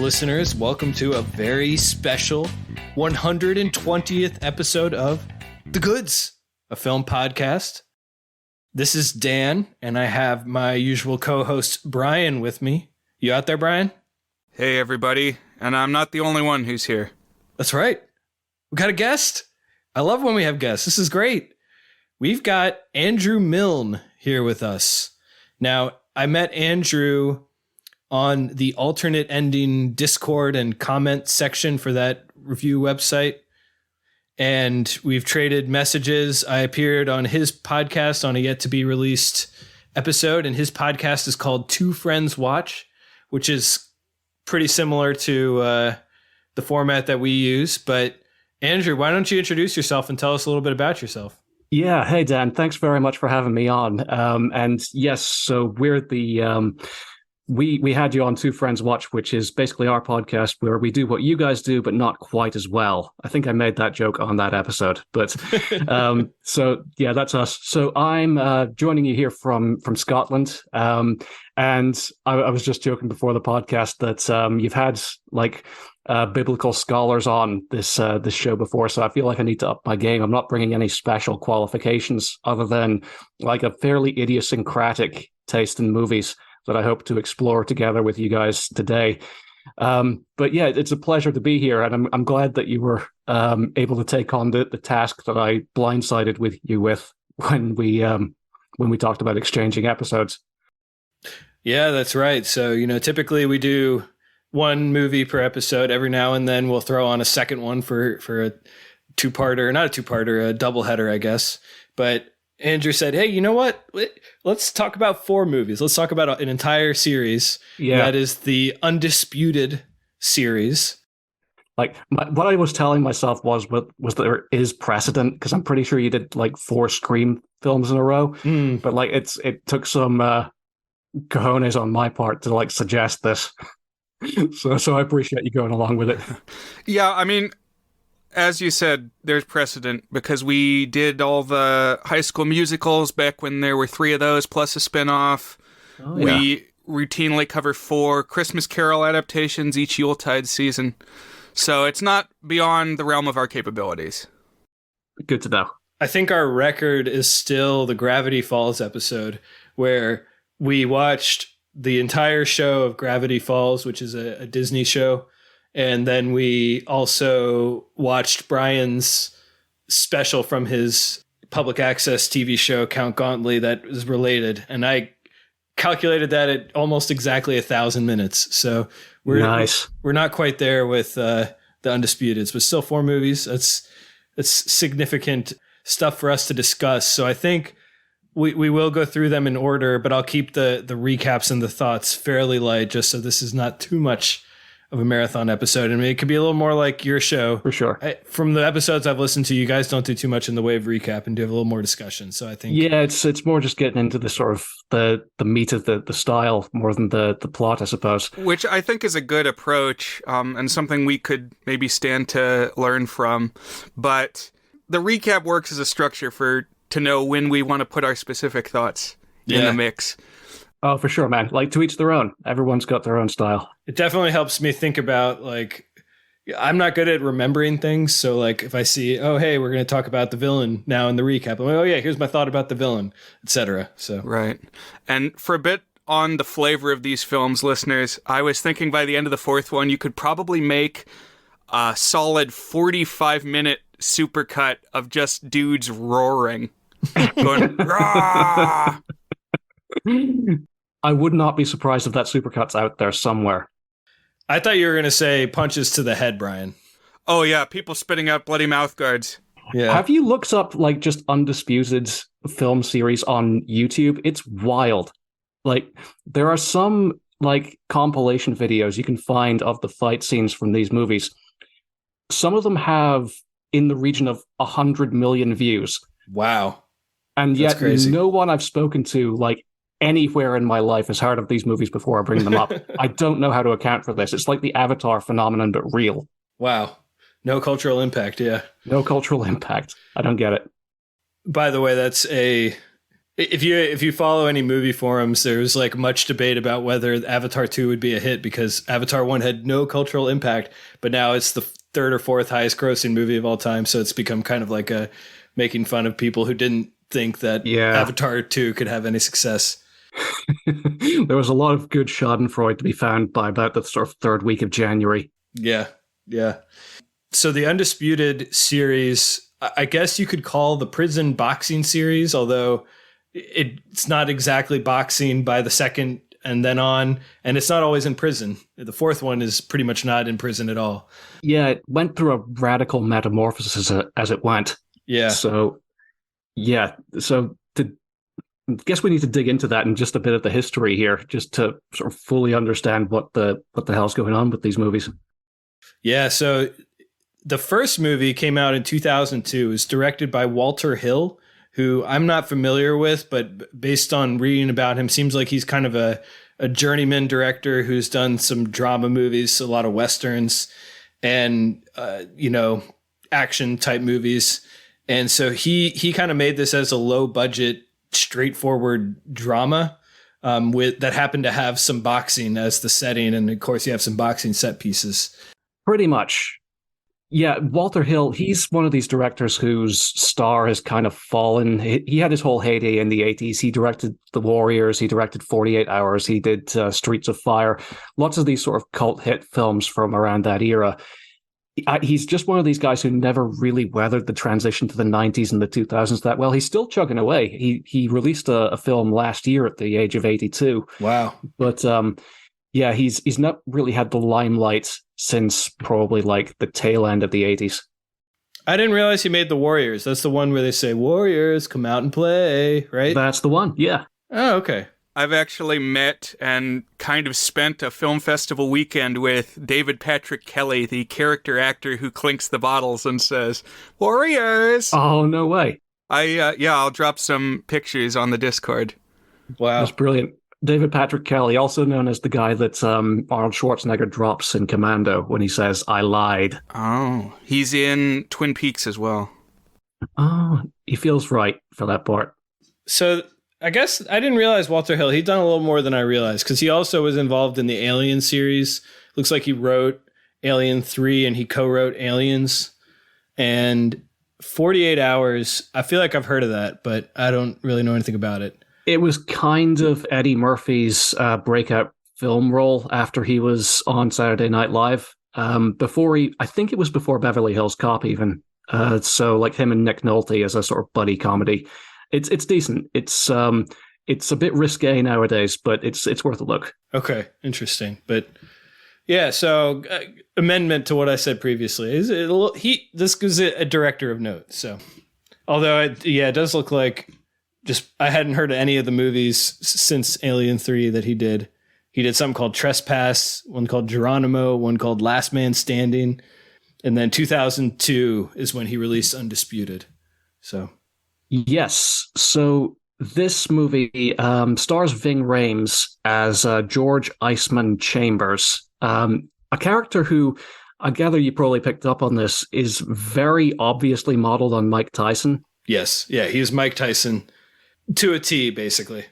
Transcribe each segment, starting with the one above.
listeners. Welcome to a very special 120th episode of The Goods, a film podcast. This is Dan, and I have my usual co-host Brian with me. You out there, Brian? Hey, everybody. And I'm not the only one who's here. That's right. We got a guest. I love when we have guests. This is great. We've got Andrew Milne here with us. Now, I met Andrew on the alternate ending Discord and comment section for that review website. And we've traded messages. I appeared on his podcast on a yet to be released episode, and his podcast is called Two Friends Watch, which is pretty similar to the format that we use. But Andrew, why don't you introduce yourself and tell us a little bit about yourself? Yeah. Hey, Dan, thanks very much for having me on. And yes, so we're the... We had you on Two Friends Watch, which is basically our podcast where we do what you guys do, but not quite as well. I think I made that joke on that episode, but so yeah, that's us. So I'm joining you here from Scotland, and I was just joking before the podcast that you've had like biblical scholars on this show before, so I feel like I need to up my game. I'm not bringing any special qualifications other than like a fairly idiosyncratic taste in movies that I hope to explore together with you guys today. But yeah, it's a pleasure to be here, and I'm glad that you were able to take on the task that I blindsided with you with when we talked about exchanging episodes. Yeah, that's right. So, typically we do one movie per episode. Every now and then we'll throw on a second one for a two-parter, not a two-parter, a doubleheader, I guess. But Andrew said, hey, you know what? Let's talk about 4 movies. Let's talk about an entire series. Yeah. That is the Undisputed Series. Like what I was telling myself was there is precedent, because I'm pretty sure you did like 4 Scream films in a row. But like it took some cojones on my part to like suggest this. So I appreciate you going along with it. Yeah, I mean, as you said, there's precedent because we did all the High School Musicals back when there were 3 of those plus a spinoff. Oh, yeah. We routinely cover 4 Christmas Carol adaptations each Yuletide season. So it's not beyond the realm of our capabilities. Good to know. I think our record is still the Gravity Falls episode, where we watched the entire show of Gravity Falls, which is a Disney show. And then we also watched Brian's special from his public access TV show, Count Gauntly, that was related. And I calculated that at almost exactly 1,000 minutes. So we're not quite there with the Undisputeds, but still 4 movies. That's significant stuff for us to discuss. So I think we will go through them in order, but I'll keep the recaps and the thoughts fairly light, just so this is not too much of a marathon episode. I mean, it could be a little more like your show. For sure. From the episodes I've listened to, you guys don't do too much in the way of recap and do have a little more discussion. So I think... Yeah, it's more just getting into the sort of the meat of the style more than the plot, I suppose. Which I think is a good approach, and something we could maybe stand to learn from. But the recap works as a structure to know when we want to put our specific thoughts in the mix. Oh, for sure, man. Like, to each their own. Everyone's got their own style. It definitely helps me think about, like, I'm not good at remembering things. So, like, if I see, oh, hey, we're going to talk about the villain now in the recap, I'm like, oh, yeah, here's my thought about the villain, etc. So right. And for a bit on the flavor of these films, listeners, I was thinking by the end of the 4th one, you could probably make a solid 45-minute supercut of just dudes roaring. Going, rah! I would not be surprised if that supercut's out there somewhere. I thought you were going to say punches to the head, Brian. Oh, yeah. People spitting out bloody mouth guards. Yeah. Have you looked up like just Undisputed film series on YouTube? It's wild. Like, there are some like compilation videos you can find of the fight scenes from these movies. Some of them have in the region of 100 million views. Wow. And yet no one I've spoken to like anywhere in my life has heard of these movies before I bring them up. I don't know how to account for this. It's like the Avatar phenomenon, but real. Wow. No cultural impact, yeah. No cultural impact. I don't get it. By the way, that's a If you follow any movie forums, there's like much debate about whether Avatar 2 would be a hit because Avatar 1 had no cultural impact, but now it's the third or fourth highest grossing movie of all time. So it's become kind of like a making fun of people who didn't think that Avatar 2 could have any success. There was a lot of good schadenfreude to be found by about the sort of third week of January. Yeah. So the Undisputed series, I guess you could call the prison boxing series, although it's not exactly boxing by the second and then on, and it's not always in prison. The fourth one is pretty much not in prison at all. Yeah, it went through a radical metamorphosis as it went. Yeah. So I guess we need to dig into that and just a bit of the history here, just to sort of fully understand what the hell's going on with these movies. Yeah, so the first movie came out in 2002. It was directed by Walter Hill, who I'm not familiar with, but based on reading about him, seems like he's kind of a journeyman director who's done some drama movies, a lot of Westerns and, action type movies. And so he kind of made this as a low budget, straightforward drama that happened to have some boxing as the setting. And of course you have some boxing set pieces. Pretty much. Yeah, Walter Hill, he's one of these directors whose star has kind of fallen. He had his whole heyday in the 80s. He directed The Warriors. He directed 48 Hours. He did Streets of Fire. Lots of these sort of cult hit films from around that era. He's just one of these guys who never really weathered the transition to the 90s and the 2000s that well. He's still chugging away. He released a film last year at the age of 82. Wow. But yeah, he's not really had the limelight since probably like the tail end of the 80s. I didn't realize he made The Warriors. That's the one where they say, Warriors, come out and play, right? That's the one, yeah. Oh, okay. I've actually met and kind of spent a film festival weekend with David Patrick Kelly, the character actor who clinks the bottles and says, Warriors! Oh, no way. I'll drop some pictures on the Discord. Wow. That's brilliant. David Patrick Kelly, also known as the guy that Arnold Schwarzenegger drops in Commando when he says, I lied. Oh, he's in Twin Peaks as well. Oh, he feels right for that part. So I guess I didn't realize Walter Hill, he'd done a little more than I realized because he also was involved in the Alien series. Looks like he wrote Alien 3 and he co-wrote Aliens. And 48 Hours, I feel like I've heard of that, but I don't really know anything about it. It was kind of Eddie Murphy's breakout film role after he was on Saturday Night Live. I think it was before Beverly Hills Cop even. So like him and Nick Nolte as a sort of buddy comedy. It's decent. It's a bit risque nowadays, but it's worth a look. Okay, interesting. But yeah, so amendment to what I said previously is this is a director of note. So although it does look like. I hadn't heard of any of the movies since Alien 3 that he did. He did something called Trespass, one called Geronimo, one called Last Man Standing. And then 2002 is when he released Undisputed. So, yes. So this movie stars Ving Rhames as George Iceman Chambers, a character who I gather you probably picked up on this is very obviously modeled on Mike Tyson. Yes. Yeah, he is Mike Tyson. To a T, basically.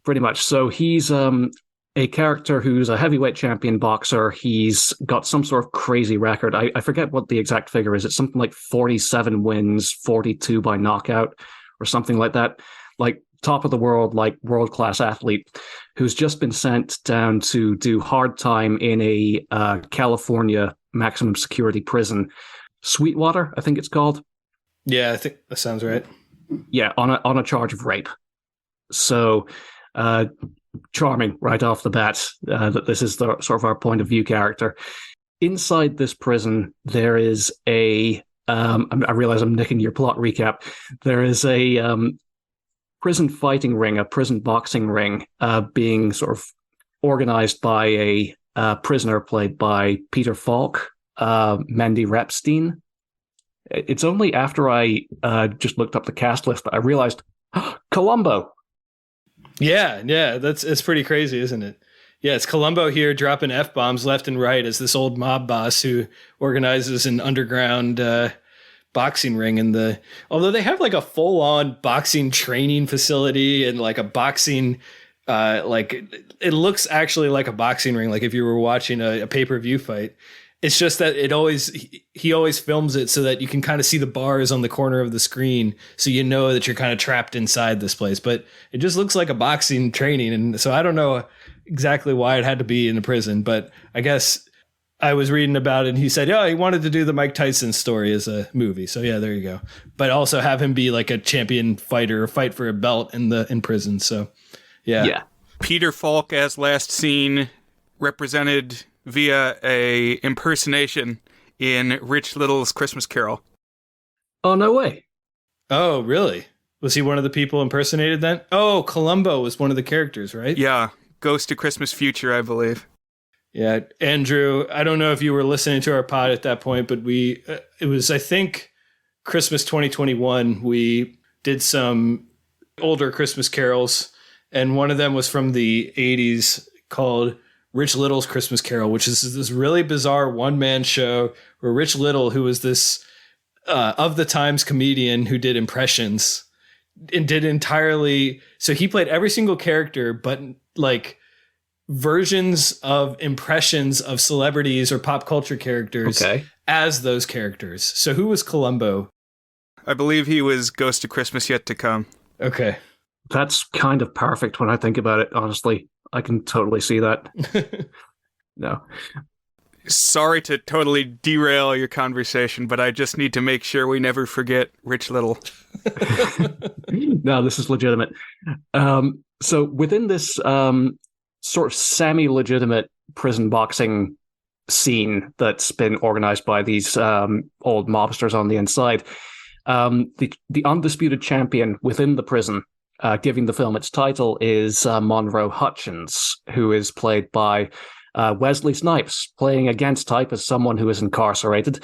Pretty much. So he's a character who's a heavyweight champion boxer. He's got some sort of crazy record. I forget what the exact figure is. It's something like 47 wins, 42 by knockout, or something like that. Like top of the world, like world-class athlete who's just been sent down to do hard time in a California maximum security prison. Sweetwater, I think it's called. Yeah, I think that sounds right. Yeah, on a charge of rape. So, charming right off the bat that this is the sort of our point of view character. Inside this prison, there is I realize I'm nicking your plot recap. There is a prison fighting ring, a prison boxing ring, being sort of organized by a prisoner played by Peter Falk, Mendy Repstein. It's only after I just looked up the cast list that I realized, Columbo. Yeah, it's pretty crazy, isn't it? Yeah, it's Columbo here dropping F-bombs left and right as this old mob boss who organizes an underground boxing ring although they have like a full on boxing training facility and like a boxing, it looks actually like a boxing ring. Like if you were watching a pay-per-view fight, it's just that he always films it so that you can kind of see the bars on the corner of the screen. So you know that you're kind of trapped inside this place, but it just looks like a boxing training. And so I don't know exactly why it had to be in a prison, but I guess I was reading about it and he said, he wanted to do the Mike Tyson story as a movie. So yeah, there you go. But also have him be like a champion fighter or fight for a belt in prison. So yeah. Yeah. Peter Falk as last seen represented via a impersonation in Rich Little's Christmas Carol. Oh, no way. Oh, really? Was he one of the people impersonated then? Oh, Columbo was one of the characters, right? Yeah. Ghost of Christmas Future, I believe. Yeah. Andrew, I don't know if you were listening to our pod at that point, but it was, I think, Christmas 2021. We did some older Christmas carols, and one of them was from the 80s called Rich Little's Christmas Carol, which is this really bizarre one-man show where Rich Little, who was this of the Times comedian who did impressions and did entirely, so he played every single character, but like versions of impressions of celebrities or pop culture characters as those characters. So who was Columbo? I believe he was Ghost of Christmas Yet to Come. Okay. That's kind of perfect when I think about it, honestly. I can totally see that. No. Sorry to totally derail your conversation, but I just need to make sure we never forget Rich Little. No, this is legitimate. So within this sort of semi-legitimate prison boxing scene that's been organized by these old mobsters on the inside, the undisputed champion within the prison, giving the film its title, is Monroe Hutchins, who is played by Wesley Snipes, playing against type as someone who is incarcerated.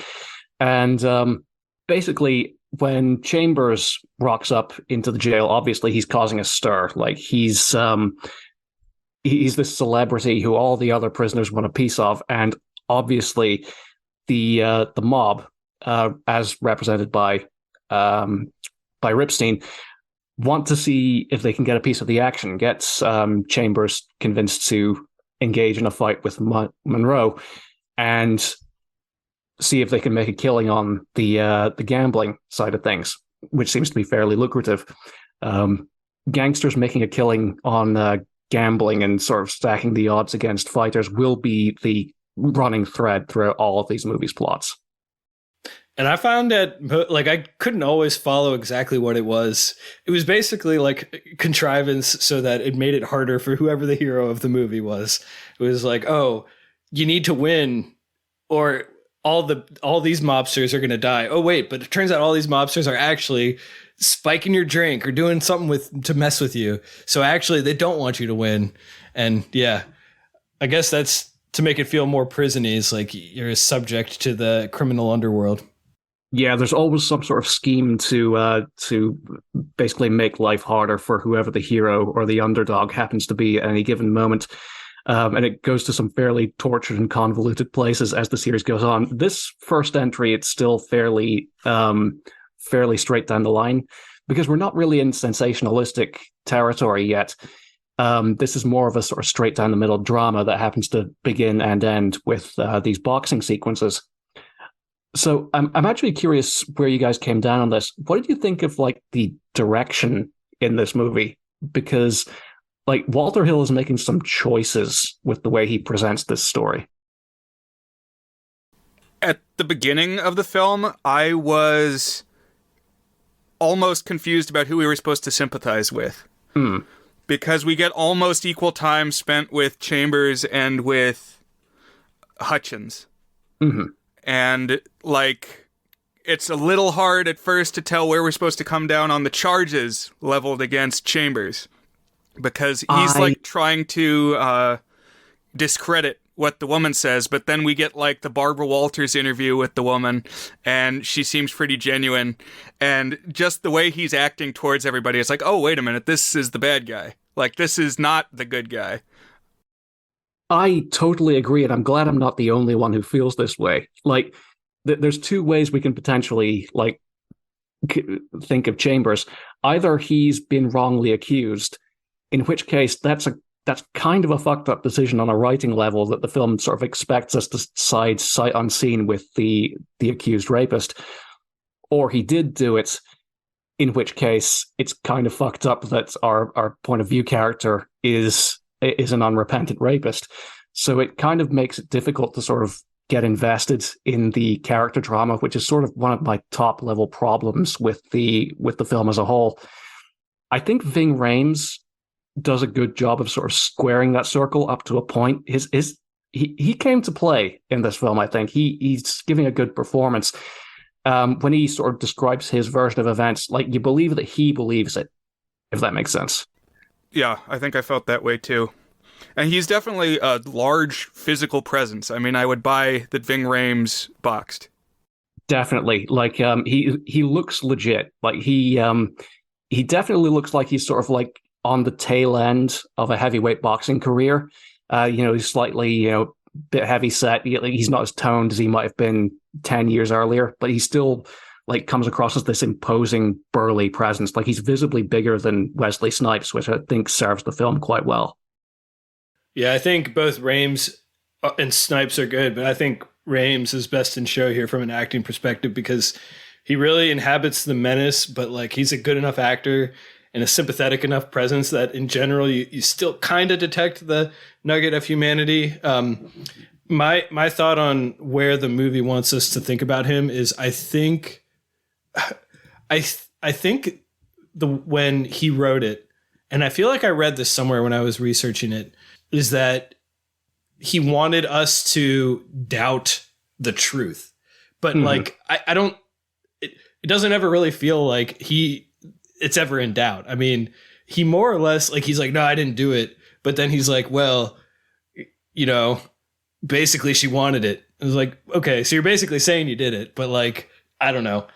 And basically, when Chambers rocks up into the jail, obviously he's causing a stir. Like he's this celebrity who all the other prisoners want a piece of, and obviously the mob, as represented by Ripstein, want to see if they can get a piece of the action, gets Chambers convinced to engage in a fight with Monroe and see if they can make a killing on the gambling side of things, which seems to be fairly lucrative. Gangsters making a killing on gambling and sort of stacking the odds against fighters will be the running thread throughout all of these movies' plots. And I found that, like, I couldn't always follow exactly what it was. It was basically like contrivance so that it made it harder for whoever the hero of the movie was. It was like, oh, you need to win, or all these mobsters are going to die. Oh, wait, but it turns out all these mobsters are actually spiking your drink or doing something to mess with you. So actually, they don't want you to win. And yeah, I guess that's to make it feel more prison-y, like you're subject to the criminal underworld. Yeah, there's always some sort of scheme to basically make life harder for whoever the hero or the underdog happens to be at any given moment. And it goes to some fairly tortured and convoluted places as the series goes on. This first entry, it's still fairly straight down the line because we're not really in sensationalistic territory yet. This is more of a sort of straight down the middle drama that happens to begin and end with these boxing sequences. So I'm actually curious where you guys came down on this. What did you think of like the direction in this movie? Because like Walter Hill is making some choices with the way he presents this story. At the beginning of the film, I was almost confused about who we were supposed to sympathize with. Because we get almost equal time spent with Chambers and with Hutchins. Mm-hmm. And, like, it's a little hard at first to tell where we're supposed to come down on the charges leveled against Chambers. Because he's, like, trying to discredit what the woman says, but then we get, like, the Barbara Walters interview with the woman, and she seems pretty genuine. And just the way he's acting towards everybody, it's like, oh, wait a minute, this is the bad guy. Like, this is not the good guy. I totally agree, and I'm glad I'm not the only one who feels this way. Like, there's two ways we can potentially like think of Chambers. Either he's been wrongly accused, in which case that's kind of a fucked up decision on a writing level, that the film sort of expects us to side sight unseen with the accused rapist, or he did do it, in which case it's kind of fucked up that our point of view character is an unrepentant rapist. So it kind of makes it difficult to sort of get invested in the character drama, which is sort of one of my top level problems with the film as a whole. I think Ving Rhames does a good job of sort of squaring that circle up to a point. He came to play in this film. I think he's giving a good performance. When he sort of describes his version of events, like, you believe that he believes it, if that makes sense. Yeah, I think I felt that way too. And he's definitely a large physical presence. I mean, I would buy that Ving Rhames boxed. Definitely. Like, he looks legit. Like, he definitely looks like he's sort of like on the tail end of a heavyweight boxing career. He's slightly, bit heavy set. He's not as toned as he might have been 10 years earlier, but he still like comes across as this imposing, burly presence. Like, he's visibly bigger than Wesley Snipes, which I think serves the film quite well. Yeah, I think both Rhames and Snipes are good, but I think Rhames is best in show here from an acting perspective, because he really inhabits the menace, but like, he's a good enough actor and a sympathetic enough presence that in general you still kind of detect the nugget of humanity. My thought on where the movie wants us to think about him is, I think when he wrote it, and I feel like I read this somewhere when I was researching it, is that he wanted us to doubt the truth. But like, I don't, it doesn't ever really feel like it's ever in doubt. I mean, he more or less, like, he's like, no, I didn't do it. But then he's like, well, basically she wanted it. I was like, okay, so you're basically saying you did it, but like, I don't know.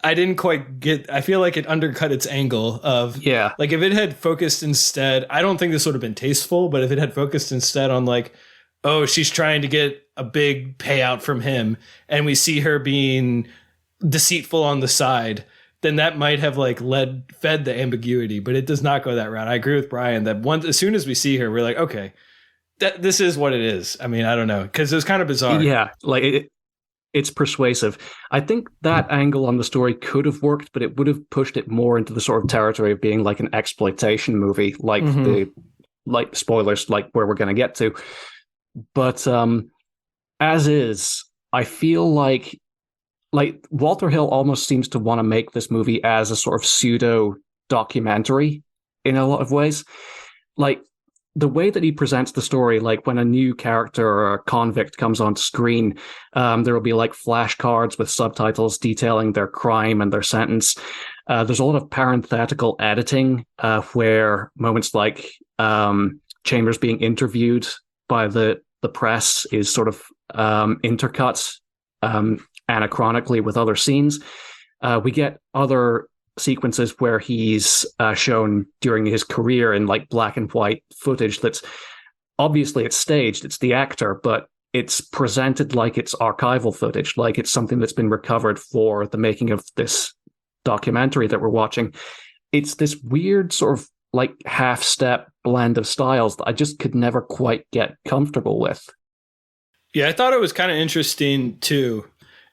I didn't quite get, I feel like it undercut its angle of, yeah, like, if it had focused instead, I don't think this would have been tasteful, but if it had focused instead on like, oh, she's trying to get a big payout from him, and we see her being deceitful on the side, then that might have like fed the ambiguity, but it does not go that route. I agree with Brian that as soon as we see her, we're like, okay, this is what it is. I mean, I don't know, because it was kind of bizarre. Yeah, like it's persuasive. I think that angle on the story could have worked, but it would have pushed it more into the sort of territory of being like an exploitation movie, like like spoilers, like where we're going to get to. But as is, I feel like Walter Hill almost seems to want to make this movie as a sort of pseudo documentary in a lot of ways. Like, the way that he presents the story, like when a new character or a convict comes on screen, there will be like flashcards with subtitles detailing their crime and their sentence. There's a lot of parenthetical editing where moments like Chambers being interviewed by the press is sort of intercut anachronically with other scenes. We get other sequences where he's shown during his career in like black and white footage that's obviously it's staged, it's the actor, but it's presented like it's archival footage, like it's something that's been recovered for the making of this documentary that we're watching. It's this weird sort of like half-step blend of styles that I just could never quite get comfortable with. Yeah, I thought it was kind of interesting too.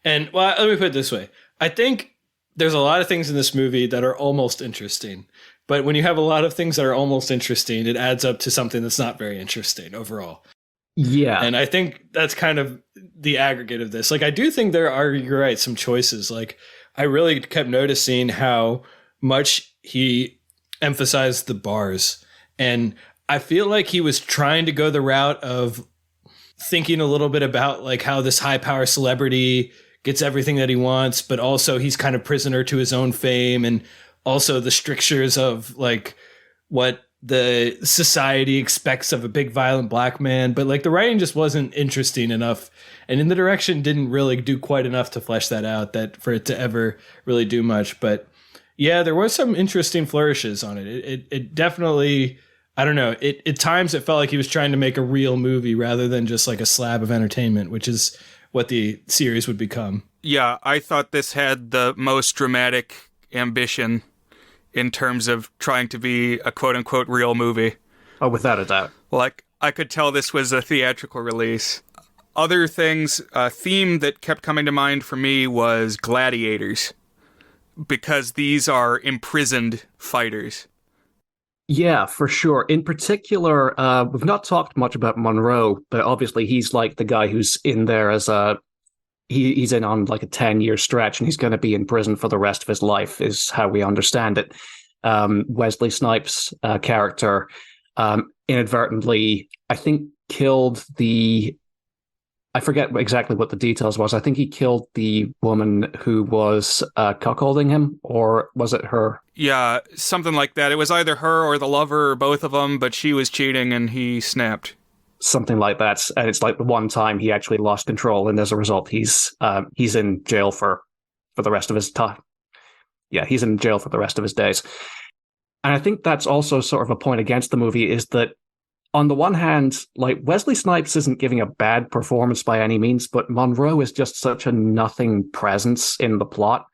And well, let me put it this way. I think there's a lot of things in this movie that are almost interesting. But when you have a lot of things that are almost interesting, it adds up to something that's not very interesting overall. Yeah. And I think that's kind of the aggregate of this. Like, I do think there are, you're right, some choices. Like, I really kept noticing how much he emphasized the bars. And I feel like he was trying to go the route of thinking a little bit about like how this high power celebrity gets everything that he wants, but also he's kind of prisoner to his own fame, and also the strictures of like what the society expects of a big violent black man. But like, the writing just wasn't interesting enough, and in the direction didn't really do quite enough to flesh that out, that for it to ever really do much. But yeah, there was some interesting flourishes on it. It definitely, I don't know, at times it felt like he was trying to make a real movie rather than just like a slab of entertainment, which is what the series would become. Yeah, I thought this had the most dramatic ambition in terms of trying to be a quote-unquote real movie. Oh, without a doubt. Like, I could tell this was a theatrical release. Other things, a theme that kept coming to mind for me was gladiators, because these are imprisoned fighters. Yeah, for sure. In particular, we've not talked much about Monroe, but obviously he's like the guy who's in there as he's in on like a 10-year stretch, and he's going to be in prison for the rest of his life, is how we understand it. Wesley Snipes' character inadvertently, I think, killed I forget exactly what the details was. I think he killed the woman who was cuckolding him, or was it her? Yeah, something like that. It was either her or the lover or both of them, but she was cheating and he snapped. Something like that. And it's like the one time he actually lost control, and as a result, he's in jail for the rest of his time. Yeah, he's in jail for the rest of his days. And I think that's also sort of a point against the movie, is that on the one hand, like, Wesley Snipes isn't giving a bad performance by any means, but Monroe is just such a nothing presence in the plot.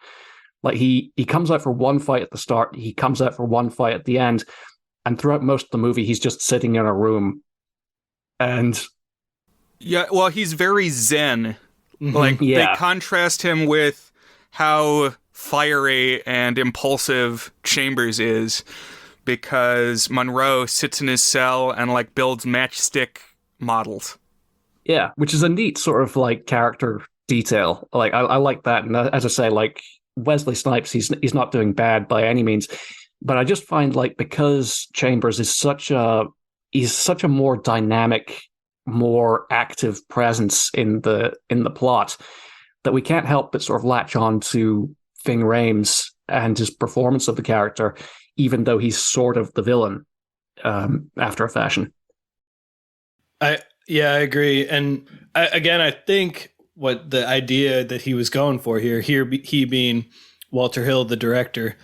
Like, he comes out for one fight at the start, he comes out for one fight at the end, and throughout most of the movie, he's just sitting in a room. And yeah, well, he's very zen. Mm-hmm. Like, yeah. They contrast him with how fiery and impulsive Chambers is, because Monroe sits in his cell and like builds matchstick models. Yeah, which is a neat sort of like character detail. Like, I like that. And as I say, like, Wesley Snipes, he's not doing bad by any means, but I just find, like, because Chambers is such a more dynamic, more active presence in the plot, that we can't help but sort of latch on to Ving Rhames and his performance of the character, even though he's sort of the villain after a fashion. I agree. And I think what the idea that he was going for here, he being Walter Hill, the director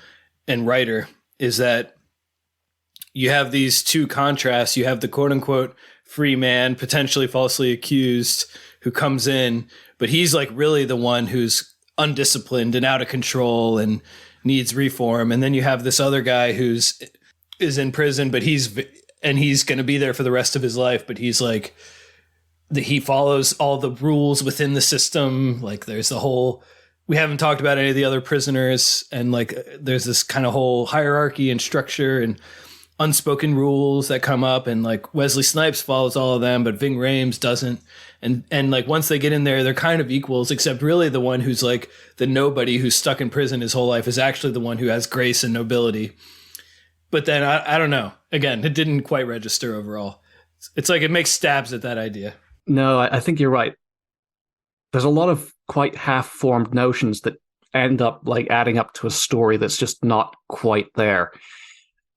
and writer, is that you have these two contrasts. You have the quote unquote free man, potentially falsely accused, who comes in, but he's like really the one who's undisciplined and out of control and needs reform. And then you have this other guy is in prison, but he's going to be there for the rest of his life. But he's like, he follows all the rules within the system. Like, there's we haven't talked about any of the other prisoners, and like, there's this kind of whole hierarchy and structure and unspoken rules that come up. And like, Wesley Snipes follows all of them, but Ving Rhames doesn't. And like, once they get in there, they're kind of equals, except really the one who's like the nobody who's stuck in prison his whole life is actually the one who has grace and nobility. But then I don't know. Again, it didn't quite register overall. It's like it makes stabs at that idea. No, I think you're right. There's a lot of quite half-formed notions that end up like adding up to a story that's just not quite there.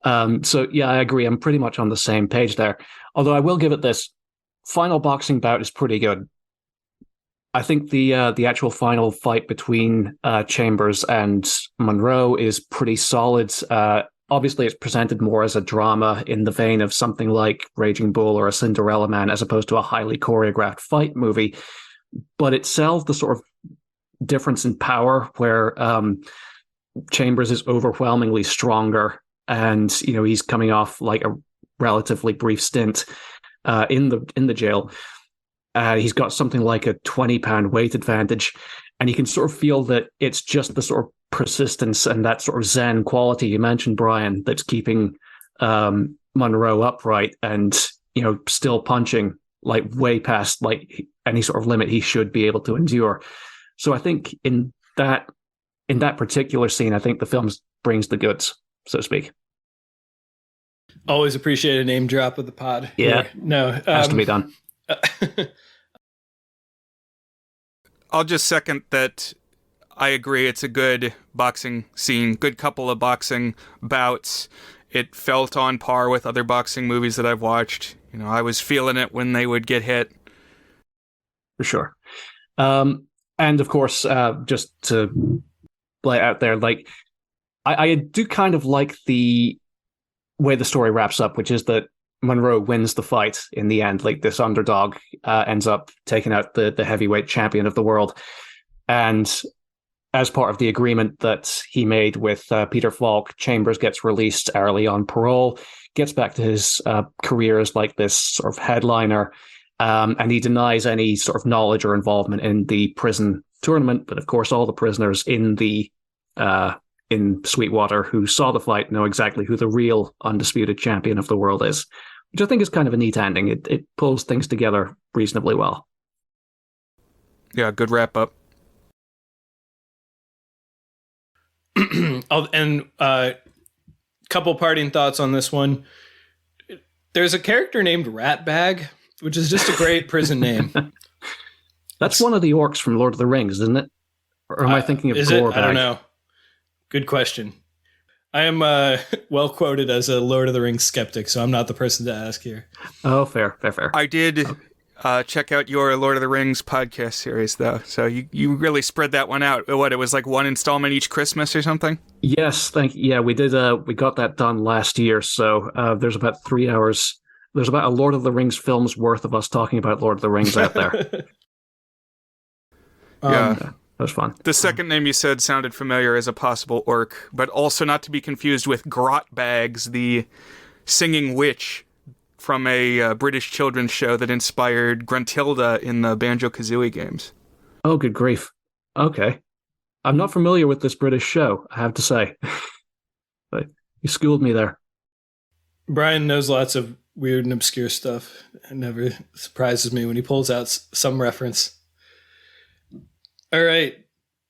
So yeah, I agree. I'm pretty much on the same page there. Although I will give it this: final boxing bout is pretty good. I think the actual final fight between Chambers and Monroe is pretty solid. Obviously, it's presented more as a drama in the vein of something like Raging Bull or A Cinderella Man, as opposed to a highly choreographed fight movie. But it sells the sort of difference in power, where Chambers is overwhelmingly stronger, and he's coming off like a relatively brief stint in the jail. He's got something like a 20-pound weight advantage, and you can sort of feel that it's just the sort of persistence and that sort of zen quality you mentioned, Brian, that's keeping Monroe upright and still punching like way past like any sort of limit he should be able to endure. So I think in that particular scene, I think the film brings the goods, so to speak. Always appreciate a name drop of the pod. Yeah, no, has to be done. I'll just second that. I agree. It's a good boxing scene, good couple of boxing bouts. It felt on par with other boxing movies that I've watched. I was feeling it when they would get hit. For sure. And of course, just to lay out there, like, I do kind of like the way the story wraps up, which is that Monroe wins the fight in the end. Like this underdog ends up taking out the heavyweight champion of the world. And as part of the agreement that he made with Peter Falk, Chambers gets released early on parole, gets back to his career as like this sort of headliner, and he denies any sort of knowledge or involvement in the prison tournament. But of course, all the prisoners in Sweetwater who saw the fight know exactly who the real undisputed champion of the world is, which I think is kind of a neat ending. It pulls things together reasonably well. Yeah, good wrap up. And couple parting thoughts on this one. There's a character named Ratbag, which is just a great prison name. That's one of the orcs from Lord of the Rings, isn't it? Or am I thinking of Gorbag? I don't know. Good question. I am well quoted as a Lord of the Rings skeptic, so I'm not the person to ask here. Oh, fair. I did check out your Lord of the Rings podcast series, though. So you really spread that one out. What, it was like one installment each Christmas or something? Yes, thank you. Yeah, we did. We got that done last year. So there's about 3 hours. There's about a Lord of the Rings film's worth of us talking about Lord of the Rings out there. Yeah. That was fun. The second name you said sounded familiar as a possible orc, but also not to be confused with Grotbags, the singing witch from a British children's show that inspired Gruntilda in the Banjo-Kazooie games. Oh, good grief. Okay. I'm not familiar with this British show, I have to say. But you schooled me there. Brian knows lots of weird and obscure stuff. It never surprises me when he pulls out some reference. All right.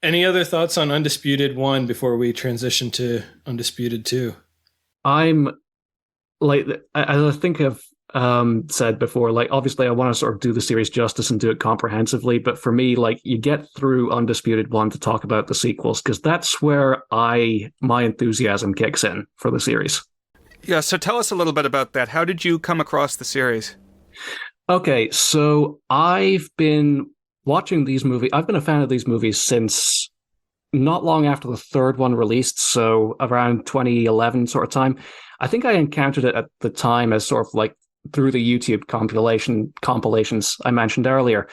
Any other thoughts on Undisputed 1 before we transition to Undisputed 2? I'm like, as I think I've said before, like, obviously I want to sort of do the series justice and do it comprehensively. But for me, like, you get through Undisputed 1 to talk about the sequels, because that's where my enthusiasm kicks in for the series. Yeah, so tell us a little bit about that. How did you come across the series? Okay, so I've been watching these movies. I've been a fan of these movies since not long after the third one released, so around 2011 sort of time. I think I encountered it at the time as sort of like through the YouTube compilations I mentioned earlier.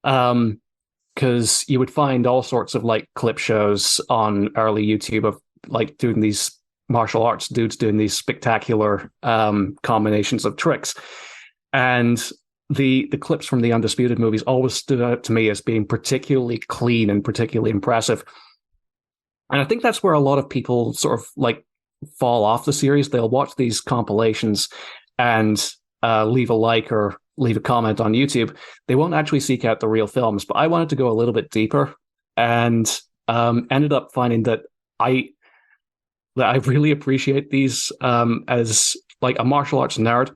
Because you would find all sorts of like clip shows on early YouTube of like doing these martial arts dudes doing these spectacular combinations of tricks. And the clips from the Undisputed movies always stood out to me as being particularly clean and particularly impressive. And I think that's where a lot of people sort of like fall off the series. They'll watch these compilations and leave a like or leave a comment on YouTube. They won't actually seek out the real films. But I wanted to go a little bit deeper and ended up finding that I really appreciate these as like a martial arts nerd.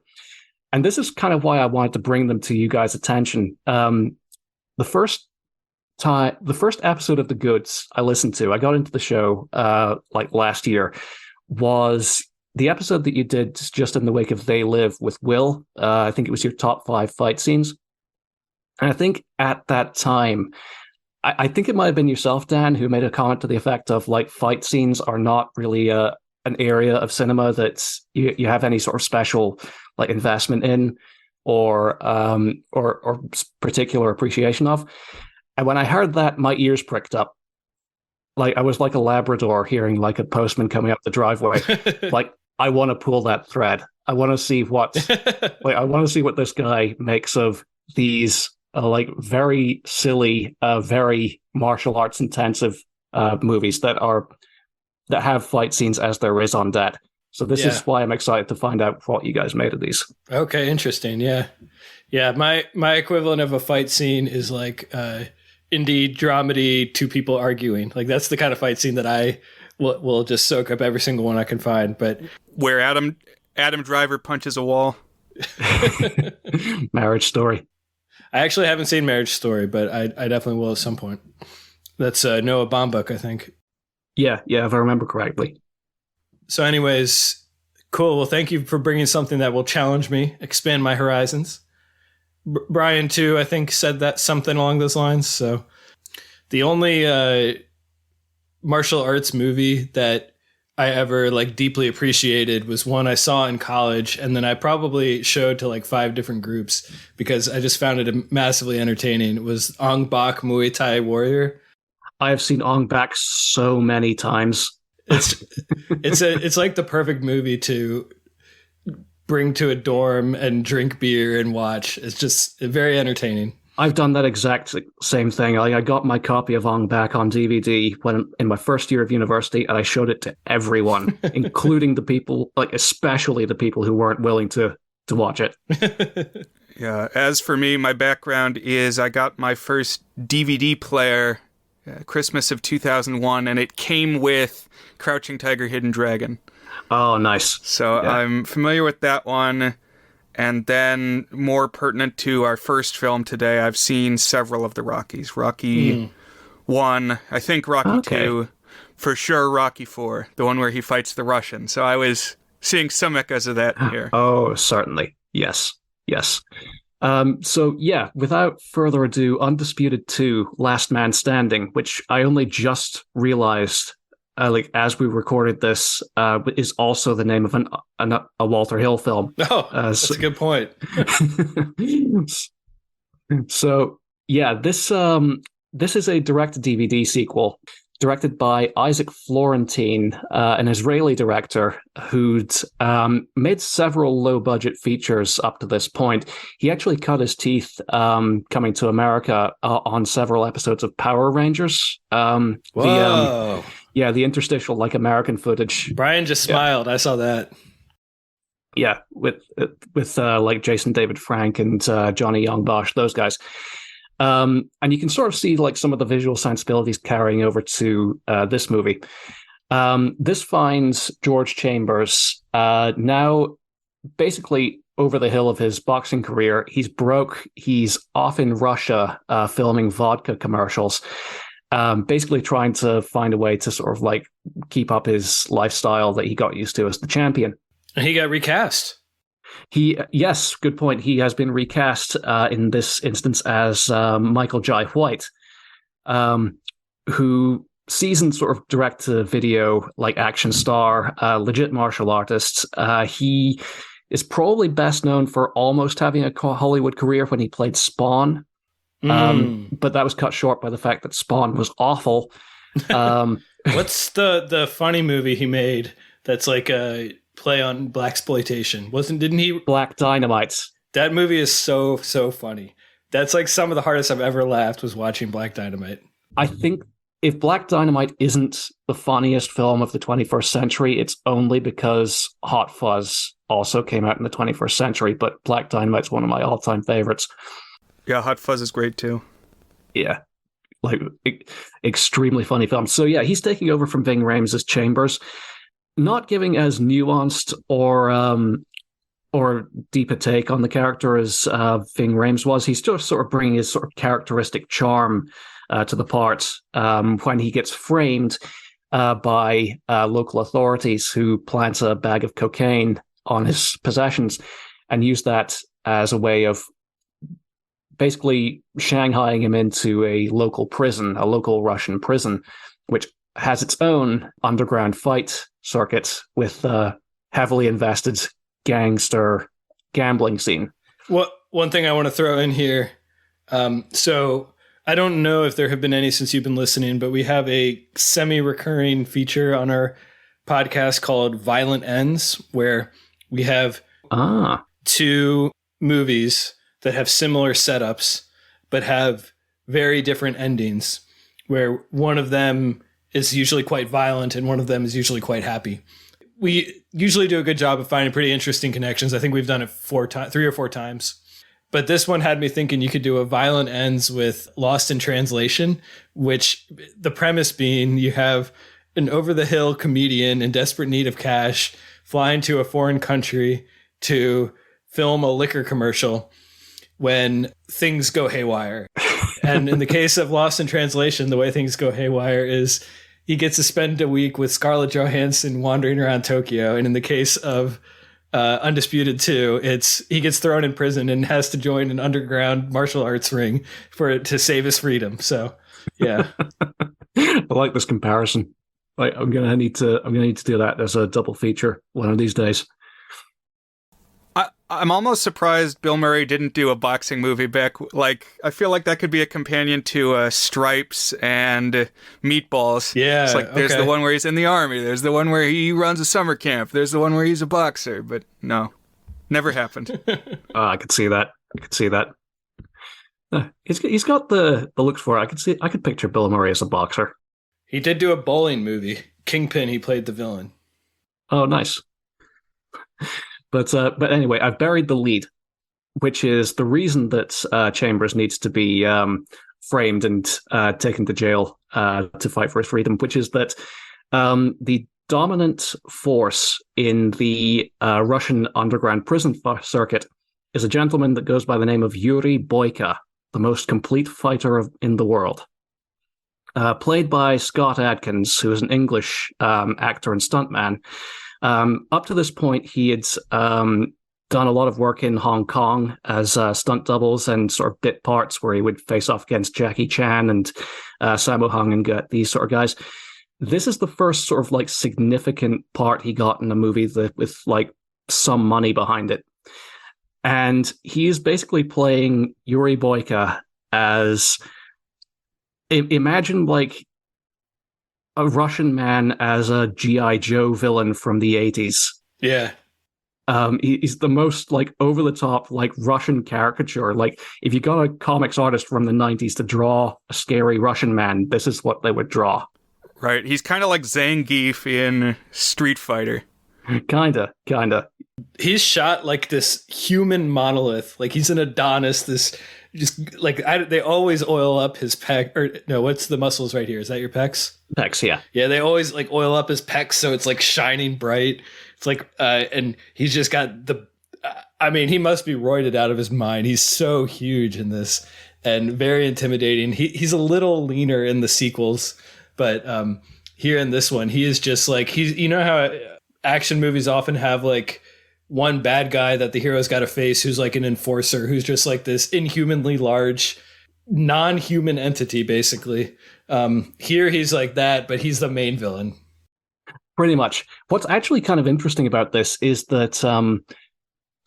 And this is kind of why I wanted to bring them to you guys' attention. The first episode of The Goods I listened to, I got into the show like last year, was the episode that you did just in the wake of They Live with Will. I think it was your top 5 fight scenes. And I think at that time, I think it might have been yourself, Dan, who made a comment to the effect of like fight scenes are not really an area of cinema that you have any sort of special like investment in or particular appreciation of. And when I heard that, my ears pricked up. Like I was like a Labrador hearing like a postman coming up the driveway. Like I want to pull that thread. I want to see what this guy makes of these like very silly, very martial arts intensive movies that have fight scenes as there is on Dead. So this is why I'm excited to find out what you guys made of these. Okay, interesting. Yeah. My equivalent of a fight scene is like indie dramedy, 2 people arguing. Like that's the kind of fight scene that I will just soak up every single one I can find. But where Adam Driver punches a wall. Marriage Story. I actually haven't seen Marriage Story, but I definitely will at some point. That's Noah Baumbach, I think. Yeah, if I remember correctly. So anyways, cool. Well, thank you for bringing something that will challenge me, expand my horizons. Brian, too, I think said that something along those lines. So the only martial arts movie that I ever like deeply appreciated was one I saw in college, and then I probably showed to like 5 different groups because I just found it massively entertaining. It was Ong Bak Muay Thai Warrior. I have seen Ong Bak so many times. It's like the perfect movie to bring to a dorm and drink beer and watch. It's just very entertaining. I've done that exact same thing. I got my copy of Ong Bak on DVD when in my first year of university, and I showed it to everyone, including the people, like especially the people who weren't willing to watch it. Yeah. As for me, my background is I got my first DVD player Christmas of 2001, and it came with Crouching Tiger, Hidden Dragon. Oh, nice. So yeah. I'm familiar with that one. And then, more pertinent to our first film today, I've seen several of the Rockies. Rocky 1, I think Rocky 2, for sure Rocky 4, the one where he fights the Russian. So I was seeing some echoes of that here. Oh, certainly. Yes. So yeah, without further ado, Undisputed 2, Last Man Standing, which I only just realized as we recorded this, is also the name of a Walter Hill film. Oh, that's a good point. So yeah, this is a direct-to-DVD sequel directed by Isaac Florentine, an Israeli director who'd made several low-budget features up to this point. He actually cut his teeth coming to America on several episodes of Power Rangers. Whoa. The interstitial, like, American footage. Brian just smiled. I saw that. Yeah, with like Jason David Frank and Johnny Young Bosch, those guys. And you can sort of see like some of the visual sensibilities carrying over to this movie. This finds George Chambers now basically over the hill of his boxing career. He's broke. He's off in Russia filming vodka commercials, basically trying to find a way to sort of like keep up his lifestyle that he got used to as the champion. And he got recast. Yes, good point. He has been recast in this instance as Michael Jai White, who seasoned sort of direct-to-video like action star, legit martial artist. He is probably best known for almost having a Hollywood career when he played Spawn, but that was cut short by the fact that Spawn was awful. What's the funny movie he made that's like a play on blaxploitation? Didn't he? Black Dynamite. That movie is so funny. That's like some of the hardest I've ever laughed was watching Black Dynamite. I think if Black Dynamite isn't the funniest film of the 21st century, it's only because Hot Fuzz also came out in the 21st century, but Black Dynamite's one of my all-time favorites. Yeah, Hot Fuzz is great too. Yeah, like extremely funny film. So yeah, he's taking over from Ving Rhames as Chambers, not giving as nuanced or deep a take on the character as Ving Rhames was. He's just sort of bringing his sort of characteristic charm to the part when he gets framed by local authorities who plant a bag of cocaine on his possessions and use that as a way of basically shanghaiing him into a local prison, a local Russian prison, which has its own underground fight circuit with a heavily invested gangster gambling scene. One thing I want to throw in here. So I don't know if there have been any since you've been listening, but we have a semi-recurring feature on our podcast called Violent Ends, where we have 2 movies that have similar setups, but have very different endings, where one of them is usually quite violent and one of them is usually quite happy. We usually do a good job of finding pretty interesting connections. I think we've done it 3 or 4 times. But this one had me thinking you could do a Violent Ends with Lost in Translation, which the premise being you have an over-the-hill comedian in desperate need of cash flying to a foreign country to film a liquor commercial when things go haywire. And in the case of Lost in Translation, the way things go haywire is he gets to spend a week with Scarlett Johansson wandering around Tokyo. And in the case of Undisputed 2, he gets thrown in prison and has to join an underground martial arts ring to save his freedom. So, yeah. I like this comparison. I'm gonna need to do that as a double feature one of these days. I'm almost surprised Bill Murray didn't do a boxing movie back. Like, I feel like that could be a companion to Stripes and Meatballs. Yeah, it's like there's the one where he's in the army. There's the one where he runs a summer camp. There's the one where he's a boxer. But no, never happened. I could see that. He's got the looks for it. I could picture Bill Murray as a boxer. He did do a bowling movie, Kingpin. He played the villain. Oh, nice. But anyway, I've buried the lead, which is the reason that Chambers needs to be framed and taken to jail to fight for his freedom, which is that the dominant force in the Russian underground prison circuit is a gentleman that goes by the name of Yuri Boyka, the most complete fighter in the world. Played by Scott Adkins, who is an English actor and stuntman. Up to this point, he had done a lot of work in Hong Kong as stunt doubles and sort of bit parts where he would face off against Jackie Chan and Sammo Hung and get these sort of guys. This is the first sort of like significant part he got in a movie with like some money behind it. And he is basically playing Yuri Boyka as, imagine like a Russian man as a G.I. Joe villain from the 80s. Yeah. He's the most like over the top like Russian caricature. Like if you got a comics artist from the 90s to draw a scary Russian man, this is what they would draw. Right. He's kind of like Zangief in Street Fighter. Kinda. He's shot like this human monolith. Like he's an Adonis, this just like they always oil up his pec, or no, what's the muscles right here? Is that your pecs? Pecs, yeah. Yeah, they always like oil up his pecs so it's like shining bright. It's like, and he's just got I mean, he must be roided out of his mind. He's so huge in this and very intimidating. He's a little leaner in the sequels, but here in this one, he is just like, you know how action movies often have like one bad guy that the hero's got to face who's like an enforcer, who's just like this inhumanly large, non-human entity, basically. Here he's like that, but he's the main villain. Pretty much. What's actually kind of interesting about this is that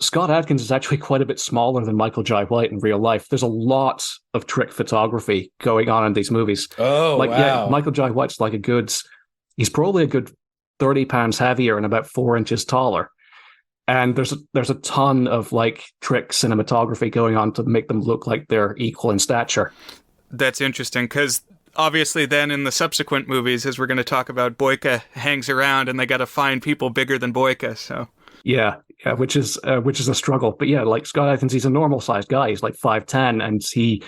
Scott Adkins is actually quite a bit smaller than Michael Jai White in real life. There's a lot of trick photography going on in these movies. Oh, like, wow. Yeah, Michael Jai White's like he's probably a good 30 pounds heavier and about 4 inches taller. And there's a ton of like trick cinematography going on to make them look like they're equal in stature. That's interesting because obviously then in the subsequent movies, as we're going to talk about, Boyka hangs around and they got to find people bigger than Boyka. So yeah, which is a struggle. But yeah, like Scott Adkins, he's a normal sized guy. He's like 5'10", and he,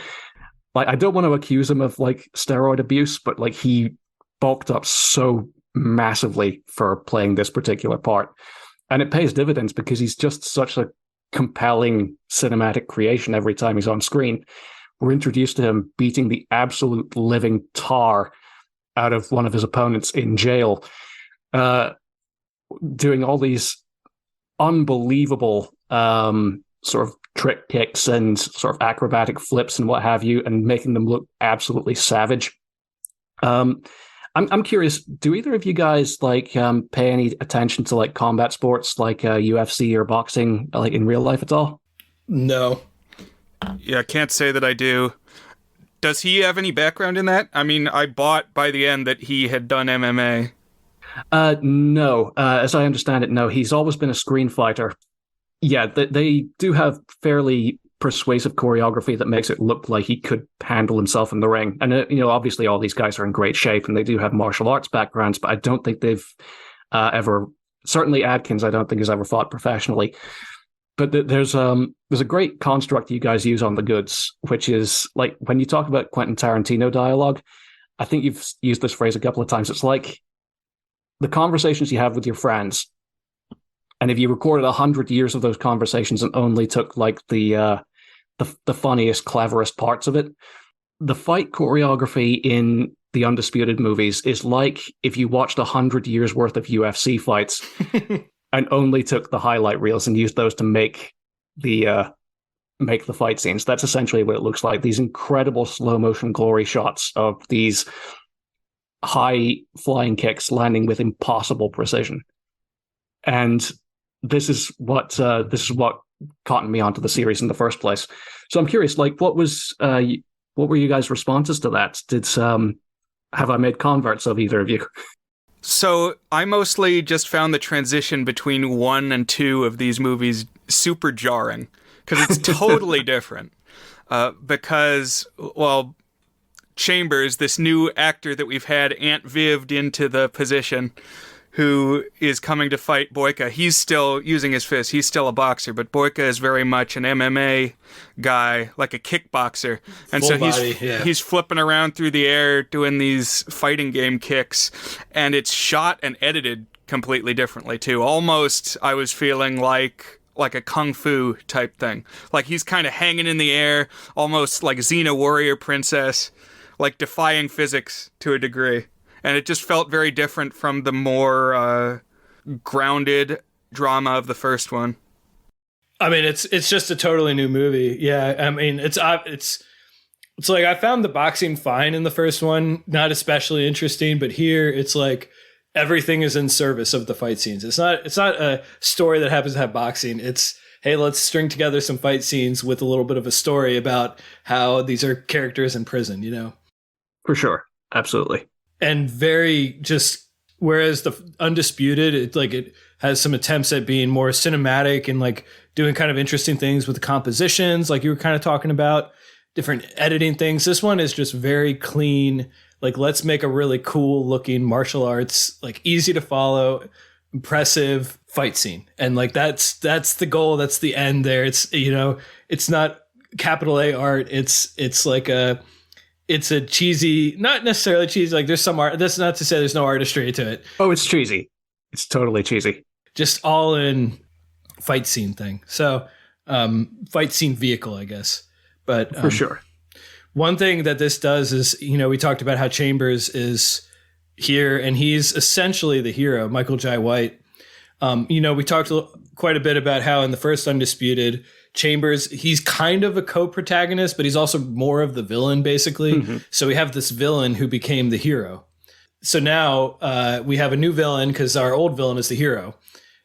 like, I don't want to accuse him of like steroid abuse, but like he bulked up so massively for playing this particular part. And it pays dividends because he's just such a compelling cinematic creation every time he's on screen. We're introduced to him beating the absolute living tar out of one of his opponents in jail, doing all these unbelievable sort of trick kicks and sort of acrobatic flips and what have you, and making them look absolutely savage. I'm curious, do either of you guys like pay any attention to like combat sports like UFC or boxing like in real life at all? No. Yeah, I can't say that I do. Does he have any background in that? I mean, I bought by the end that he had done MMA. No. As I understand it, no. He's always been a screen fighter. Yeah, they do have fairly persuasive choreography that makes it look like he could handle himself in the ring. And, obviously all these guys are in great shape and they do have martial arts backgrounds, but I don't think they've ever, certainly Adkins, I don't think has ever fought professionally. But there's a great construct you guys use on the goods, which is like when you talk about Quentin Tarantino dialogue, I think you've used this phrase a couple of times. It's like the conversations you have with your friends. And if you recorded 100 years of those conversations and only took like the funniest, cleverest parts of it, the fight choreography in the Undisputed movies is like if you watched 100 years worth of UFC fights and only took the highlight reels and used those to make the fight scenes. That's essentially what it looks like. These incredible slow motion glory shots of these high flying kicks landing with impossible precision. And this is what caught me onto the series in the first place. So I'm curious, like, what were you guys' responses to that? Have I made converts of either of you? So I mostly just found the transition between 1 and 2 of these movies super jarring, because it's totally different. Because, well, Chambers, this new actor that we've had Aunt Viv'd into the position, who is coming to fight Boyka. He's still using his fists. He's still a boxer, but Boyka is very much an MMA guy, like a kickboxer. And Full so body, he's flipping around through the air doing these fighting game kicks, and it's shot and edited completely differently too. Almost, I was feeling like a kung fu type thing. Like he's kind of hanging in the air, almost like Xena warrior princess, like defying physics to a degree. And it just felt very different from the more grounded drama of the first one. I mean, it's just a totally new movie. Yeah, I mean, it's like I found the boxing fine in the first one, not especially interesting, but here it's like everything is in service of the fight scenes. It's not a story that happens to have boxing. It's, hey, let's string together some fight scenes with a little bit of a story about how these are characters in prison, you know? For sure. Absolutely. And very just, whereas the Undisputed, it has some attempts at being more cinematic and like doing kind of interesting things with the compositions, like you were kind of talking about, different editing things. This one is just very clean. Like, let's make a really cool looking martial arts, like easy to follow, impressive fight scene. And like, that's the goal. That's the end there. It's, you know, it's not capital A art. It's like it's a cheesy, not necessarily cheesy. Like there's some art. That's not to say there's no artistry to it. Oh, it's cheesy. It's totally cheesy. Just all in fight scene thing. So, fight scene vehicle, I guess. But for sure. One thing that this does is, you know, we talked about how Chambers is here and he's essentially the hero, Michael Jai White. You know, we talked quite a bit about how in the first Undisputed, Chambers, he's kind of a co-protagonist, but he's also more of the villain, basically. Mm-hmm. So we have this villain who became the hero. So now we have a new villain because our old villain is the hero.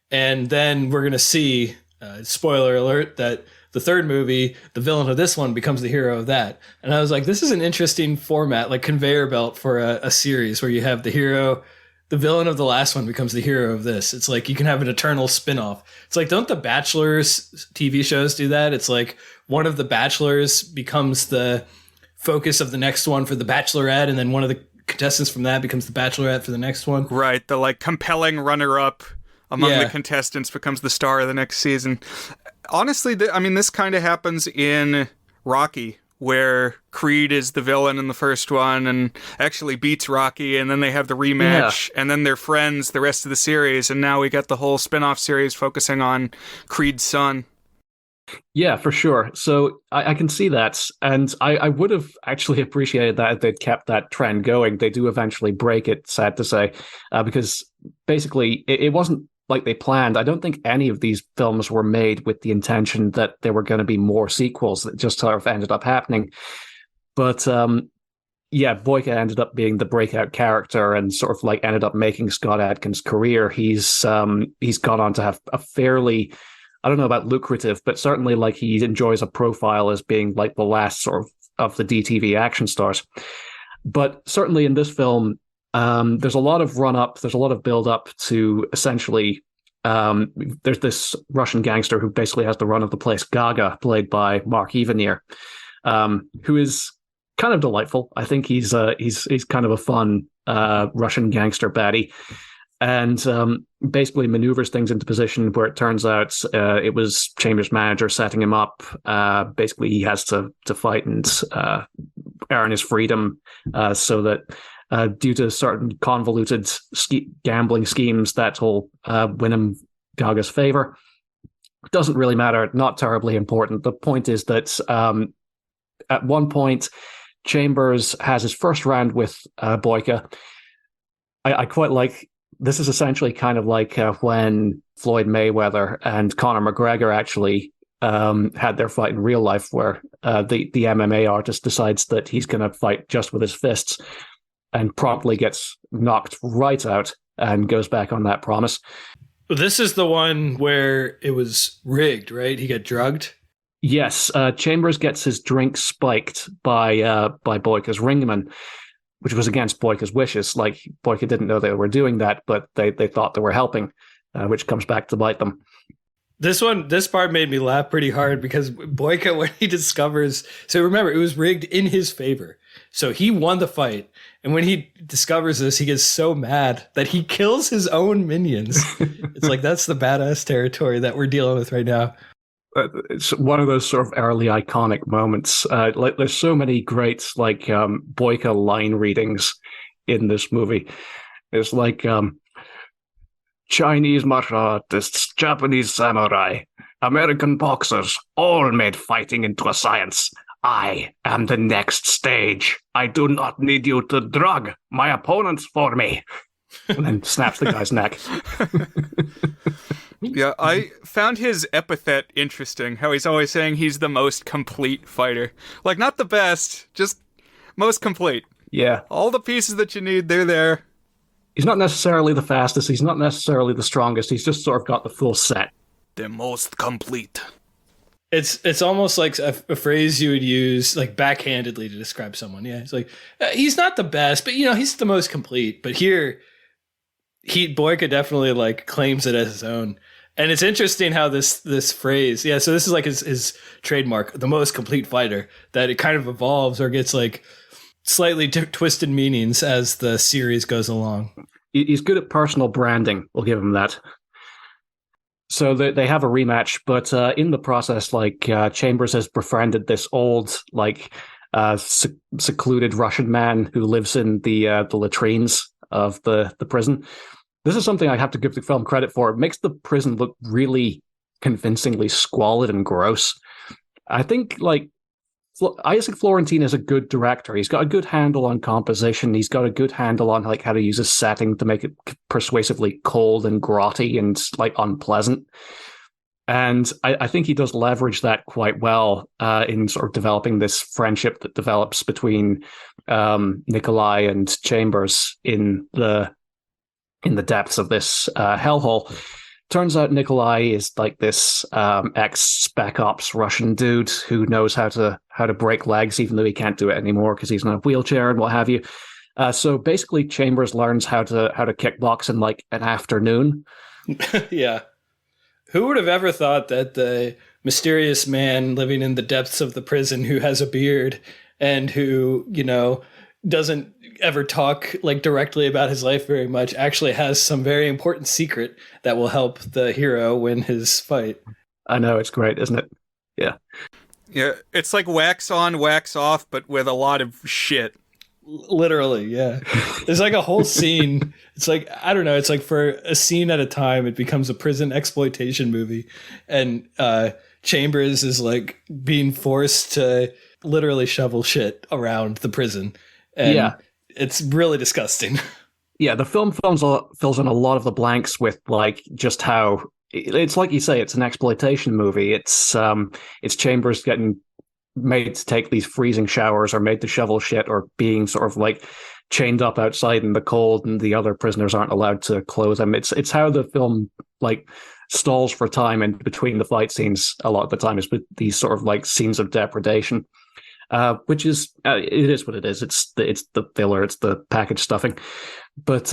And then we're going to see, spoiler alert, that the third movie, the villain of this one becomes the hero of that. And I was like, this is an interesting format, like conveyor belt for a series where you have the hero, the villain of the last one becomes the hero of this. It's like you can have an eternal spin-off. It's like, don't the Bachelor's TV shows do that? It's like one of the Bachelors becomes the focus of the next one for the Bachelorette, and then one of the contestants from that becomes the Bachelorette for the next one. Right, the like compelling runner-up among the contestants becomes the star of the next season. Honestly, I mean, this kind of happens in Rocky, where Creed is the villain in the first one and actually beats Rocky, and then they have the rematch, and then they're friends the rest of the series, and now we got the whole spin-off series focusing on Creed's son. Yeah, for sure. So I can see that, and I would have actually appreciated that if they'd kept that trend going. They do eventually break it, sad to say, because basically it wasn't like they planned. I don't think any of these films were made with the intention that there were going to be more sequels. That just sort of ended up happening. But Boyka ended up being the breakout character and sort of like ended up making Scott Adkins' career. He's gone on to have a fairly, I don't know about lucrative, but certainly like he enjoys a profile as being like the last sort of the DTV action stars. But certainly in this film, there's a lot of run up, there's a lot of build up to essentially, there's this Russian gangster who basically has the run of the place, Gaga, played by Mark Evanier, who is kind of delightful. I think he's kind of a fun Russian gangster baddie, and basically maneuvers things into position where it turns out it was Chambers' manager setting him up. Basically, he has to fight and earn his freedom, so that due to certain convoluted gambling schemes that will win him Gaga's favor. Doesn't really matter, not terribly important. The point is that at one point, Chambers has his first round with Boyka. I quite like, this is essentially kind of like when Floyd Mayweather and Conor McGregor actually had their fight in real life, where the MMA artist decides that he's going to fight just with his fists. and promptly gets knocked right out and goes back on that promise. This is the one where it was rigged, right? He got drugged. Yes, Chambers gets his drink spiked by Boyka's ringman, which was against Boyka's wishes. Like, Boyka didn't know they were doing that, but they thought they were helping, which comes back to bite them. This part made me laugh pretty hard because Boyka, when he discovers, so remember, it was rigged in his favor. So he won the fight. And when he discovers this, he gets so mad that he kills his own minions. It's like, that's the badass territory that we're dealing with right now. It's one of those sort of early iconic moments. Like, there's so many great Boyka line readings in this movie. It's like Chinese martial artists, Japanese samurai, American boxers, all made fighting into a science. I am the next stage. I do not need you to drug my opponents for me. And then snaps the guy's neck. Yeah, I found his epithet interesting, how he's always saying he's the most complete fighter. Like, not the best, just most complete. Yeah. All the pieces that you need, they're there. He's not necessarily the fastest, he's not necessarily the strongest, he's just sort of got the full set. The most complete. It's almost like a phrase you would use like backhandedly to describe someone. Yeah, it's like, he's not the best, but he's the most complete. But here, Boyka definitely like claims it as his own. And it's interesting how this phrase, so this is like his trademark, the most complete fighter, that it kind of evolves or gets like slightly twisted meanings as the series goes along. He's good at personal branding, we'll give him that. So they have a rematch, but in the process, Chambers has befriended this old, secluded Russian man who lives in the latrines of the prison. This is something I have to give the film credit for. It makes the prison look really convincingly squalid and gross. I think, Isaac Florentine is a good director. He's got a good handle on composition. He's got a good handle on how to use a setting to make it persuasively cold and grotty and unpleasant. And I think he does leverage that quite well in sort of developing this friendship that develops between Nikolai and Chambers in the depths of this hellhole. Turns out Nikolai is this ex-spec ops Russian dude who knows how to break legs, even though he can't do it anymore because he's in a wheelchair and what have you. So basically, Chambers learns how to kickbox in an afternoon. Yeah, who would have ever thought that the mysterious man living in the depths of the prison who has a beard and who doesn't ever talk directly about his life very much actually has some very important secret that will help the hero win his fight. I know, it's great, isn't it? Yeah. Yeah, it's like wax on, wax off, but with a lot of shit. Literally, yeah. There's a whole scene. It's I don't know, it's for a scene at a time, it becomes a prison exploitation movie. And Chambers is being forced to literally shovel shit around the prison. And yeah, it's really disgusting. Yeah, the film fills in a lot of the blanks with just how it's like you say, it's an exploitation movie. It's Chambers getting made to take these freezing showers or made to shovel shit or being sort of chained up outside in the cold and the other prisoners aren't allowed to clothe him. It's how the film stalls for time in between the fight scenes a lot of the time is with these sort of scenes of depredation. Which is it is what it is. It's the filler. It's the package stuffing. But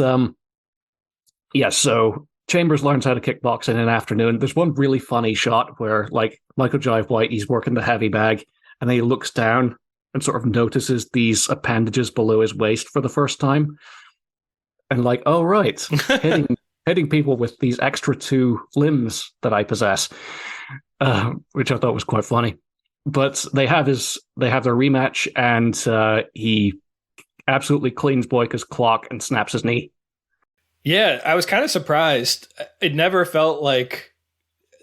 yeah. So Chambers learns how to kickbox in an afternoon. There's one really funny shot where Michael Jai White, he's working the heavy bag, and then he looks down and sort of notices these appendages below his waist for the first time, and oh right, hitting people with these extra two limbs that I possess, which I thought was quite funny. But they have their rematch, and he absolutely cleans Boyka's clock and snaps his knee. Yeah, I was kind of surprised. It never felt like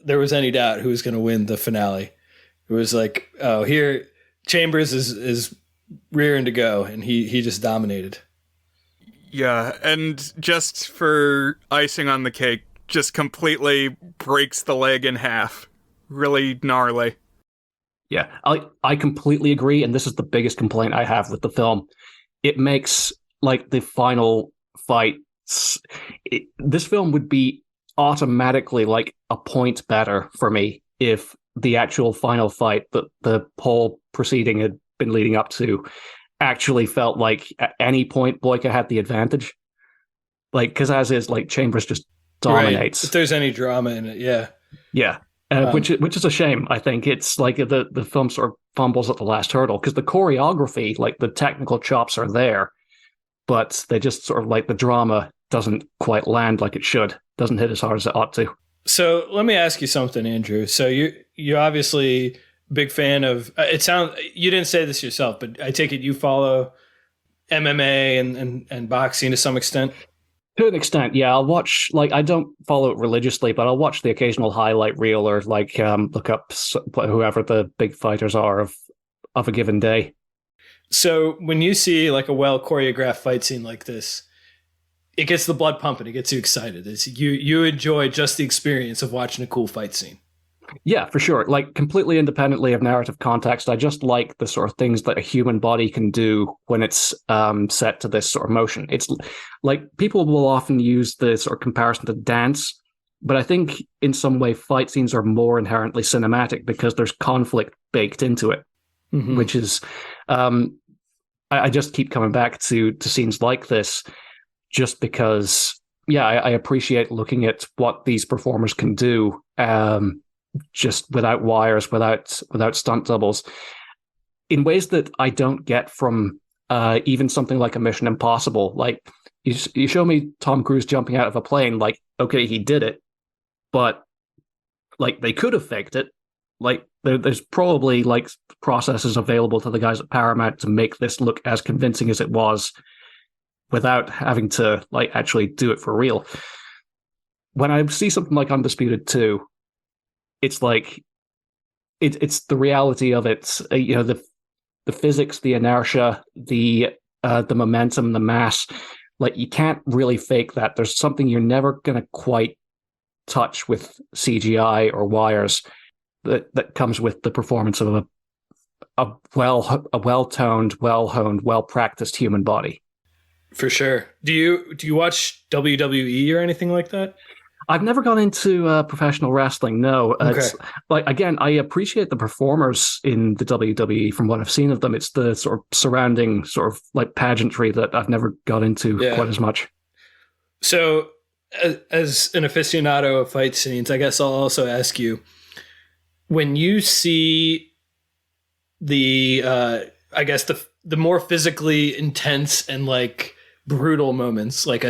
there was any doubt who was going to win the finale. It was oh, here Chambers is rearing to go, and he just dominated. Yeah, and just for icing on the cake, just completely breaks the leg in half. Really gnarly. Yeah, I completely agree, and this is the biggest complaint I have with the film. It makes like the final fight, this film would be automatically like a point better for me if the actual final fight that the whole proceeding had been leading up to actually felt like at any point Boyka had the advantage. Like, because as is, like, Chambers just dominates. Right. If there's any drama in it, yeah. Yeah. Which is a shame, I think. It's like the film sort of fumbles at the last hurdle because the choreography, like the technical chops are there, but they just sort of like the drama doesn't quite land like it should, doesn't hit as hard as it ought to. So let me ask you something, Andrew. So you obviously big fan of it. Sounds you didn't say this yourself, but I take it you follow MMA and boxing to some extent. To an extent, yeah. I'll watch, like, I don't follow it religiously, but I'll watch the occasional highlight reel or like look up whoever the big fighters are of a given day. So when you see like a well choreographed fight scene like this, it gets the blood pumping. It gets you excited. You enjoy just the experience of watching a cool fight scene. Yeah, for sure. Like, completely independently of narrative context, I just like the sort of things that a human body can do when it's set to this sort of motion. It's like people will often use the sort of comparison to dance, but I think in some way fight scenes are more inherently cinematic because there's conflict baked into it, which is I just keep coming back to scenes like this just because, yeah, I appreciate looking at what these performers can do. Just without wires, without stunt doubles, in ways that I don't get from even something like a Mission Impossible. Like, you show me Tom Cruise jumping out of a plane, like, okay, he did it, but like they could have faked it. Like there's probably like processes available to the guys at Paramount to make this look as convincing as it was without having to like actually do it for real. When I see something like Undisputed 2, it's like it's the reality of it. You know, the physics, the inertia, the momentum, the mass. Like, you can't really fake that. There's something you're never going to quite touch with CGI or wires that comes with the performance of a well-toned, well-honed, well-practiced human body. For sure. Do you watch WWE or anything like that? I've never gone into professional wrestling. No, okay. It's, like, again, I appreciate the performers in the WWE from what I've seen of them. It's the sort of surrounding sort of like pageantry that I've never got into quite as much. So, as an aficionado of fight scenes, I guess I'll also ask you, when you see the, I guess the more physically intense and like brutal moments, like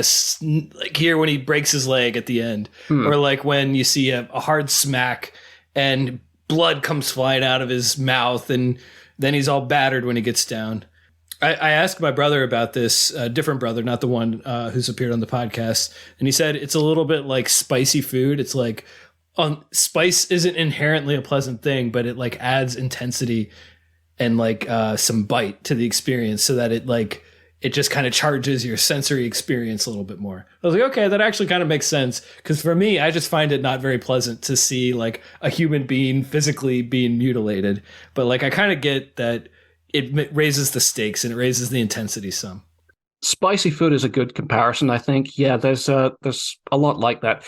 here when he breaks his leg at the end, or like when you see a hard smack and blood comes flying out of his mouth and then he's all battered when he gets down. I asked my brother about this, a different brother, not the one who's appeared on the podcast, and he said it's a little bit like spicy food. It's like spice isn't inherently a pleasant thing, but it like adds intensity and like some bite to the experience so that it just kind of charges your sensory experience a little bit more. I was like, okay, that actually kind of makes sense. Because for me, I just find it not very pleasant to see like a human being physically being mutilated. But like, I kind of get that it raises the stakes and it raises the intensity some. Spicy food is a good comparison, I think. Yeah, there's a lot like that.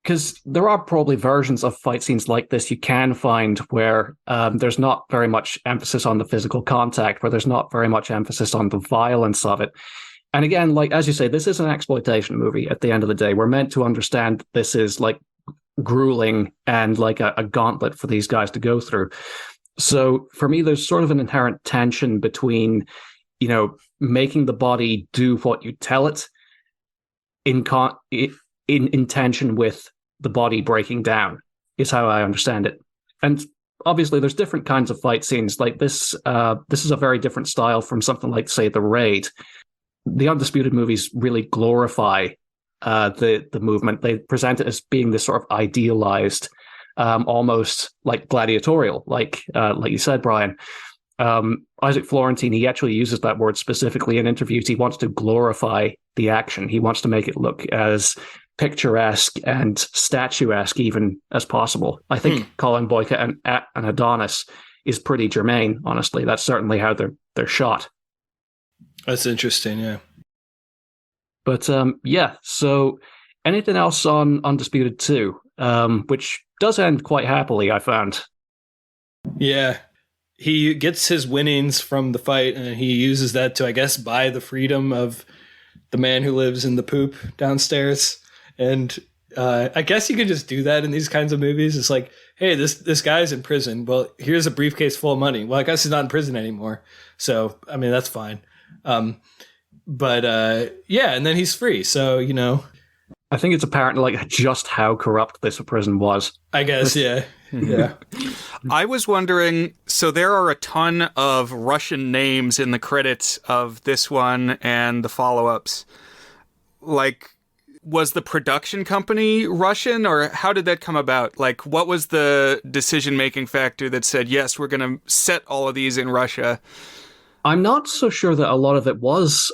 Because there are probably versions of fight scenes like this you can find where there's not very much emphasis on the physical contact, where there's not very much emphasis on the violence of it. And again, like, as you say, this is an exploitation movie at the end of the day. We're meant to understand this is like grueling and like a gauntlet for these guys to go through. So for me, there's sort of an inherent tension between, you know, making the body do what you tell it in tension with the body breaking down, is how I understand it. And obviously there's different kinds of fight scenes. Like this is a very different style from something like, say, The Raid. The Undisputed movies really glorify the movement. They present it as being this sort of idealized, almost like gladiatorial, like you said, Brian. Isaac Florentine, he actually uses that word specifically in interviews. He wants to glorify the action. He wants to make it look as picturesque and statuesque even as possible. I think calling Boyka an Adonis is pretty germane, honestly. That's certainly how they're shot. That's interesting, yeah. But yeah, so anything else on Undisputed 2, which does end quite happily, I found. Yeah. He gets his winnings from the fight, and he uses that to, I guess, buy the freedom of the man who lives in the poop downstairs. And I guess you could just do that in these kinds of movies. It's like, hey, this guy's in prison. Well, here's a briefcase full of money. Well, I guess he's not in prison anymore. So, I mean, that's fine. But yeah, and then he's free. So, you know. I think it's apparent like just how corrupt this prison was. I guess, yeah. Yeah. I was wondering, so there are a ton of Russian names in the credits of this one and the follow-ups. Like, was the production company Russian, or how did that come about? Like, what was the decision-making factor that said, yes, we're going to set all of these in Russia? I'm not so sure that a lot of it was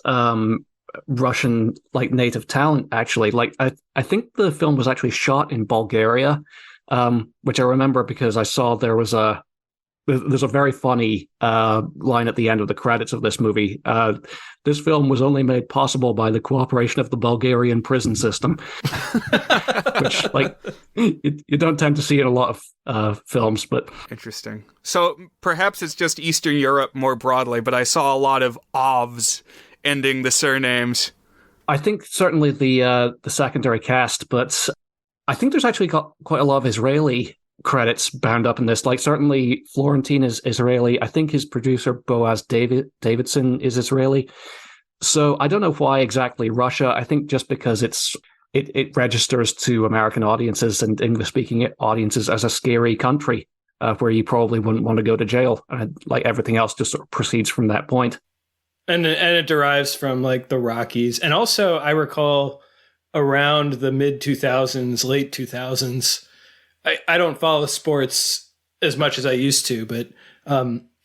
Russian, like, native talent, actually. Like, I think the film was actually shot in Bulgaria, which I remember because I saw there's a very funny line at the end of the credits of this movie. This film was only made possible by the cooperation of the Bulgarian prison system, which, like, you don't tend to see in a lot of films. But interesting. So perhaps it's just Eastern Europe more broadly, but I saw a lot of Ovs ending the surnames. I think certainly the secondary cast, but I think there's actually got quite a lot of Israeli credits bound up in this. Like, certainly Florentine is Israeli. I think his producer Boaz Davidson is Israeli. So I don't know why exactly Russia. I think just because it registers to American audiences and English-speaking audiences as a scary country where you probably wouldn't want to go to jail. Like, everything else just sort of proceeds from that point. And it derives from, like, the Rockies. And also, I recall around the mid-2000s, late 2000s, I don't follow sports as much as I used to, but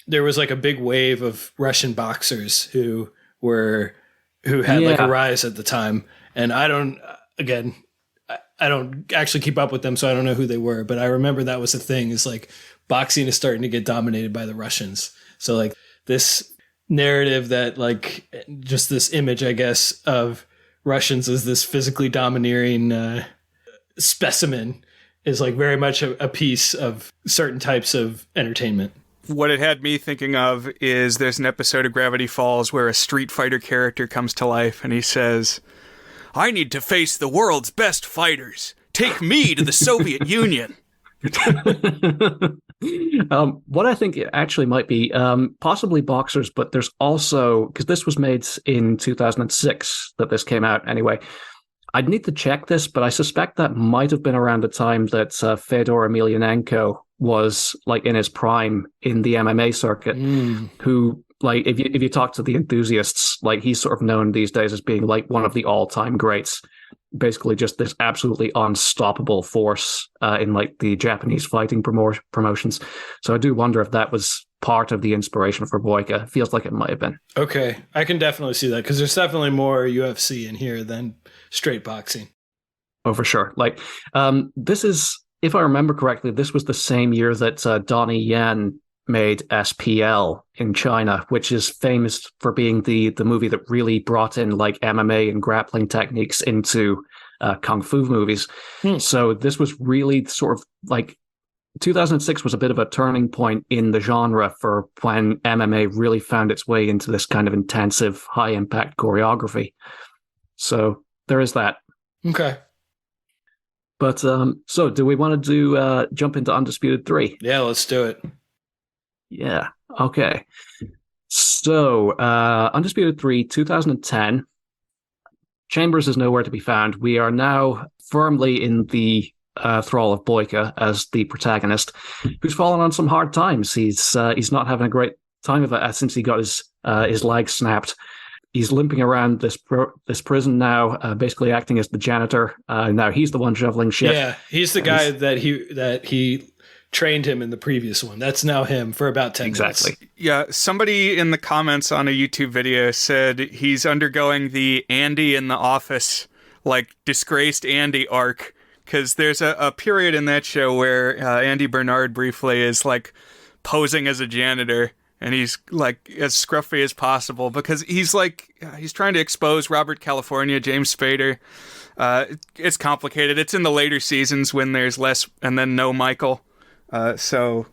there was, like, a big wave of Russian boxers who had like a rise at the time. And I don't actually keep up with them, so I don't know who they were, but I remember that was a thing, is like boxing is starting to get dominated by the Russians. So, like, this narrative that, like, just this image, I guess, of Russians as this physically domineering specimen is, like, very much a piece of certain types of entertainment. What it had me thinking of is there's an episode of Gravity Falls where a Street Fighter character comes to life and he says, "I need to face the world's best fighters. Take me to the Soviet Union." What I think it actually might be, possibly boxers, but there's also, because this was made in 2006 that this came out anyway. I'd need to check this, but I suspect that might have been around the time that Fedor Emelianenko was, like, in his prime in the MMA circuit, who, like, if you talk to the enthusiasts, like, he's sort of known these days as being, like, one of the all-time greats. Basically just this absolutely unstoppable force in, like, the Japanese fighting promotions. So I do wonder if that was part of the inspiration for Boyka. It feels like it might have been. Okay, I can definitely see that, because there's definitely more UFC in here than straight boxing. Oh, for sure. Like, this is, if I remember correctly, this was the same year that Donnie Yen made SPL in China, which is famous for being the movie that really brought in, like, MMA and grappling techniques into kung fu movies. So this was really sort of like 2006 was a bit of a turning point in the genre for when MMA really found its way into this kind of intensive, high impact choreography. So there is that. Okay. But so do we want to jump into Undisputed 3? Yeah, let's do it. Yeah. Okay. So, Undisputed 3, 2010. Chambers is nowhere to be found. We are now firmly in the thrall of Boyka as the protagonist, who's fallen on some hard times. He's not having a great time of it since he got his leg snapped. He's limping around this prison now, basically acting as the janitor. Now he's the one shoveling shit. Yeah, he's the guy that he trained him in the previous one. That's now him for about 10 minutes. Yeah, somebody in the comments on a YouTube video said he's undergoing the Andy in the Office, like, disgraced Andy arc, because there's a period in that show where Andy Bernard briefly is, like, posing as a janitor, and he's like as scruffy as possible because he's trying to expose Robert California, James Spader. It's complicated. It's in the later seasons when there's less and then no Michael. So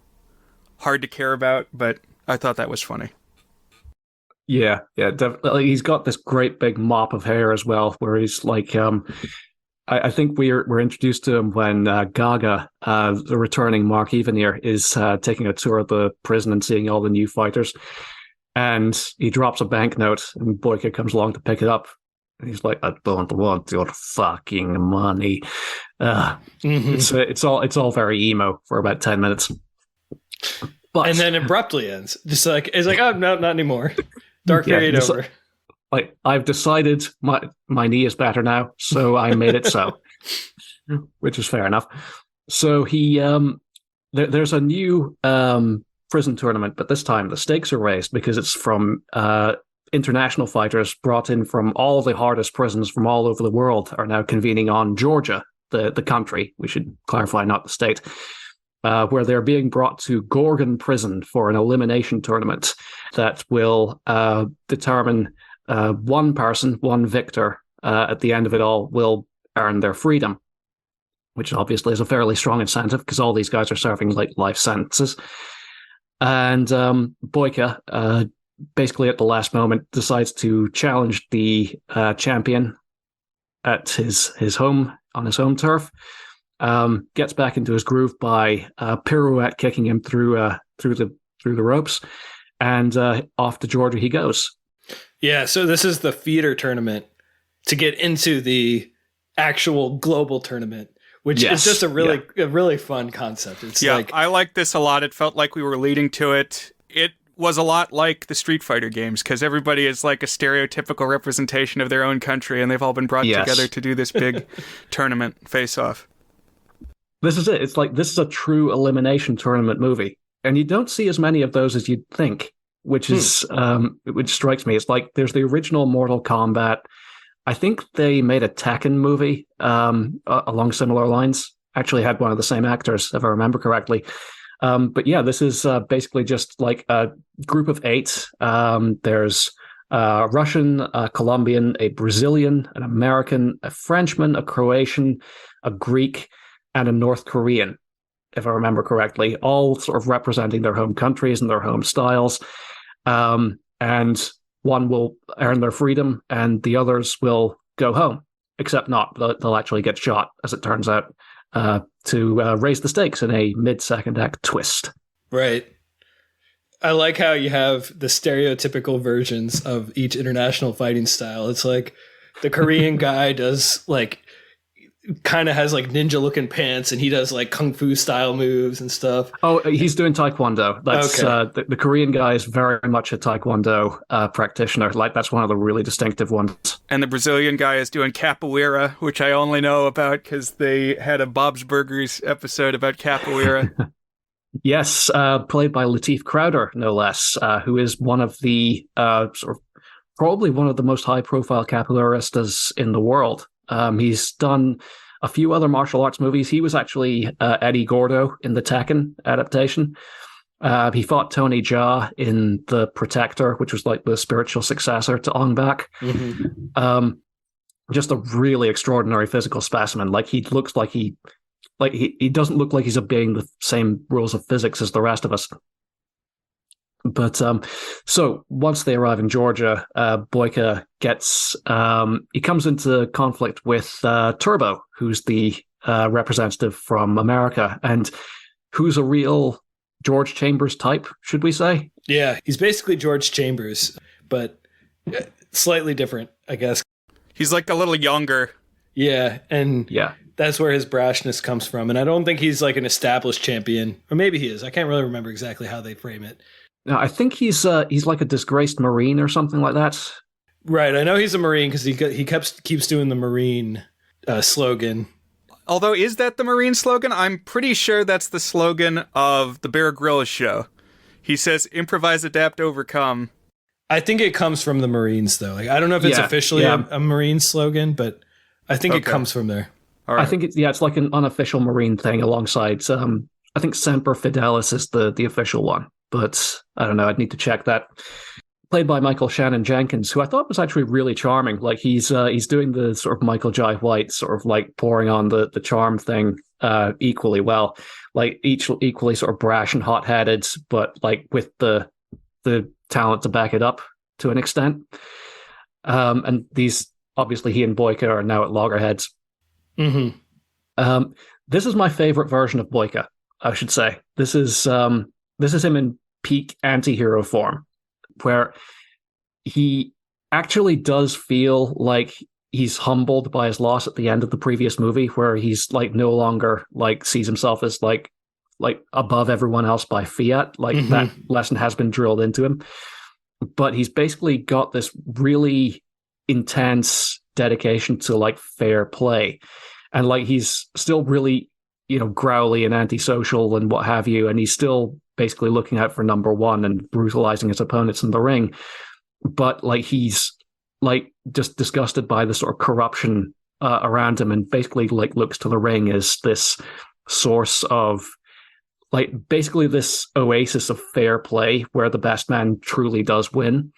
hard to care about, but I thought that was funny. Yeah, definitely. He's got this great big mop of hair as well, where he's like, I think we're introduced to him when Gaga, the returning Mark Evanier, is taking a tour of the prison and seeing all the new fighters. And he drops a banknote, and Boyka comes along to pick it up. And he's like, "I don't want your fucking money." It's all very emo for about 10 minutes. But, and then abruptly ends. Just like it's like, oh no, not anymore. Dark period over. Like, I've decided my knee is better now, so I made it so, which is fair enough. So he there's a new prison tournament, but this time the stakes are raised because it's from international fighters brought in from all the hardest prisons from all over the world are now convening on Georgia, the country. We should clarify, not the state. Where they're being brought to Gorgon Prison for an elimination tournament that will determine one person, one victor, at the end of it all will earn their freedom, which obviously is a fairly strong incentive because all these guys are serving like life sentences. And Boyka, basically at the last moment, decides to challenge the champion at his home, on his home turf. Gets back into his groove by pirouette kicking him through the ropes, and off to Georgia he goes. Yeah, so this is the feeder tournament to get into the actual global tournament, which is just a really fun concept. It's I like this a lot. It felt like we were leading to it. It was a lot like the Street Fighter games because everybody is like a stereotypical representation of their own country, and they've all been brought together to do this big tournament face-off. This is it. It's like, this is a true elimination tournament movie. And you don't see as many of those as you'd think, which is which strikes me. It's like there's the original Mortal Kombat. I think they made a Tekken movie along similar lines. Actually had one of the same actors, if I remember correctly. But yeah, this is basically just like a group of 8. There's a Russian, a Colombian, a Brazilian, an American, a Frenchman, a Croatian, a Greek, and a North Korean, if I remember correctly, all sort of representing their home countries and their home styles. And one will earn their freedom and the others will go home, except not. They'll actually get shot, as it turns out, to raise the stakes in a mid-second act twist. Right. I like how you have the stereotypical versions of each international fighting style. It's like the Korean guy does like kind of has like ninja looking pants and he does like kung fu style moves and stuff. Oh, he's doing taekwondo. That's okay. The Korean guy is very much a taekwondo practitioner. Like, that's one of the really distinctive ones. And the Brazilian guy is doing capoeira, which I only know about because they had a Bob's Burgers episode about capoeira. Yes, played by Lateef Crowder, no less, who is one of the sort of probably one of the most high profile capoeiristas in the world. He's done a few other martial arts movies. He was actually Eddie Gordo in the Tekken adaptation. He fought Tony Jaa in The Protector, which was like the spiritual successor to Ong Bak. Mm-hmm. Just a really extraordinary physical specimen. Like, he looks like he doesn't look like he's obeying the same rules of physics as the rest of us. But so once they arrive in Georgia, Boyka he comes into conflict with Turbo, who's the representative from America, and who's a real George Chambers type, should we say? Yeah, he's basically George Chambers, but slightly different, I guess. He's like a little younger. Yeah, and that's where his brashness comes from. And I don't think he's like an established champion, or maybe he is. I can't really remember exactly how they frame it. No, I think he's like a disgraced Marine or something like that. Right, I know he's a Marine because he keeps doing the Marine slogan. Although, is that the Marine slogan? I'm pretty sure that's the slogan of the Bear Grylls show. He says, improvise, adapt, overcome. I think it comes from the Marines, though. Like, I don't know if it's officially a Marine slogan, but I think it comes from there. All right. I think it's like an unofficial Marine thing alongside, I think Semper Fidelis is the official one. but I don't know. I'd need to check that. Played by Michael Shannon Jenkins, who I thought was actually really charming. Like he's doing the sort of Michael Jai White sort of like pouring on the charm thing equally well. Like each equally sort of brash and hot headed, but like with the talent to back it up to an extent. And these obviously he and Boyka are now at loggerheads. Mm-hmm. This is my favorite version of Boyka, I should say. This is him in peak anti-hero form, where he actually does feel like he's humbled by his loss at the end of the previous movie, where he's like no longer like sees himself as like above everyone else by fiat. Like that lesson has been drilled into him. But he's basically got this really intense dedication to like fair play. And like he's still really, growly and antisocial and what have you. And he's still basically looking out for number one and brutalizing his opponents in the ring. But like he's like just disgusted by the sort of corruption around him, and basically like looks to the ring as this source of like basically this oasis of fair play where the best man truly does win,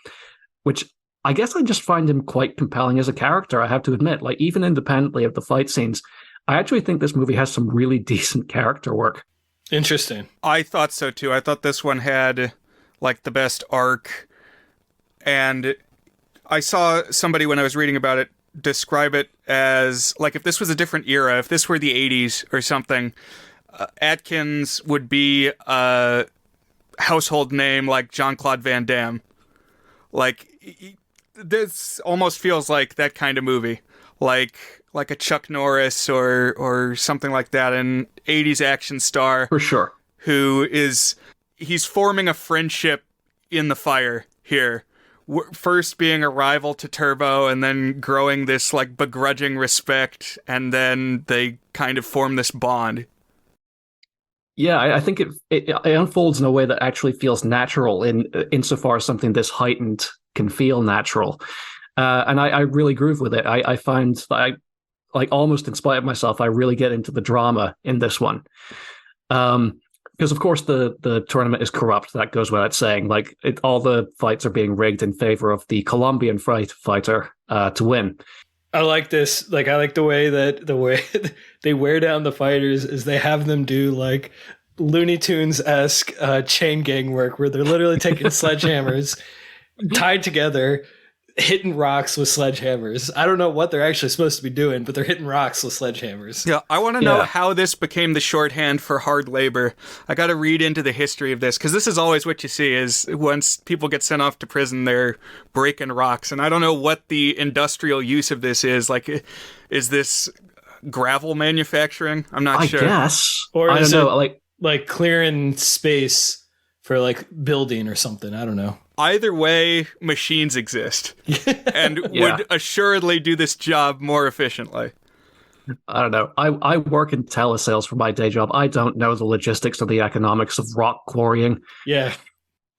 which I guess I just find him quite compelling as a character, I have to admit. Like even independently of the fight scenes, I actually think this movie has some really decent character work. Interesting. I thought so too. I thought this one had like the best arc, and I saw somebody when I was reading about it describe it as like if this was a different era, if this were the 80s or something, Adkins would be a household name like Jean-Claude Van Damme. Like this almost feels like that kind of movie, like a Chuck Norris or something like that, an 80s action star for sure, he's forming a friendship in the fire here, first being a rival to Turbo and then growing this like begrudging respect, and then they kind of form this bond. Yeah, I think it unfolds in a way that actually feels natural insofar as something this heightened can feel natural. And I really groove with it. I find that like almost in spite of myself, I really get into the drama in this one. Because of course the tournament is corrupt. That goes without saying. Like all the fights are being rigged in favor of the Colombian fighter to win. I like this. Like I like the way they wear down the fighters is they have them do like Looney Tunes-esque chain gang work where they're literally taking sledgehammers tied together, hitting rocks with sledgehammers. I don't know what they're actually supposed to be doing, but they're hitting rocks with sledgehammers. Yeah, I want to know how this became the shorthand for hard labor. I got to read into the history of this, because this is always what you see is once people get sent off to prison, they're breaking rocks. And I don't know what the industrial use of this is. Like, is this gravel manufacturing? I'm not sure. I guess. Or I is don't know, like clearing space for like building or something? I don't know. Either way, machines exist and would assuredly do this job more efficiently. I don't know. I work in telesales for my day job. I don't know the logistics or the economics of rock quarrying. Yeah.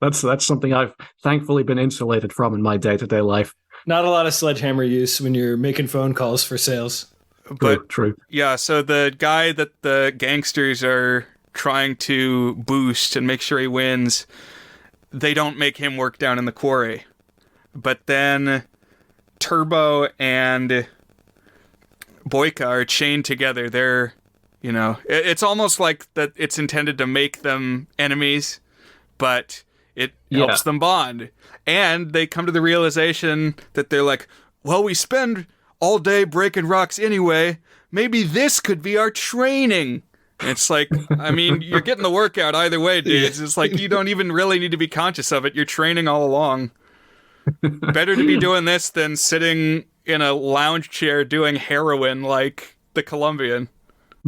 That's something I've thankfully been insulated from in my day-to-day life. Not a lot of sledgehammer use when you're making phone calls for sales. But true. Yeah, so the guy that the gangsters are trying to boost and make sure he wins, they don't make him work down in the quarry. But then Turbo and Boyka are chained together. They're, it's almost like that it's intended to make them enemies, but it helps them bond. And they come to the realization that they're like, well, we spend all day breaking rocks anyway. Maybe this could be our training. It's like, I mean, you're getting the workout either way, dudes. It's like you don't even really need to be conscious of it. You're training all along. Better to be doing this than sitting in a lounge chair doing heroin like the Colombian.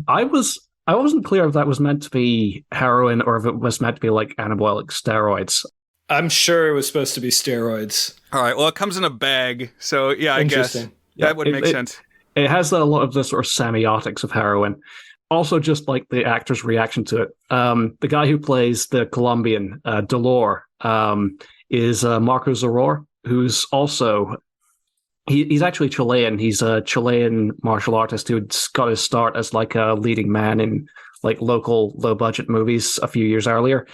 I wasn't clear if that was meant to be heroin or if it was meant to be like anabolic steroids. I'm sure it was supposed to be steroids. All right. Well, it comes in a bag, so yeah, I guess that would make sense. It has a lot of the sort of semiotics of heroin. Also, just like the actor's reaction to it. The guy who plays the Colombian, Dolor, is Marco Zaror, who's also... He's actually Chilean. He's a Chilean martial artist who got his start as like a leading man in like local low-budget movies a few years earlier.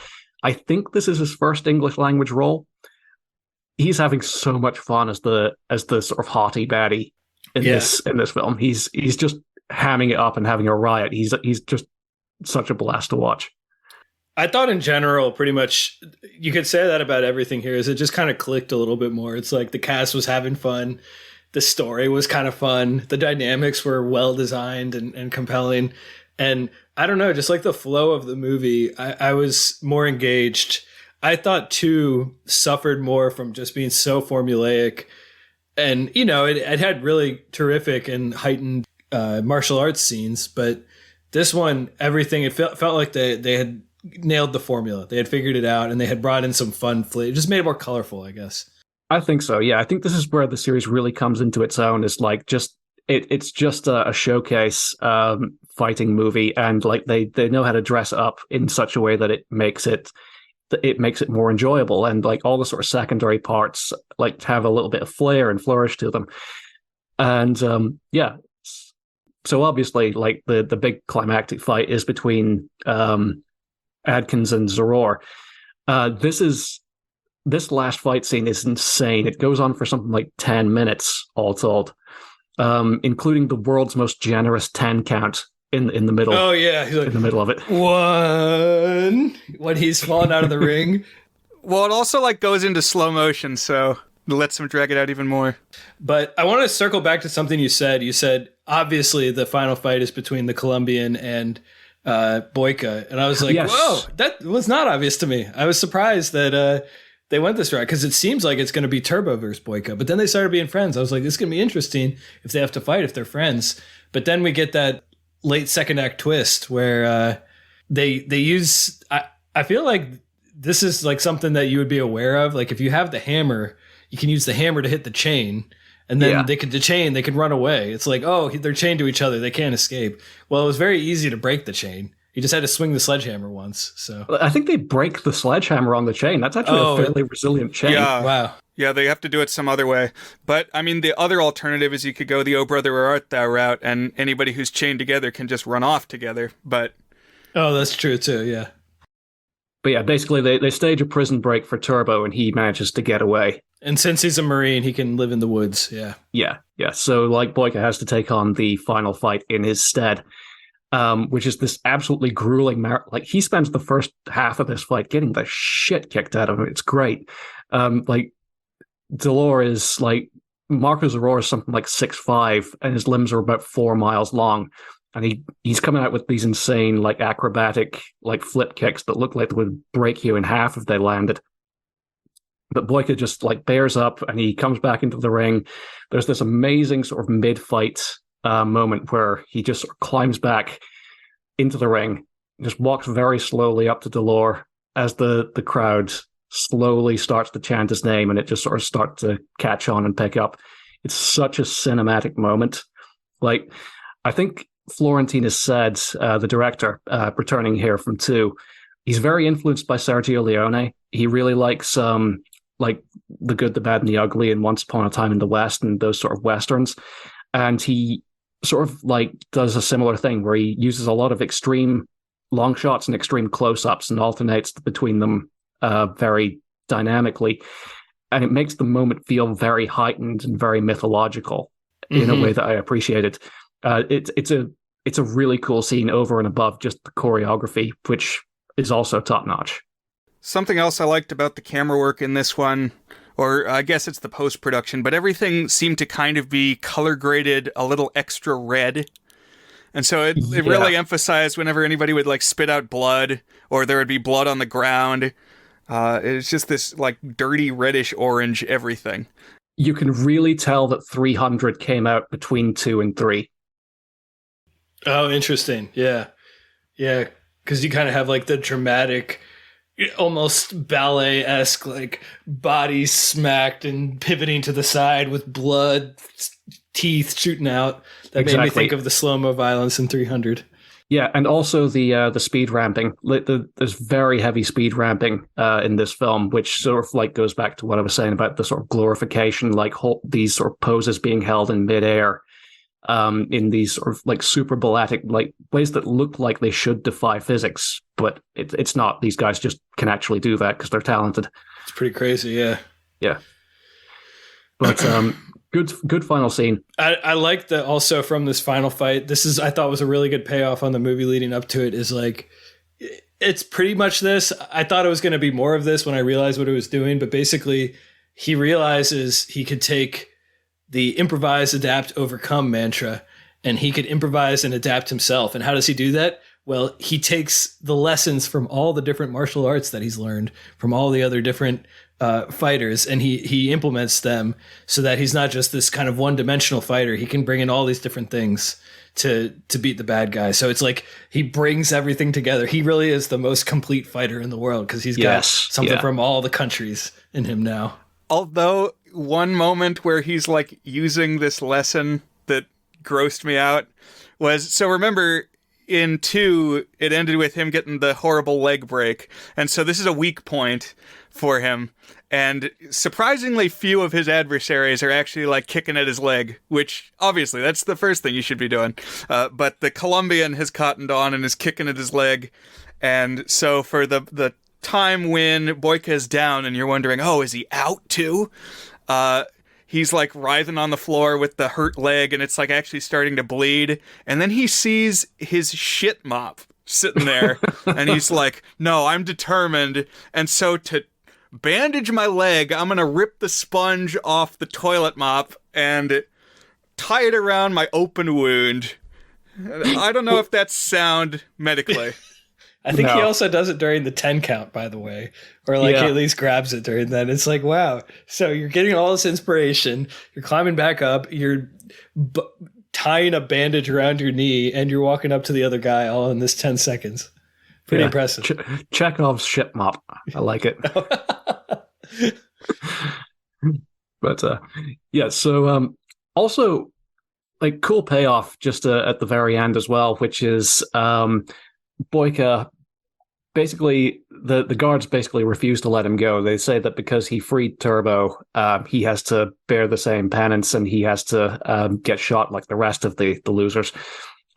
I think this is his first English language role. He's having so much fun as the sort of haughty baddie in this film. He's just hamming it up and having a riot. He's just such a blast to watch. I thought in general, pretty much, you could say that about everything here, is it just kind of clicked a little bit more. It's like the cast was having fun. The story was kind of fun. The dynamics were well designed and compelling. And I don't know, just like the flow of the movie, I was more engaged. I thought 2 suffered more from just being so formulaic. And, you know, it had really terrific and heightened martial arts scenes. But this one, everything, it felt like they had nailed the formula. They had figured it out, and they had brought in some fun flavor. Just made it more colorful, I guess. I think so. Yeah, I think this is where the series really comes into its own. Is like it's just a showcase fighting movie, and like they know how to dress up in such a way that it makes it more enjoyable, and like all the sort of secondary parts like have a little bit of flair and flourish to them. And yeah, so obviously like the big climactic fight is between Adkins and Zaror. This last fight scene is insane. It goes on for something like 10 minutes all told, including the world's most generous 10 count in the middle. Oh yeah, he's like, in the middle of it. 1 when he's falling out of the ring. Well, it also like goes into slow motion, so it lets him drag it out even more. But I want to circle back to something you said. You said obviously the final fight is between the Colombian and Boyka, and I was like, yes. Whoa, that was not obvious to me. I was surprised that they went this route, because it seems like it's going to be Turbo versus Boyka. But then they started being friends. I was like, this is going to be interesting if they have to fight, if they're friends. But then we get that late second act twist where they use, I feel like this is like something that you would be aware of. Like if you have the hammer, you can use the hammer to hit the chain, and then they can run away. It's like, oh, they're chained to each other. They can't escape. Well, it was very easy to break the chain. You just had to swing the sledgehammer once. So I think they break the sledgehammer on the chain. That's actually a fairly resilient chain. Yeah. Wow. Yeah, they have to do it some other way. But, I mean, the other alternative is you could go the "Oh Brother, Where Art Thou" route, and anybody who's chained together can just run off together. But oh, that's true too, yeah. But yeah, basically they stage a prison break for Turbo, and he manages to get away. And since he's a Marine, he can live in the woods, yeah. Yeah. So, like, Boyka has to take on the final fight in his stead. Which is this absolutely grueling like he spends the first half of this fight getting the shit kicked out of him. It's great. Like Delore is like Marco Zaror is something like 6'5", and his limbs are about 4 miles long, and he's coming out with these insane like acrobatic like flip kicks that look like they would break you in half if they landed. But Boyka just like bears up, and he comes back into the ring. There's this amazing sort of mid-fight moment where he just sort of climbs back into the ring, just walks very slowly up to Delore as the crowd slowly starts to chant his name, and it just sort of starts to catch on and pick up. It's such a cinematic moment. Like, I think Florentine has said, the director, returning here from 2, he's very influenced by Sergio Leone. He really likes like The Good, the Bad, and the Ugly and Once Upon a Time in the West and those sort of westerns. And he sort of like does a similar thing where he uses a lot of extreme long shots and extreme close-ups and alternates between them very dynamically, and it makes the moment feel very heightened and very mythological in a way that I appreciated. It's a really cool scene over and above just the choreography, which is also top-notch. Something else I liked about the camera work in this one, or I guess it's the post-production, but everything seemed to kind of be color graded a little extra red. And so it really emphasized whenever anybody would like spit out blood, or there would be blood on the ground. It's just this like dirty reddish orange everything. You can really tell that 300 came out between 2 and 3. Oh, interesting. Yeah. Yeah. Because you kind of have like the dramatic, almost ballet-esque, like body smacked and pivoting to the side with blood, teeth shooting out. That made me think of the slow-mo violence in 300. Yeah, and also the speed ramping. There's very heavy speed ramping in this film, which sort of like goes back to what I was saying about the sort of glorification, like these sort of poses being held in midair. in these sort of like super balletic, like ways that look like they should defy physics, but it's not. These guys just can actually do that because they're talented. It's pretty crazy, yeah. Yeah. But good final scene. I like that also from this final fight. I thought was a really good payoff on the movie leading up to it, is like, it's pretty much this. I thought it was going to be more of this when I realized what it was doing, but basically he realizes he could take the improvise, adapt, overcome mantra, and he could improvise and adapt himself. And how does he do that? Well, he takes the lessons from all the different martial arts that he's learned from all the other different fighters, and he implements them so that he's not just this kind of one-dimensional fighter. He can bring in all these different things to beat the bad guy. So it's like he brings everything together. He really is the most complete fighter in the world because he's got something from all the countries in him now. Although one moment where he's like using this lesson that grossed me out was, so remember in 2, it ended with him getting the horrible leg break. And so this is a weak point for him. And surprisingly few of his adversaries are actually like kicking at his leg, which obviously that's the first thing you should be doing. But the Colombian has cottoned on and is kicking at his leg. And so for the time when Boyka is down and you're wondering, oh, is he out too? He's like writhing on the floor with the hurt leg and it's like actually starting to bleed. And then he sees his shit mop sitting there and he's like, no, I'm determined. And so to bandage my leg, I'm going to rip the sponge off the toilet mop and tie it around my open wound. I don't know if that's sound medically. I think he also does it during the 10 count, by the way, or like he at least grabs it during that. It's like, wow. So you're getting all this inspiration. You're climbing back up. You're tying a bandage around your knee and you're walking up to the other guy all in this 10 seconds. Pretty impressive. Chekhov's shit mop. I like it. But so also like cool payoff just at the very end as well, which is Boyka basically the guards basically refuse to let him go. They say that because he freed Turbo, he has to bear the same penance and he has to get shot like the rest of the losers.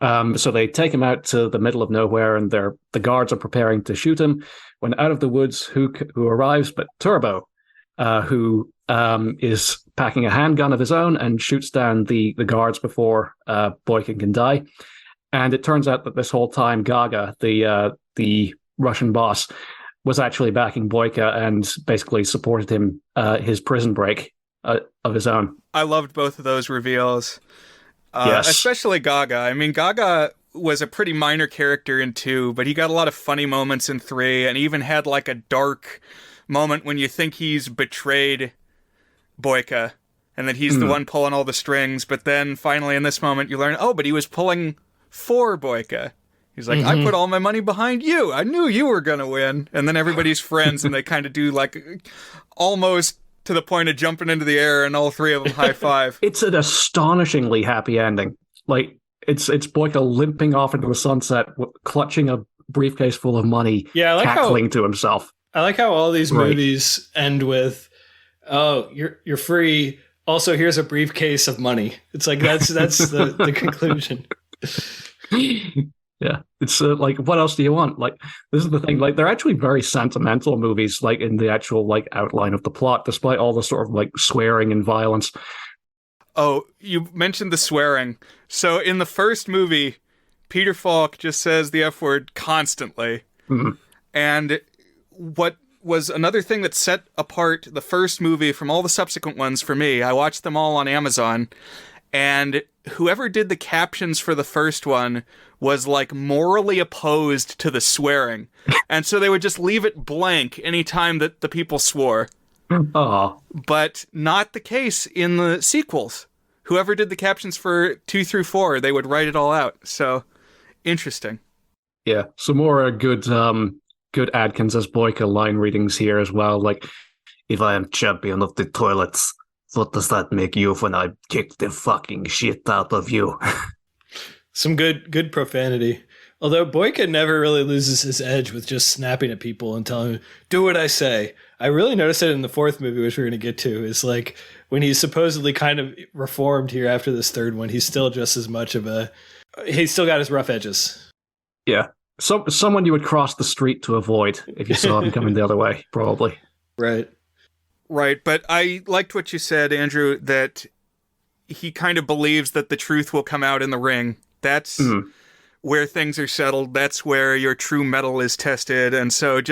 So they take him out to the middle of nowhere, and the guards are preparing to shoot him. When out of the woods, who arrives but Turbo, who is packing a handgun of his own and shoots down the guards before Boyka can die. And it turns out that this whole time, Gaga, the Russian boss, was actually backing Boyka and basically supported him his prison break of his own. I loved both of those reveals. Yes. Especially Gaga. I mean, Gaga was a pretty minor character in 2, but he got a lot of funny moments in 3, and even had like a dark moment when you think he's betrayed Boyka, and that he's the one pulling all the strings, but then finally in this moment you learn, but he was pulling for Boyka. He's like, I put all my money behind you. I knew you were going to win. And then everybody's friends, and they kind of do like almost to the point of jumping into the air, and all three of them high five. It's an astonishingly happy ending. Like, it's Boyka limping off into the sunset, clutching a briefcase full of money, cackling to himself. I like how all these movies end with, you're free. Also, here's a briefcase of money. It's like, that's the conclusion. Yeah, it's like, what else do you want? Like, this is the thing. Like, they're actually very sentimental movies, like in the actual like outline of the plot, despite all the sort of like swearing and violence. Oh, you mentioned the swearing. So in the first movie, Peter Falk just says the F word constantly. Mm-hmm. And what was another thing that set apart the first movie from all the subsequent ones for me, I watched them all on Amazon, and whoever did the captions for the first one was like morally opposed to the swearing. And so they would just leave it blank anytime that the people swore. Oh. But not the case in the sequels. Whoever did the captions for 2 through 4, they would write it all out. So interesting. Yeah. Some more good Adkins as Boyka line readings here as well. Like, if I am champion of the toilets, what does that make you when I kick the fucking shit out of you? Some good profanity. Although Boyka never really loses his edge with just snapping at people and telling them, do what I say. I really noticed it in the fourth movie, which we're going to get to, is like when he's supposedly kind of reformed here after this third one, he's still just as much of he's still got his rough edges. Yeah. Someone you would cross the street to avoid if you saw him coming the other way, probably. Right. Right. But I liked what you said, Andrew, that he kind of believes that the truth will come out in the ring. That's where things are settled. That's where your true metal is tested. And so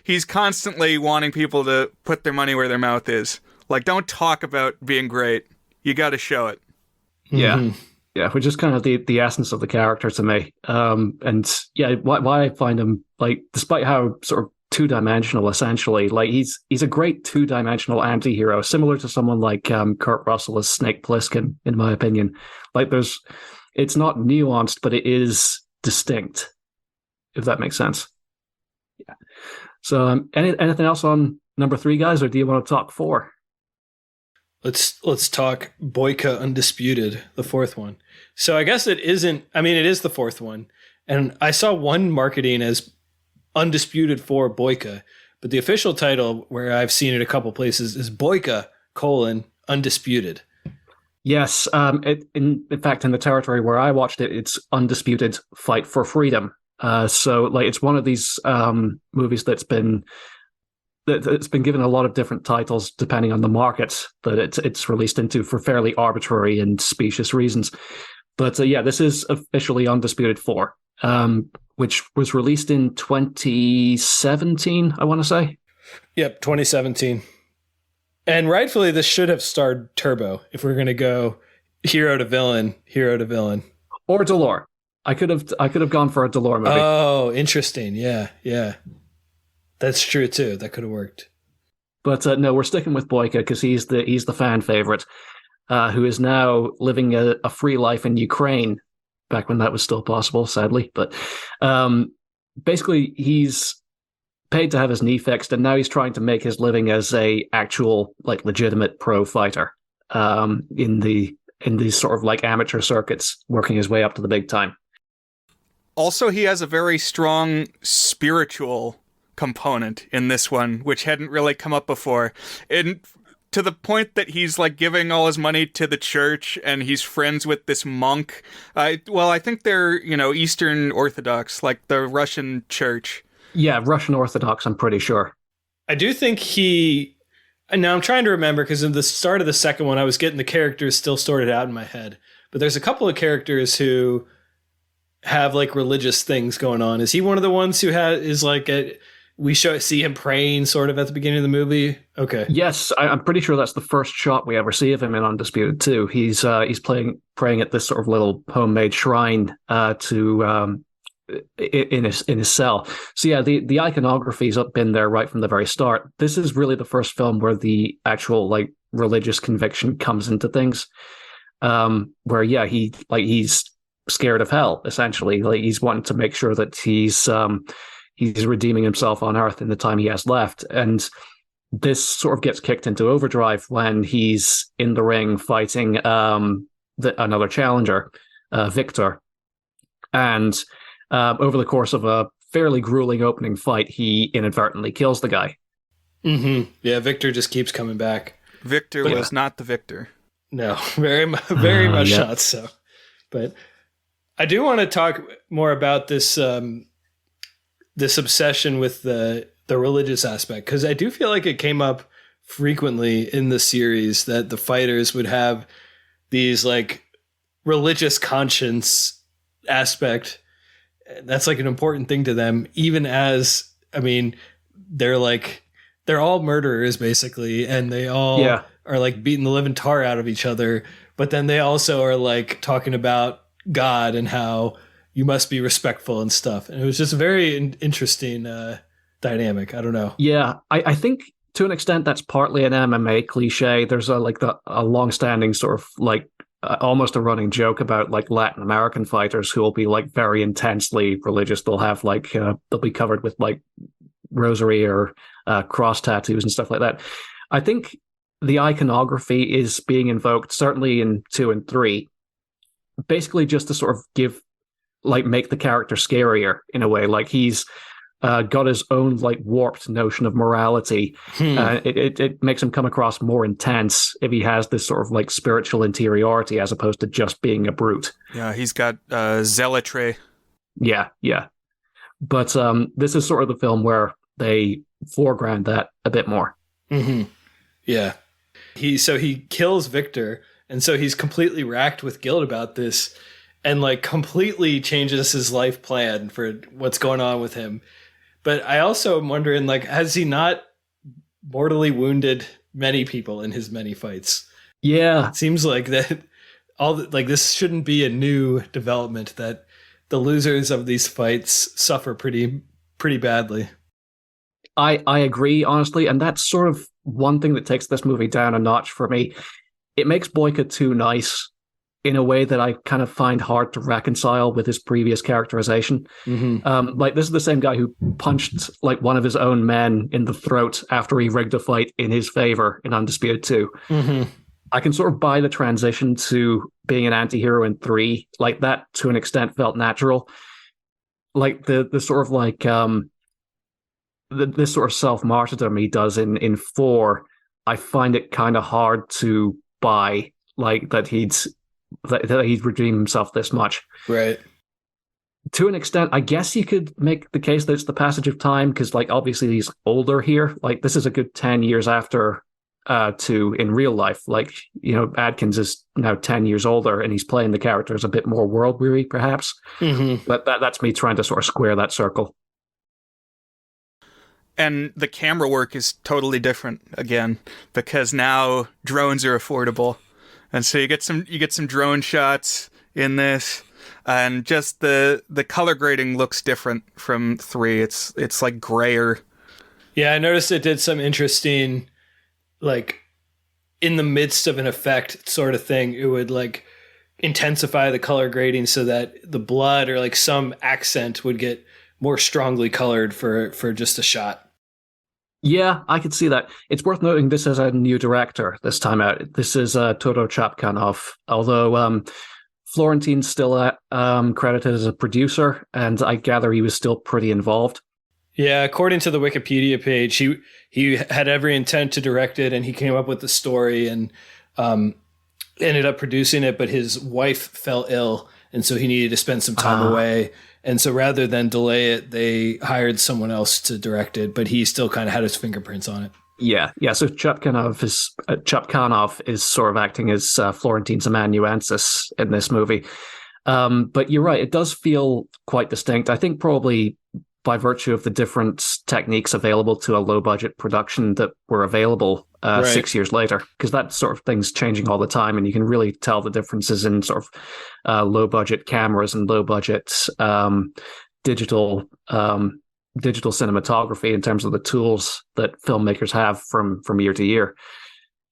he's constantly wanting people to put their money where their mouth is. Like, don't talk about being great. You got to show it. Yeah. Mm-hmm. Yeah, which is kind of the essence of the character to me. And yeah, why I find him, like, despite how sort of two-dimensional, essentially, like, he's a great two-dimensional anti-hero, similar to someone like Kurt Russell as Snake Plissken, in my opinion. Like, it's not nuanced, but it is distinct, if that makes sense. Yeah. So anything else on number 3, guys, or do you want to talk 4? Let's talk Boyka Undisputed, the 4th one. So I guess it isn't, I mean, it is the 4th one. And I saw one marketing as Undisputed for Boyka, but the official title, where I've seen it a couple places, is Boyka, Undisputed. Yes. In fact, in the territory where I watched it, it's Undisputed Fight for Freedom. So like, it's one of these movies that's been given a lot of different titles depending on the market that it's released into for fairly arbitrary and specious reasons. But yeah, this is officially Undisputed 4, which was released in 2017, I want to say. Yep, 2017. And rightfully, this should have starred Turbo if we're going to go hero to villain. Or Delore. I could have gone for a Delore movie. Oh, interesting. Yeah. That's true too. That could have worked. But no, we're sticking with Boyka because he's the fan favorite, who is now living a free life in Ukraine, back when that was still possible, sadly. But basically, he's paid to have his knee fixed, and now he's trying to make his living as a actual, like, legitimate pro fighter in these sort of like amateur circuits, working his way up to the big time. Also, he has a very strong spiritual component in this one, which hadn't really come up before. And to the point that he's like giving all his money to the church, and he's friends with this monk. I think they're, Eastern Orthodox, like the Russian church. Yeah, Russian Orthodox, I'm pretty sure. I do think now I'm trying to remember, because in the start of the second one, I was getting the characters still sorted out in my head. But there's a couple of characters who have like religious things going on. Is he one of the ones who is like see him praying sort of at the beginning of the movie? Okay. Yes, I'm pretty sure that's the first shot we ever see of him in Undisputed 2. He's praying at this sort of little homemade shrine in his cell. So yeah, the iconography's been there right from the very start. This is really the first film where the actual like religious conviction comes into things. Where yeah, he's scared of hell, essentially. Like, he's wanting to make sure that he's redeeming himself on Earth in the time he has left. And this sort of gets kicked into overdrive when he's in the ring fighting another challenger, Victor. And over the course of a fairly grueling opening fight, he inadvertently kills the guy. Mm-hmm. Yeah, Victor just keeps coming back. Victor was not the victor. No, very much not so. But I do want to talk more about this this obsession with the religious aspect, because I do feel like it came up frequently in the series that the fighters would have these like religious conscience aspect. That's like an important thing to them, even as, I mean, they're all murderers basically, and they all are like beating the living tar out of each other. But then they also are like talking about God and how you must be respectful and stuff. And it was just a very interesting dynamic. I don't know. Yeah, I think to an extent that's partly an MMA cliche. There's a long-standing sort of like almost a running joke about like Latin American fighters who will be like very intensely religious. They'll have like they'll be covered with like rosary or cross tattoos and stuff like that. I think the iconography is being invoked certainly in 2 and 3, basically just to sort of make the character scarier in a way. Like, he's got his own like warped notion of morality. It makes him come across more intense if he has this sort of like spiritual interiority as opposed to just being a brute. Yeah, he's got zealotry. Yeah. But this is sort of the film where they foreground that a bit more. Yeah. He kills Victor, and so he's completely racked with guilt about this and like completely changes his life plan for what's going on with him. But I also am wondering, like, has he not mortally wounded many people in his many fights? Yeah. It seems like that this shouldn't be a new development, that the losers of these fights suffer pretty badly. I agree, honestly, and that's sort of one thing that takes this movie down a notch for me. It makes Boyka too nice in a way that I kind of find hard to reconcile with his previous characterization. Like, this is the same guy who punched like one of his own men in the throat after he rigged a fight in his favor in Undisputed 2. I can sort of buy the transition to being an anti-hero in 3. Like, that to an extent felt natural. Like the sort of like this sort of self-martyrdom he does in 4, I find it kind of hard to buy, like that he'd redeem himself this much. Right. To an extent, I guess you could make the case that it's the passage of time, because like obviously he's older here. Like, this is a good 10 years after 2 in real life. Like, you know, Adkins is now 10 years older and he's playing the characters a bit more world weary, perhaps. But that's me trying to sort of square that circle. And the camera work is totally different again, because now drones are affordable. And so you get some drone shots in this, and just the color grading looks different from 3. It's like grayer. Yeah, I noticed it did some interesting, like, in the midst of an effect sort of thing, it would like intensify the color grading so that the blood or like some accent would get more strongly colored for just a shot. Yeah, I could see that. It's worth noting this is a new director this time out. This is Todor Chapkanov, although Florentine's still credited as a producer, and I gather he was still pretty involved. Yeah, according to the Wikipedia page, he had every intent to direct it, and he came up with the story and ended up producing it, but his wife fell ill, and so he needed to spend some time away. And so rather than delay it, they hired someone else to direct it, but he still kind of had his fingerprints on it. Yeah. So Chapkanov is sort of acting as Florentine's amanuensis in this movie. But you're right, it does feel quite distinct. I think probably by virtue of the different techniques available to a low-budget production that were available 6 years later, because that sort of thing's changing all the time, and you can really tell the differences in sort of low-budget cameras and low-budget digital cinematography in terms of the tools that filmmakers have from year to year.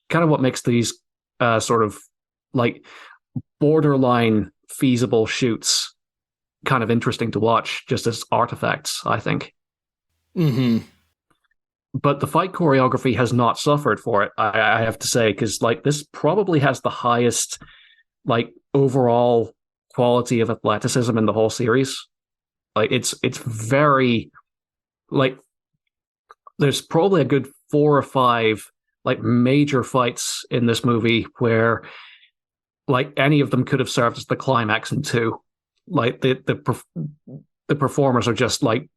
Kind of what makes these sort of like borderline feasible shoots kind of interesting to watch just as artifacts, I think. But the fight choreography has not suffered for it, I have to say, because like this probably has the highest like overall quality of athleticism in the whole series. Like it's very like there's probably a good 4 or 5 like major fights in this movie where like any of them could have served as the climax in 2. Like the performers are just like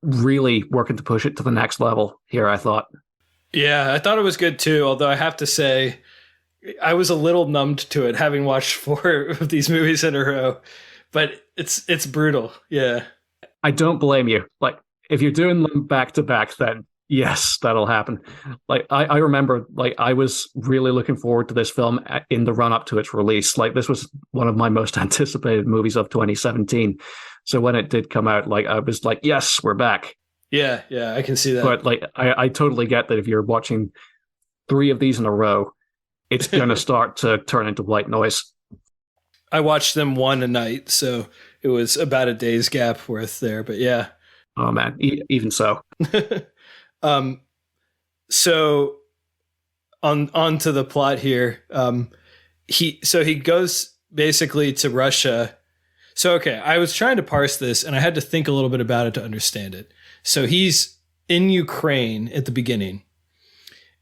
really working to push it to the next level here, I thought. Yeah, I thought it was good too, although I have to say I was a little numbed to it having watched 4 of these movies in a row. But it's brutal. Yeah. I don't blame you. Like, if you're doing them back to back, then yes, that'll happen. Like, I remember, like, I was really looking forward to this film in the run up to its release. Like, this was one of my most anticipated movies of 2017. So when it did come out, like, I was like, yes, we're back. Yeah, I can see that. But like, I totally get that if you're watching 3 of these in a row, it's going to start to turn into white noise. I watched them one a night, so it was about a day's gap worth there. But yeah. Oh man, even so. So on to the plot here. He goes basically to Russia. So okay, I was trying to parse this, and I had to think a little bit about it to understand it. So he's in Ukraine at the beginning,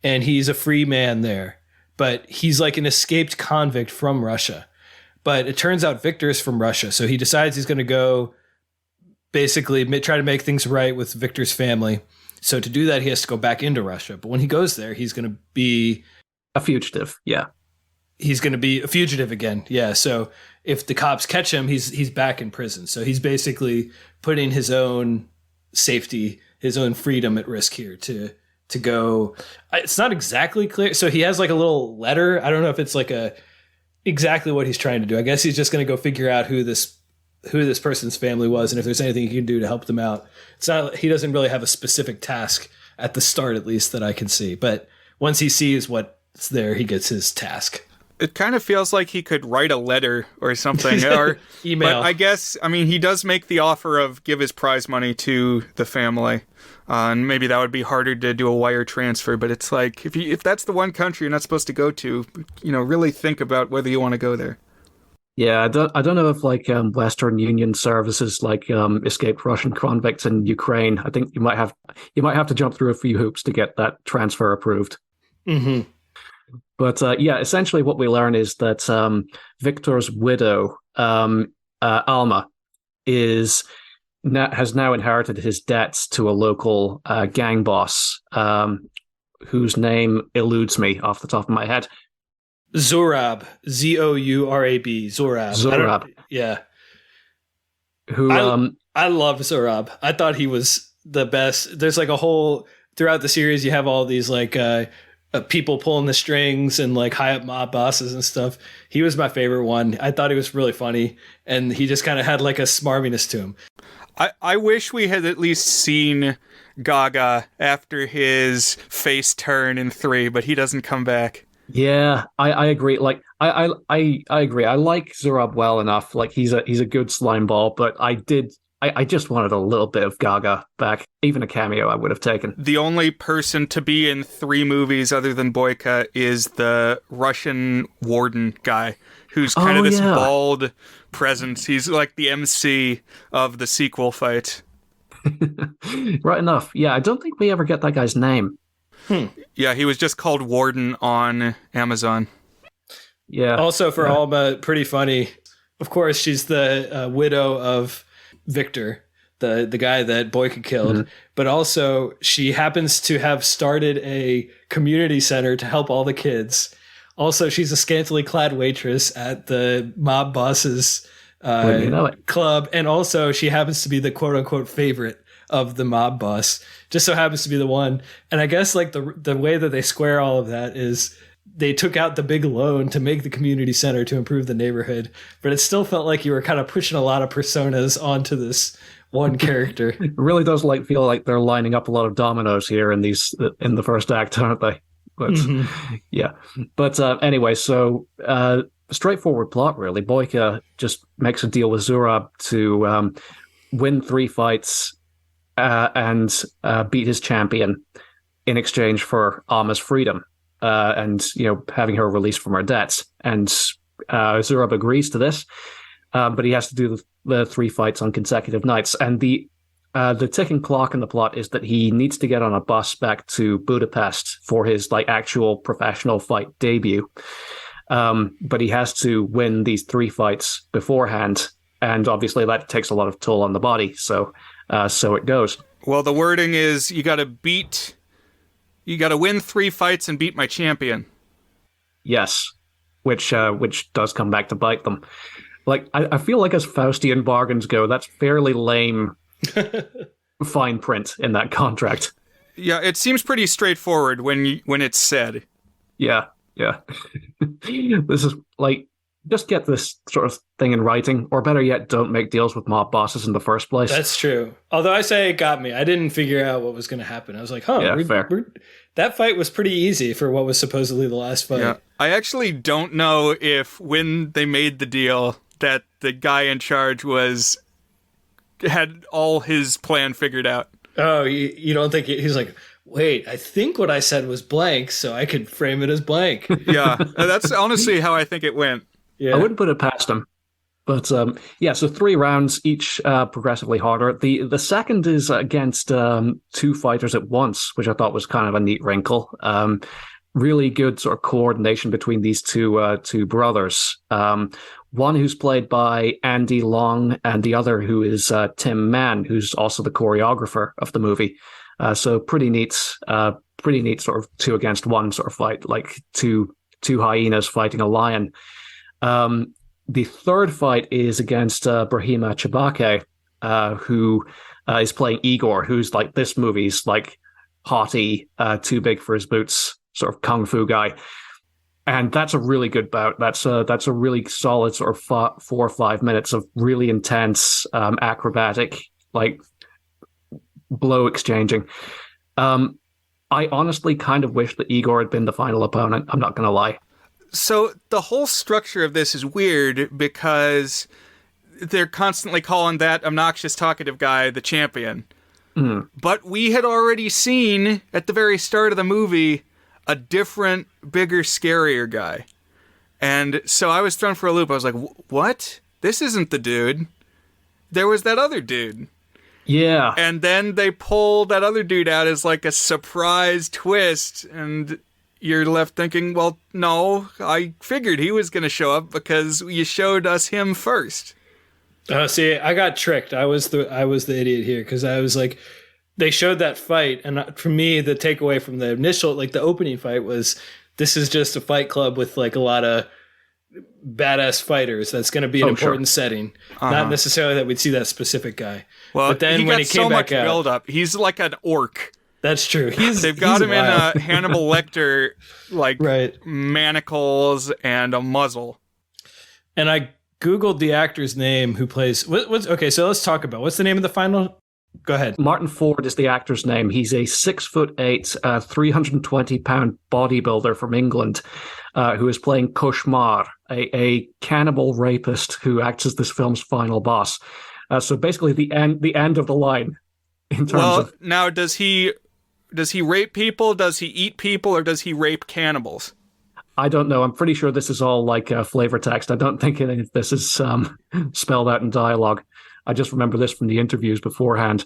and he's a free man there, but he's like an escaped convict from Russia. But it turns out Victor's from Russia, so he decides he's going to go basically try to make things right with Victor's family. So to do that, he has to go back into Russia. But when he goes there, he's going to be a fugitive. Yeah. He's going to be a fugitive again. Yeah. So if the cops catch him, he's back in prison. So he's basically putting his own safety, his own freedom at risk here to go. It's not exactly clear. So he has like a little letter. I don't know if it's like exactly what he's trying to do. I guess he's just going to go figure out who this person's family was, and if there's anything he can do to help them out. He doesn't really have a specific task at the start, at least that I can see. But once he sees what's there, he gets his task. It kind of feels like he could write a letter or something, or email. But I guess, I mean, he does make the offer of give his prize money to the family, and maybe that would be harder to do a wire transfer. But it's like if that's the one country you're not supposed to go to, really think about whether you want to go there. Yeah, I don't know if like Western Union services like escaped Russian convicts in Ukraine. I think you might have to jump through a few hoops to get that transfer approved. Mm-hmm. But essentially what we learn is that Victor's widow, Alma, has now inherited his debts to a local gang boss, whose name eludes me off the top of my head. Zorab, Zourab, Zorab. Yeah. Who I love Zorab. I thought he was the best. There's like a whole throughout the series. You have all these like people pulling the strings and like high up mob bosses and stuff. He was my favorite one. I thought he was really funny, and he just kind of had like a smarminess to him. I wish we had at least seen Gaga after his face turn in 3, but he doesn't come back. Yeah, I agree. Like I agree. I like Zorab well enough. Like he's a good slime ball, but I just wanted a little bit of Gaga back. Even a cameo I would have taken. The only person to be in 3 movies other than Boyka is the Russian warden guy, who's kind of this bald presence. He's like the MC of the sequel fight. Right enough. Yeah, I don't think we ever get that guy's name. Yeah, he was just called Warden on Amazon. Yeah. Also for Alma, pretty funny. Of course, she's the widow of Victor, the guy that Boyka killed. Mm-hmm. But also, she happens to have started a community center to help all the kids. Also, she's a scantily clad waitress at the mob boss's club. And also, she happens to be the quote-unquote favorite of the mob boss. Just so happens to be the one. And I guess like the way that they square all of that is they took out the big loan to make the community center to improve the neighborhood, but it still felt like you were kind of pushing a lot of personas onto this one character. It really does feel like they're lining up a lot of dominoes here in the first act, aren't they? But yeah. But anyway, so straightforward plot really. Boyka just makes a deal with Zorab to win 3 fights and beat his champion in exchange for Alma's freedom and having her released from her debts. And Zorab agrees to this, but he has to do the 3 fights on consecutive nights. And the ticking clock in the plot is that he needs to get on a bus back to Budapest for his like actual professional fight debut. But he has to win these 3 fights beforehand, and obviously that takes a lot of toll on the body. So it goes. Well, the wording is you got to win 3 fights and beat my champion. Yes, which does come back to bite them. Like I feel like as Faustian bargains go, that's fairly lame fine print in that contract. Yeah, it seems pretty straightforward when it's said. Yeah. This is like, just get this sort of thing in writing, or better yet, don't make deals with mob bosses in the first place. That's true. Although I say it got me. I didn't figure out what was going to happen. I was like, fair. That fight was pretty easy for what was supposedly the last fight. Yeah. I actually don't know if when they made the deal that the guy in charge had all his plan figured out. Oh, you don't think he's like, wait, I think what I said was blank, so I could frame it as blank. Yeah, that's honestly how I think it went. Yeah. I wouldn't put it past him. But yeah, so 3 rounds, each progressively harder. The second is against 2 fighters at once, which I thought was kind of a neat wrinkle. Really good sort of coordination between these two brothers. One who's played by Andy Long, and the other who is Tim Mann, who's also the choreographer of the movie. So pretty neat sort of 2 against 1 sort of fight, like two hyenas fighting a lion. The third fight is against Brahima Chabake, who is playing Igor, who's like this movie's like haughty, too big for his boots sort of kung fu guy. And that's a really good bout. That's a really solid sort of 4 or 5 minutes of really intense, acrobatic, like blow exchanging. I honestly kind of wish that Igor had been the final opponent. I'm not going to lie. So the whole structure of this is weird because they're constantly calling that obnoxious, talkative guy the champion. Mm. But we had already seen at the very start of the movie a different, bigger, scarier guy. And so I was thrown for a loop. I was like, what? This isn't the dude. There was that other dude. Yeah. And then they pull that other dude out as like a surprise twist, and you're left thinking, well, no, I figured he was going to show up because you showed us him first. See, I got tricked. I was the idiot here, because I was like, they showed that fight, and for me, the takeaway from the initial, like the opening fight was, this is just a fight club with like a lot of badass fighters. That's going to be an important setting. Not necessarily that we'd see that specific guy. Well, but then when he came back out, build up. He's like an orc. That's true. They've got him wild. In a Hannibal Lecter, like manacles and a muzzle. And I Googled the actor's name who plays. What's okay? So let's talk about what's the name of the final. Go ahead. Martin Ford is the actor's name. He's a 6'8", 320-pound bodybuilder from England, who is playing Koshmar, a cannibal rapist who acts as this film's final boss. So basically, the end of the line. In terms of now, does he rape people? Does he eat people? Or does he rape cannibals? I don't know. I'm pretty sure this is all like flavor text. I don't think any of this is spelled out in dialogue. I just remember this from the interviews beforehand.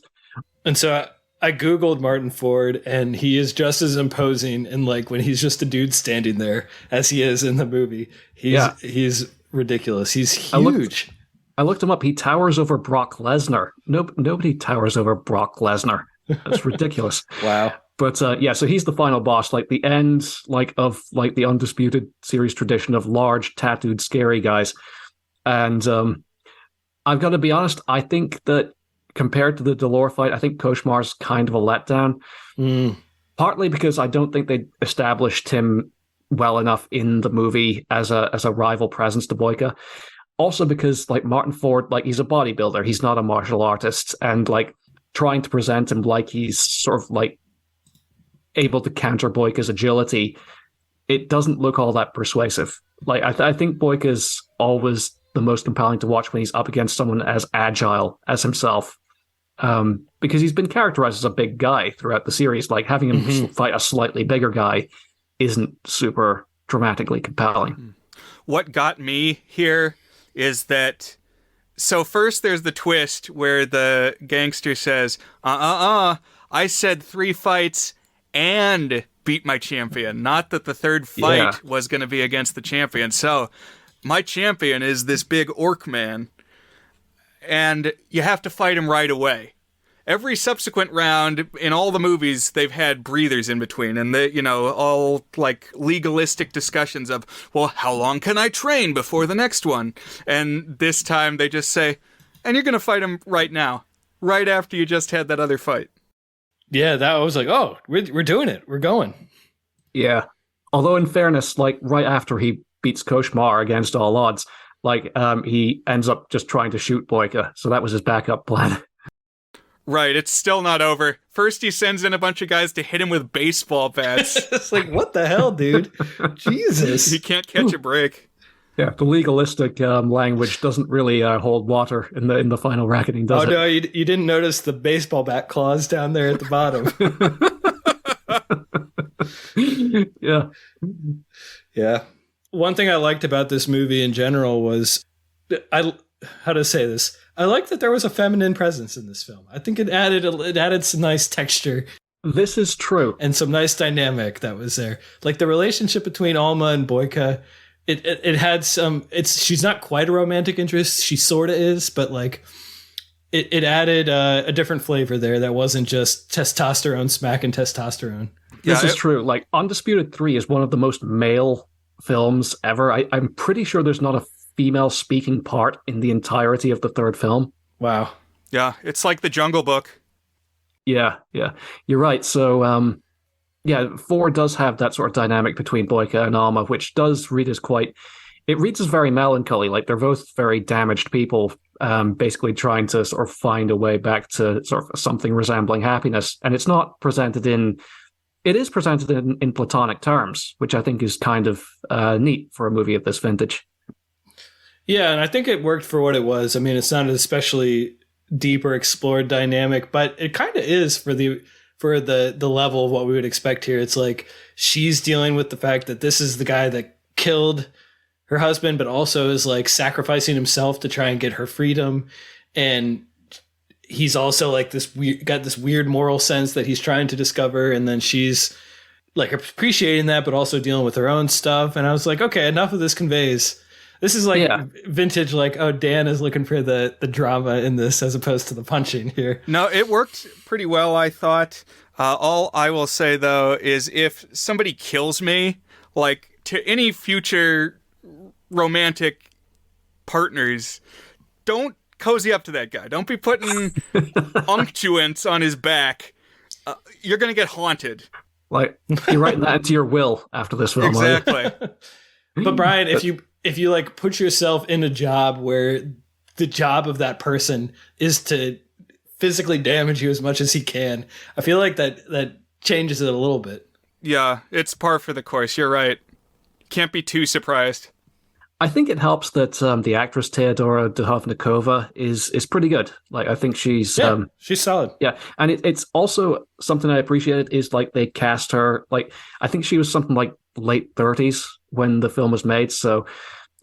And so I Googled Martin Ford, and he is just as imposing in like when he's just a dude standing there as he is in the movie. He's ridiculous. He's huge. I looked him up. He towers over Brock Lesnar. Nobody towers over Brock Lesnar. That's ridiculous. Wow. But so he's the final boss, like the end, like of like the Undisputed Series tradition of large, tattooed, scary guys. And I've got to be honest. I think that compared to the Delore fight, I think Koshmar's kind of a letdown. Partly because I don't think they established him well enough in the movie as a rival presence to Boyka. Also because like Martin Ford, like he's a bodybuilder, he's not a martial artist, and like trying to present him like he's sort of like able to counter Boyka's agility, it doesn't look all that persuasive. Like I think Boyka's always the most compelling to watch when he's up against someone as agile as himself, because he's been characterized as a big guy throughout the series. Like having him fight a slightly bigger guy isn't super dramatically compelling. What got me here is that, so first there's the twist where the gangster says, I said 3 fights and beat my champion. Not that the third fight was going to be against the champion. So my champion is this big orc man, and you have to fight him right away. Every subsequent round in all the movies, they've had breathers in between, and all like legalistic discussions of, well, how long can I train before the next one? And this time they just say, and you're going to fight him right now, right after you just had that other fight. Yeah, that was like, oh, we're doing it. We're going. Yeah. Although in fairness, like right after he beats Koshmar against all odds, like he ends up just trying to shoot Boyka. So that was his backup plan. Right, it's still not over. First he sends in a bunch of guys to hit him with baseball bats. It's like, what the hell, dude? Jesus. He can't catch a break. Yeah, the legalistic language doesn't really hold water in the final racketing, does it? Oh, no, you didn't notice the baseball bat claws down there at the bottom. Yeah. Yeah. One thing I liked about this movie in general was how to say this. I like that there was a feminine presence in this film. I think it added some nice texture. This is true. And some nice dynamic that was there. Like the relationship between Alma and Boyka, it had some, she's not quite a romantic interest. She sort of is, but like it added a different flavor there that wasn't just testosterone smacking testosterone. This is true. Like Undisputed 3 is one of the most male films ever. I'm pretty sure there's not a female speaking part in the entirety of the third film. Wow. Yeah, it's like the Jungle Book. Yeah, you're right. So, 4 does have that sort of dynamic between Boyka and Alma, which does read as it reads as very melancholy. Like they're both very damaged people, basically trying to sort of find a way back to sort of something resembling happiness. And it's not presented it is presented in platonic terms, which I think is kind of neat for a movie of this vintage. Yeah, and I think it worked for what it was. I mean, it's not an especially deep or explored dynamic, but it kind of is for the level of what we would expect here. It's like she's dealing with the fact that this is the guy that killed her husband, but also is like sacrificing himself to try and get her freedom. And he's also like got this weird moral sense that he's trying to discover. And then she's like appreciating that, but also dealing with her own stuff. And I was like, okay, enough of this conveys. This is like vintage, like, oh, Dan is looking for the drama in this as opposed to the punching here. No, it worked pretty well, I thought. All I will say, though, is if somebody kills me, like, to any future romantic partners, don't cozy up to that guy. Don't be putting unctuants on his back. You're going to get haunted. Like, you're writing that into your will after this film. Exactly. But Brian, if you like put yourself in a job where the job of that person is to physically damage you as much as he can, I feel like that changes it a little bit. Yeah, it's par for the course. You're right. Can't be too surprised. I think it helps that the actress Teodora Duhovnikova is pretty good. Like, I think she's solid. Yeah, and it's also something I appreciated is like they cast her. Like, I think she was something like late 30s when the film was made, so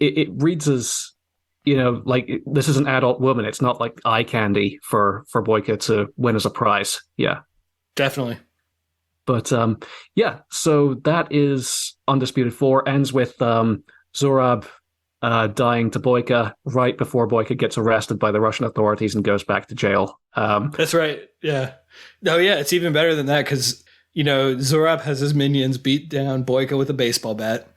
it reads as, you know, like this is an adult woman. It's not like eye candy for Boyka to win as a prize. Yeah, definitely. But so that is Undisputed 4. Ends with Zurab dying to Boyka right before Boyka gets arrested by the Russian authorities and goes back to jail. That's right. Yeah. No, yeah, it's even better than that because, you know, Zurab has his minions beat down Boyka with a baseball bat,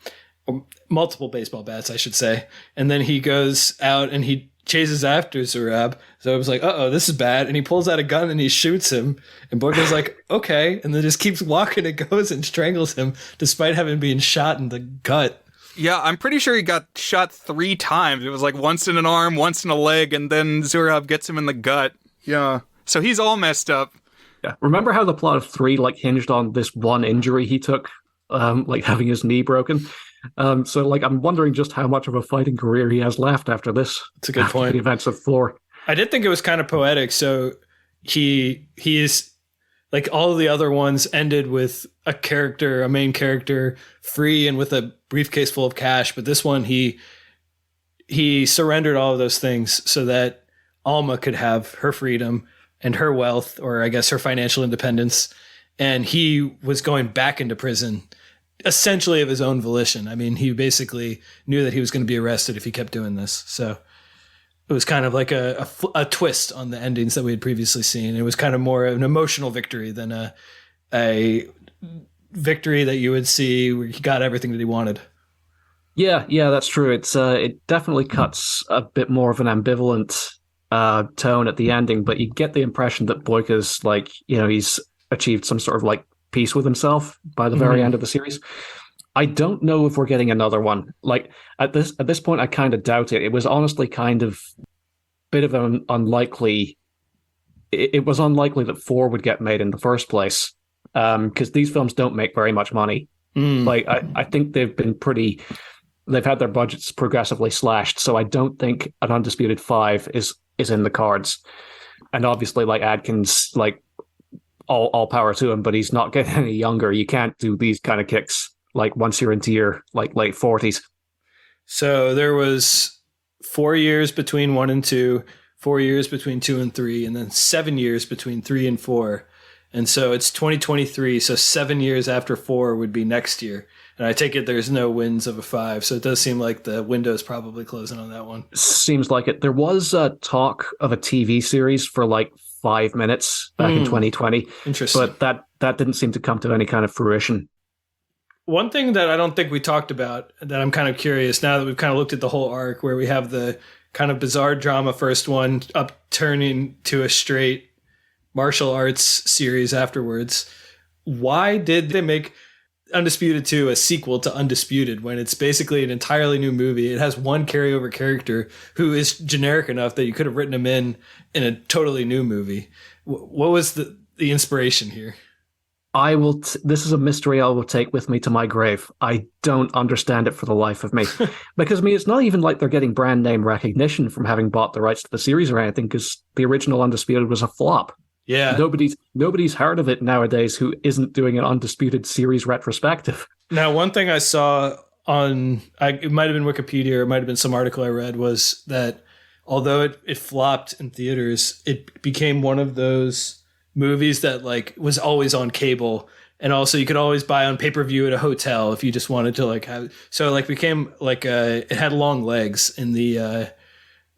or multiple baseball bats, I should say. And then he goes out and he chases after Zurab. So I was like, uh-oh, this is bad. And he pulls out a gun and he shoots him. And Boyka's like, okay. And then just keeps walking and goes and strangles him despite having been shot in the gut. Yeah, I'm pretty sure he got shot 3 times. It was like once in an arm, once in a leg, and then Zurab gets him in the gut. Yeah. So he's all messed up. Yeah. Remember how the plot of 3 like hinged on this one injury he took, like having his knee broken? So like I'm wondering just how much of a fighting career he has left after this. That's a good point. The events of 4. I did think it was kind of poetic. So he is like all of the other ones ended with a main character, free and with a briefcase full of cash. But this one, he surrendered all of those things so that Alma could have her freedom and her wealth, or I guess her financial independence. And he was going back into prison, essentially of his own volition. I mean, he basically knew that he was going to be arrested if he kept doing this. So it was kind of like a twist on the endings that we had previously seen. It was kind of more an emotional victory than a victory that you would see where he got everything that he wanted. Yeah, that's true. It definitely cuts a bit more of an ambivalent tone at the ending, but you get the impression that Boyka's like, you know, he's achieved some sort of like peace with himself by the very end of the series. I don't know if we're getting another one. Like at this point, I kind of doubt it. It was honestly kind of a bit of an unlikely. It was unlikely that 4 would get made in the first place because these films don't make very much money. Like I think they've had their budgets progressively slashed. So I don't think an Undisputed 5 is in the cards. And obviously, like Adkins, like all power to him, but he's not getting any younger. You can't do these kind of kicks like once you're into your like late 40s. So there was 4 years between 1 and 2, 4 years between 2 and 3, and then 7 years between 3 and 4. And so it's 2023, so 7 years after 4 would be next year. And I take it there's no wins of a 5, so it does seem like the window's probably closing on that one. Seems like it. There was a talk of a TV series for like 5 minutes back in 2020. Interesting. But that didn't seem to come to any kind of fruition. One thing that I don't think we talked about that I'm kind of curious now that we've kind of looked at the whole arc where we have the kind of bizarre drama first one upturning to a straight martial arts series afterwards. Why did they make Undisputed 2 a sequel to Undisputed when it's basically an entirely new movie? It has one carryover character who is generic enough that you could have written him in a totally new movie. What was the inspiration here? This is a mystery I will take with me to my grave. I don't understand it for the life of me. Because, I mean, it's not even like they're getting brand name recognition from having bought the rights to the series or anything, because the original Undisputed was a flop. Yeah. Nobody's heard of it nowadays who isn't doing an Undisputed series retrospective. Now, one thing I saw on, it might have been Wikipedia or it might have been some article I read, was that although it flopped in theaters, it became one of those movies that like was always on cable, and also you could always buy on pay-per-view at a hotel if you just wanted to like have, so like became like it had long legs in the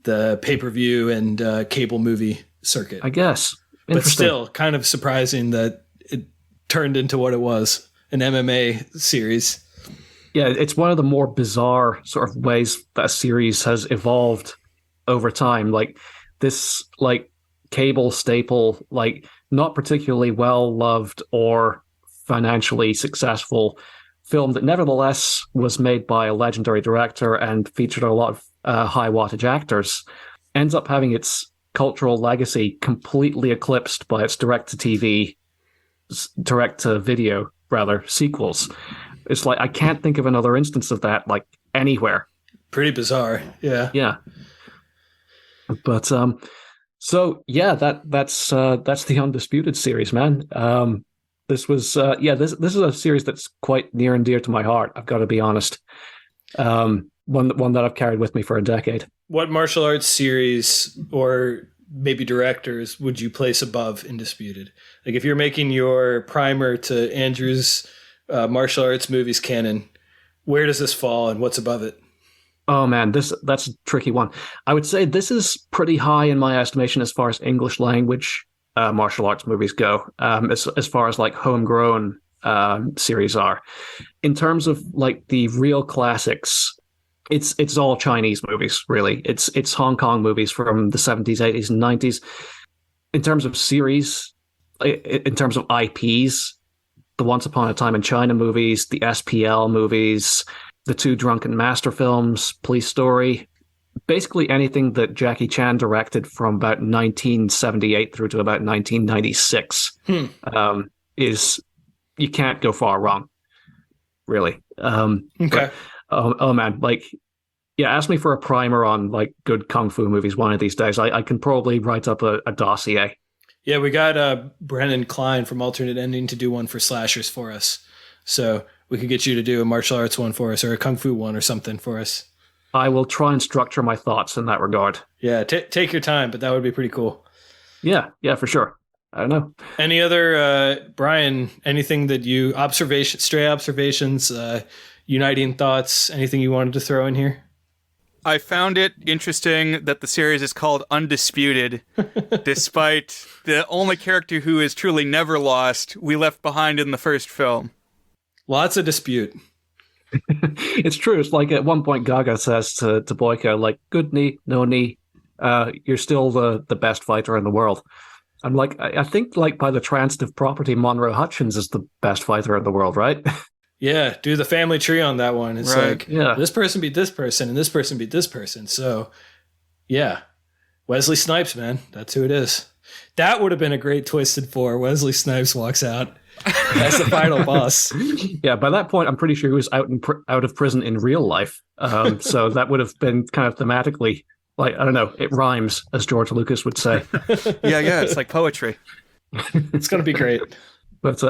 pay-per-view and cable movie circuit, I guess. But still kind of surprising that it turned into what it was, an MMA series. Yeah, it's one of the more bizarre sort of ways that a series has evolved over time. Like this like cable staple, like not particularly well loved or financially successful film that nevertheless was made by a legendary director and featured a lot of high wattage actors, ends up having its cultural legacy completely eclipsed by its direct-to-video sequels. It's like I can't think of another instance of that like anywhere. Pretty bizarre. Yeah. But so yeah, that's the Undisputed series, man. This was this is a series that's quite near and dear to my heart, I've got to be honest. One that I've carried with me for a decade. What martial arts series or maybe directors would you place above Undisputed? Like if you're making your primer to Andrew's martial arts movies canon, where does this fall and what's above it? Oh man, that's a tricky one. I would say this is pretty high in my estimation as far as English language martial arts movies go. As far as like homegrown series are, in terms of like the real classics, it's all Chinese movies really. It's Hong Kong movies from the 70s, 80s, and 90s. In terms of series, in terms of IPs, the Once Upon a Time in China movies, the SPL movies, the 2 Drunken Master films, Police Story, basically anything that Jackie Chan directed from about 1978 through to about 1996 is, you can't go far wrong, really. Okay. But, oh man, like, yeah, ask me for a primer on like good kung fu movies one of these days. I can probably write up a dossier. Yeah, we got Brennan Klein from Alternate Ending to do one for slashers for us. So we could get you to do a martial arts one for us or a kung fu one or something for us. I will try and structure my thoughts in that regard. Yeah, take your time, but that would be pretty cool. Yeah, for sure. I don't know. Any other, Brian, anything that stray observations, uniting thoughts, anything you wanted to throw in here? I found it interesting that the series is called Undisputed, despite the only character who is truly never lost we left behind in the first film. Lots of dispute. It's true. It's like at one point Gaga says to Boyka, like, good knee, no knee. You're still the best fighter in the world. I'm like, I think like by the transitive property, Monroe Hutchins is the best fighter in the world, right? Yeah, do the family tree on that one. It's right. Like, this person beat this person, and this person beat this person. So, yeah. Wesley Snipes, man. That's who it is. That would have been a great Twisted 4. Wesley Snipes walks out as the final boss. Yeah, by that point, I'm pretty sure he was out of prison in real life. So that would have been kind of thematically, like, I don't know, it rhymes, as George Lucas would say. Yeah, it's like poetry. It's going to be great. But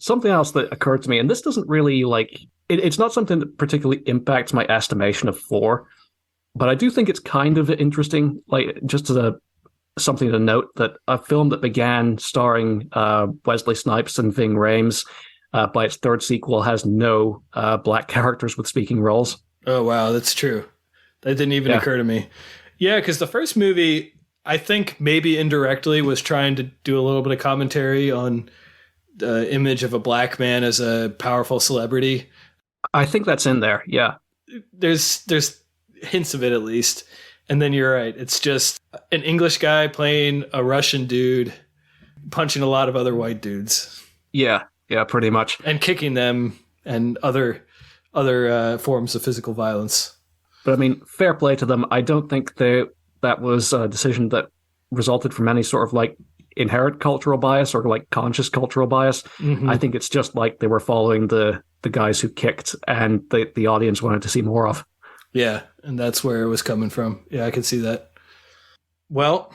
something else that occurred to me, and this doesn't really, like, it's not something that particularly impacts my estimation of 4, But I do think it's kind of interesting, like just as something to note, that a film that began starring Wesley Snipes and Ving Rhames, by its third sequel, has no black characters with speaking roles. Oh, wow, that's true. That didn't even occur to me. Yeah, because the first movie, I think maybe indirectly was trying to do a little bit of commentary on the image of a black man as a powerful celebrity. I think that's in there, yeah. There's hints of it at least. And then you're right. It's just an English guy playing a Russian dude, punching a lot of other white dudes. Yeah, pretty much. And kicking them and other forms of physical violence. But I mean, fair play to them. I don't think that was a decision that resulted from any sort of like inherent cultural bias or like conscious cultural bias. Mm-hmm. I think it's just like they were following the guys who kicked, and the audience wanted to see more of. Yeah, and that's where it was coming from. Yeah, I can see that. Well,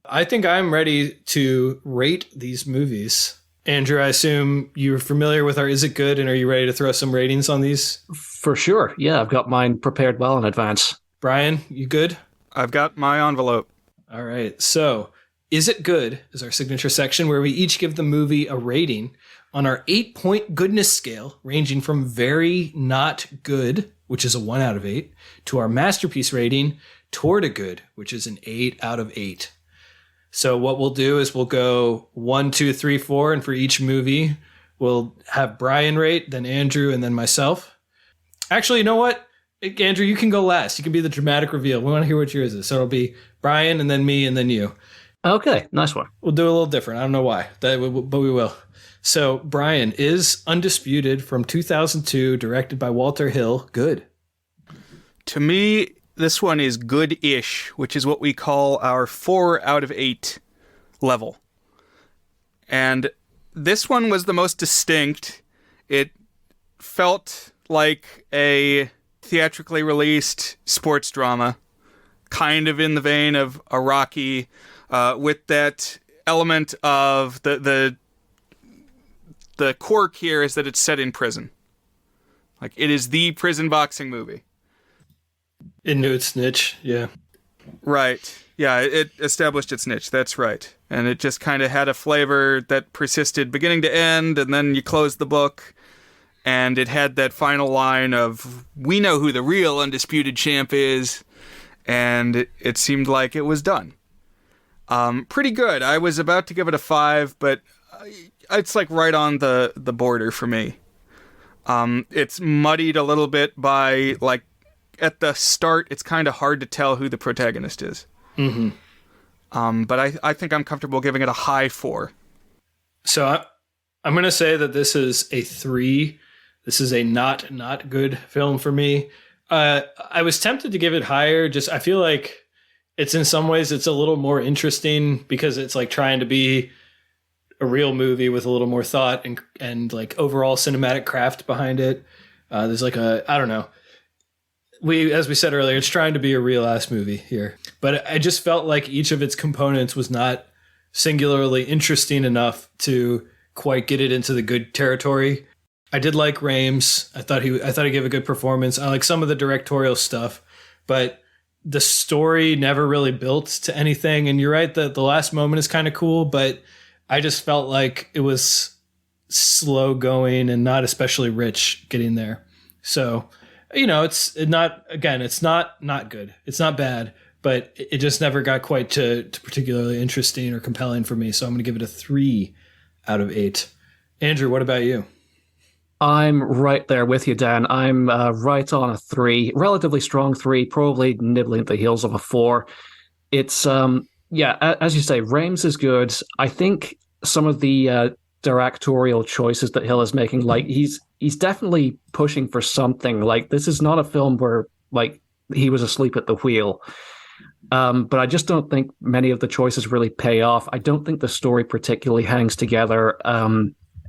I think I'm ready to rate these movies. Andrew, I assume you're familiar with our Is It Good, and are you ready to throw some ratings on these? For sure. Yeah, I've got mine prepared well in advance. Brian, you good? I've got my envelope. All right. So, Is It Good is our signature section where we each give the movie a rating on our 8-point goodness scale, ranging from very not good, which is a 1 out of 8, to our masterpiece rating, toward a good, which is an 8 out of 8. So what we'll do is we'll go 1, 2, 3, 4, and for each movie, we'll have Brian rate, then Andrew, and then myself. Actually, you know what? Andrew, you can go last. You can be the dramatic reveal. We want to hear what yours is. So it'll be Brian, and then me, and then you. Okay, nice one. We'll do it a little different. I don't know why, but we will. So, Brian, is Undisputed from 2002, directed by Walter Hill, good? To me, this one is good-ish, which is what we call our 4 out of 8 level. And this one was the most distinct. It felt like a theatrically released sports drama, kind of in the vein of a Rocky, with that element of the quirk here is that it's set in prison. Like, it is the prison boxing movie. Into its niche, yeah. Right. Yeah, it established its niche, that's right. And it just kind of had a flavor that persisted beginning to end, and then you closed the book, and it had that final line of, we know who the real undisputed champ is, and it seemed like it was done. Pretty good. I was about to give it a 5, but it's like right on the border for me. It's muddied a little bit by, like, at the start, it's kind of hard to tell who the protagonist is. Mm-hmm. But I think I'm comfortable giving it a high 4. So I'm going to say that this is a 3. This is a not good film for me. I was tempted to give it higher. Just I feel like it's in some ways it's a little more interesting because it's like trying to be a real movie with a little more thought and like overall cinematic craft behind it. There's like I don't know. As we said earlier, it's trying to be a real ass movie here, but I just felt like each of its components was not singularly interesting enough to quite get it into the good territory. I did like Rhames. I thought he gave a good performance. I like some of the directorial stuff, but the story never really built to anything. And you're right that the last moment is kind of cool, but I just felt like it was slow going and not especially rich getting there. So, you know, it's not good. It's not bad, but it just never got quite to particularly interesting or compelling for me. So I'm going to give it a 3 out of 8. Andrew, what about you? I'm right there with you, Dan. I'm right on a 3, relatively strong 3, probably nibbling at the heels of a 4. It's, as you say, Rhames is good. I think some of the directorial choices that Hill is making, like he's definitely pushing for something. Like, this is not a film where like he was asleep at the wheel. But I just don't think many of the choices really pay off. I don't think the story particularly hangs together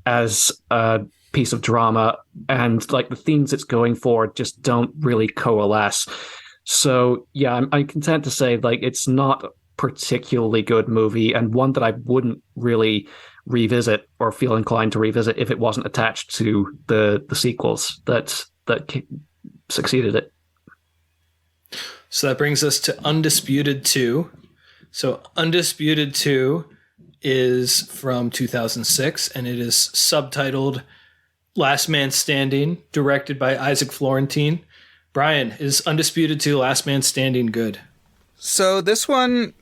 as a piece of drama, and like the themes it's going for just don't really coalesce. So yeah, I'm content to say like it's not a particularly good movie, and one that I wouldn't really revisit or feel inclined to revisit if it wasn't attached to the sequels that succeeded it. So that brings us to Undisputed 2. So Undisputed 2 is from 2006, and it is subtitled Last Man Standing, directed by Isaac Florentine. Brian, is Undisputed 2 Last Man Standing good? So this one,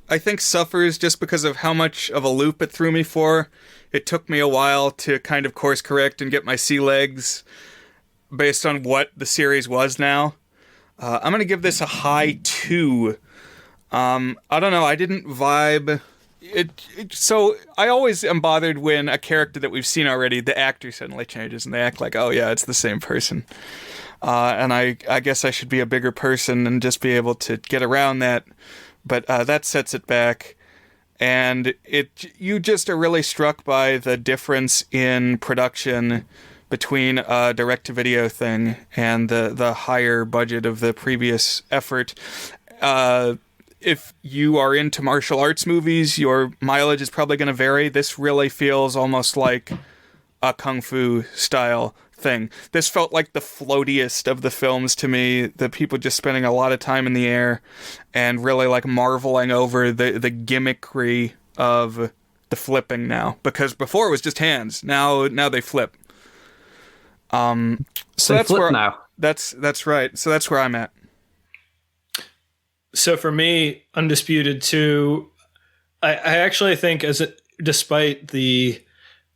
I think, suffers just because of how much of a loop it threw me for. It took me a while to kind of course correct and get my sea legs based on what the series was now. I'm going to give this a high 2. I don't know, I didn't vibe... So I always am bothered when a character that we've seen already, the actor suddenly changes and they act like, oh yeah, it's the same person. And I guess I should be a bigger person and just be able to get around that. But that sets it back. And you just are really struck by the difference in production between a direct-to-video thing and the higher budget of the previous effort. If you are into martial arts movies, your mileage is probably going to vary. This really feels almost like a kung fu style thing. This felt like the floatiest of the films to me, the people just spending a lot of time in the air and really like marveling over the gimmickry of the flipping now. Because before it was just hands. Now they flip. So that's flip where now. That's right. So that's where I'm at. So for me, Undisputed 2, I actually think despite the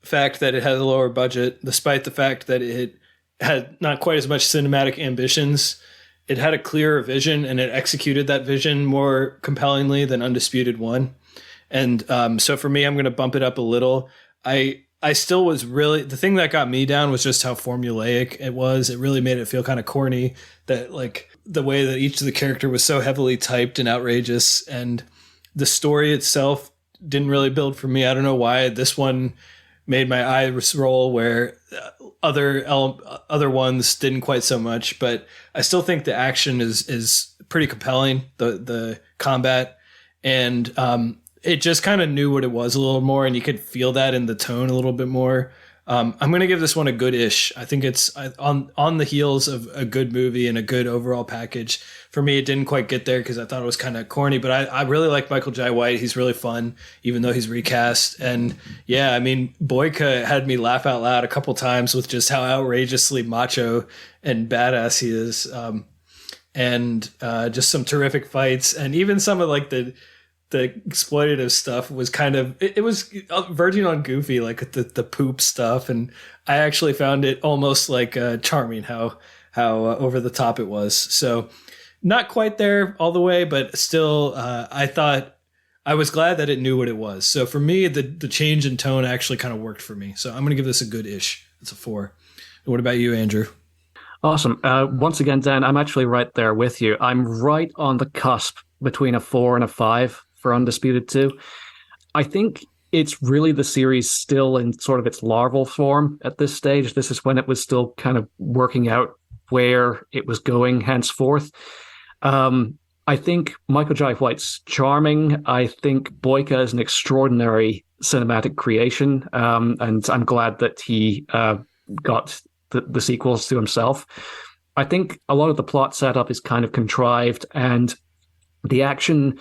fact that it had a lower budget, despite the fact that it had not quite as much cinematic ambitions, it had a clearer vision and it executed that vision more compellingly than Undisputed 1. And so for me, I'm going to bump it up a little. I still was really, the thing that got me down was just how formulaic it was. It really made it feel kind of corny, that like the way that each of the character was so heavily typed and outrageous, and the story itself didn't really build for me. I don't know why this one made my eyes roll where other ones didn't quite so much, but I still think the action is pretty compelling, the combat, and it just kind of knew what it was a little more, and you could feel that in the tone a little bit more. I'm going to give this one a good-ish. I think it's on the heels of a good movie and a good overall package. For me, it didn't quite get there because I thought it was kind of corny, but I really like Michael Jai White. He's really fun, even though he's recast. And yeah, I mean, Boyka had me laugh out loud a couple times with just how outrageously macho and badass he is. And just some terrific fights. And even some of like the exploitative stuff was kind of, it was verging on goofy, like the poop stuff, and I actually found it almost like charming how over the top it was. So not quite there all the way, but still I thought, I was glad that it knew what it was. So for me, the change in tone actually kind of worked for me. So I'm going to give this a good-ish. It's a 4. And what about you, Andrew? Awesome. Once again, Dan, I'm actually right there with you. I'm right on the cusp between a 4 and a 5 for Undisputed 2. I think it's really the series still in sort of its larval form at this stage. This is when it was still kind of working out where it was going henceforth. I think Michael Jai White's charming. I think Boyka is an extraordinary cinematic creation, and I'm glad that he got the sequels to himself. I think a lot of the plot setup is kind of contrived, and the action,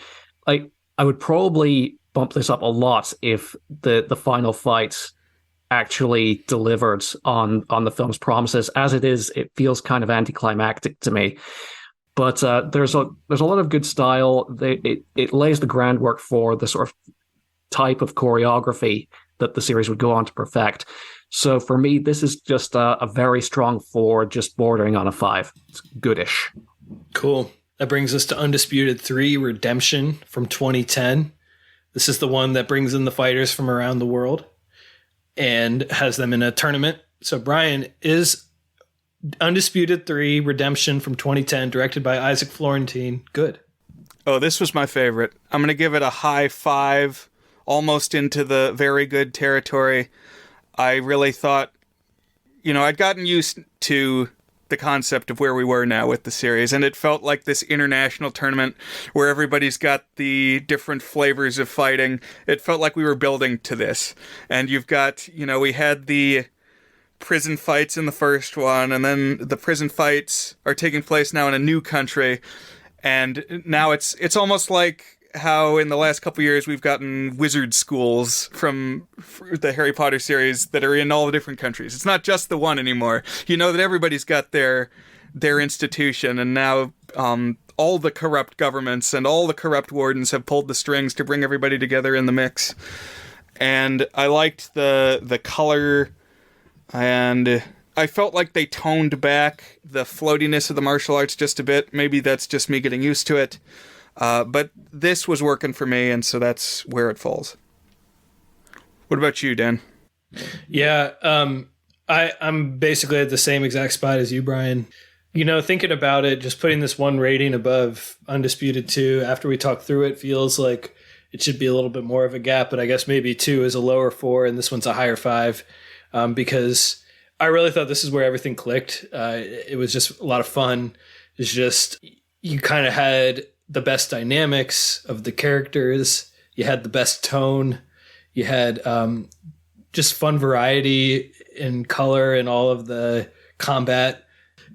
I would probably bump this up a lot if the final fight actually delivered on the film's promises. As it is, it feels kind of anticlimactic to me. But there's a lot of good style. It lays the groundwork for the sort of type of choreography that the series would go on to perfect. So for me, this is just a very strong 4, just bordering on a 5. It's goodish. Cool. That brings us to Undisputed 3, Redemption from 2010. This is the one that brings in the fighters from around the world and has them in a tournament. So Brian, is Undisputed 3, Redemption from 2010, directed by Isaac Florentine, good? Oh, this was my favorite. I'm going to give it a high 5, almost into the very good territory. I really thought, I'd gotten used to the concept of where we were now with the series, and it felt like this international tournament where everybody's got the different flavors of fighting. It felt like we were building to this. And you've got, we had the prison fights in the first one, and then the prison fights are taking place now in a new country. And now it's almost like how in the last couple of years we've gotten wizard schools from the Harry Potter series that are in all the different countries. It's not just the one anymore. You know that everybody's got their institution, and now all the corrupt governments and all the corrupt wardens have pulled the strings to bring everybody together in the mix. And I liked the color, and I felt like they toned back the floatiness of the martial arts just a bit. Maybe that's just me getting used to it. But this was working for me, and so that's where it falls. What about you, Dan? Yeah, I'm basically at the same exact spot as you, Brian. You know, thinking about it, just putting this one rating above Undisputed 2 after we talk through it feels like it should be a little bit more of a gap, but I guess maybe 2 is a lower 4 and this one's a higher 5, because I really thought this is where everything clicked. It was just a lot of fun. It's just, you kind of had the best dynamics of the characters. You had the best tone. You had just fun variety in color and all of the combat.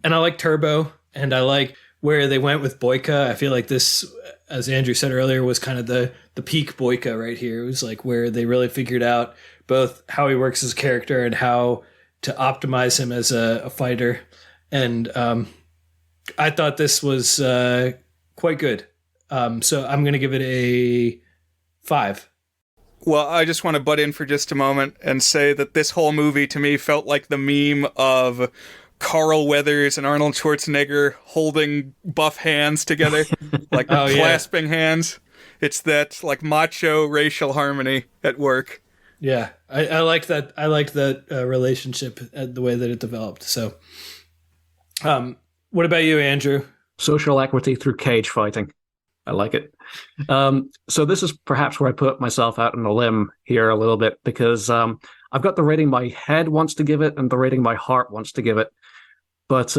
And I like Turbo, and I like where they went with Boyka. I feel like this, as Andrew said earlier, was kind of the peak Boyka right here. It was like where they really figured out both how he works as a character and how to optimize him as a fighter. And I thought this was quite good. So I'm going to give it a 5. Well, I just want to butt in for just a moment and say that this whole movie to me felt like the meme of Carl Weathers and Arnold Schwarzenegger holding buff hands together, like clasping hands. It's that like macho racial harmony at work. Yeah, I like that. I liked that relationship, the way that it developed. So, what about you, Andrew? Social equity through cage fighting. I like it. So this is perhaps where I put myself out on a limb here a little bit, because I've got the rating my head wants to give it and the rating my heart wants to give it. But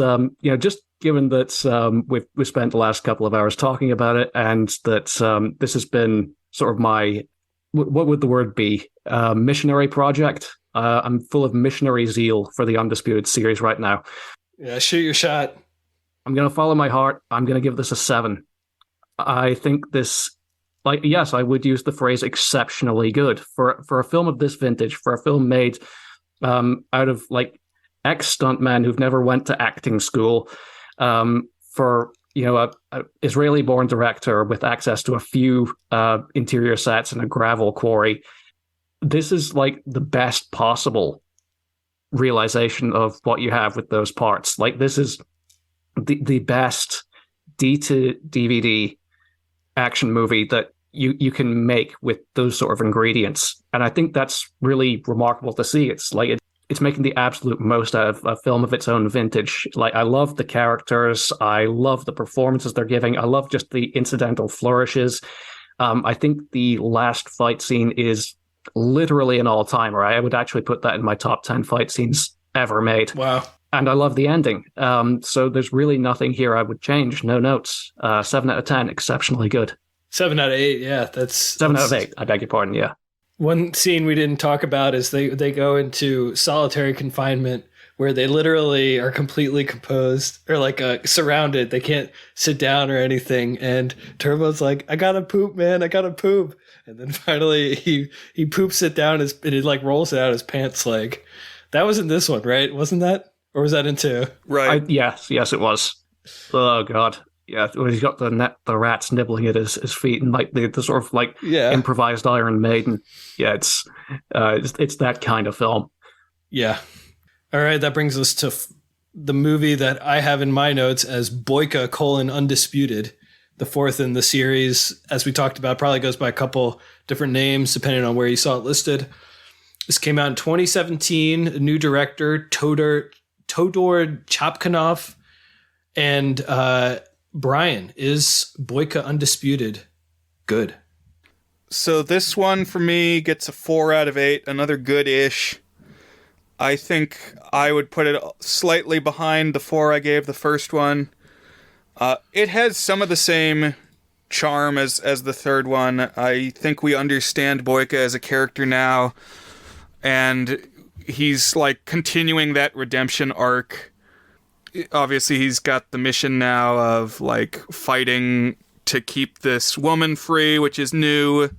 just given that we've spent the last couple of hours talking about it, and that this has been sort of my, what would the word be? Missionary project. I'm full of missionary zeal for the Undisputed series right now. Yeah, shoot your shot. I'm going to follow my heart. I'm going to give this a 7. I think this, yes, I would use the phrase exceptionally good for a film of this vintage, for a film made out of ex-stuntmen who've never went to acting school, for a Israeli-born director with access to a few interior sets and a gravel quarry. This is like the best possible realization of what you have with those parts. Like, this is the best D to DVD action movie that you can make with those sort of ingredients. And I think that's really remarkable to see. It's like it's making the absolute most out of a film of its own vintage. Like, I love the characters. I love the performances they're giving. I love just the incidental flourishes. I think the last fight scene is literally an all-timer. I would actually put that in my top 10 fight scenes ever made. Wow. And I love the ending. So there's really nothing here I would change. No notes. 7 out of 10, exceptionally good. 7 out of 8, yeah. That's 7 out of 8, I beg your pardon, yeah. One scene we didn't talk about is they go into solitary confinement where they literally are completely composed or surrounded. They can't sit down or anything. And Turbo's like, I gotta poop, man. I gotta poop. And then finally he poops it down and he rolls it out his pants leg. That was in this one, right? Wasn't that? Or was that in 2? Right. Yes, it was. Oh, God. Yeah, he's got the rats nibbling at his feet and the sort of improvised Iron Maiden. Yeah, it's that kind of film. Yeah. All right, that brings us to the movie that I have in my notes as Boyka: Undisputed, the 4th in the series. As we talked about, probably goes by a couple different names depending on where you saw it listed. This came out in 2017. A new director, Todor Chapkanov, and Brian, is Boyka Undisputed good? So this one for me gets a 4 out of 8, another good-ish. I think I would put it slightly behind the 4 I gave the first one. It has some of the same charm as the third one. I think we understand Boyka as a character now, and he's continuing that redemption arc. obviously he's got the mission now of like fighting to keep this woman free, which is new,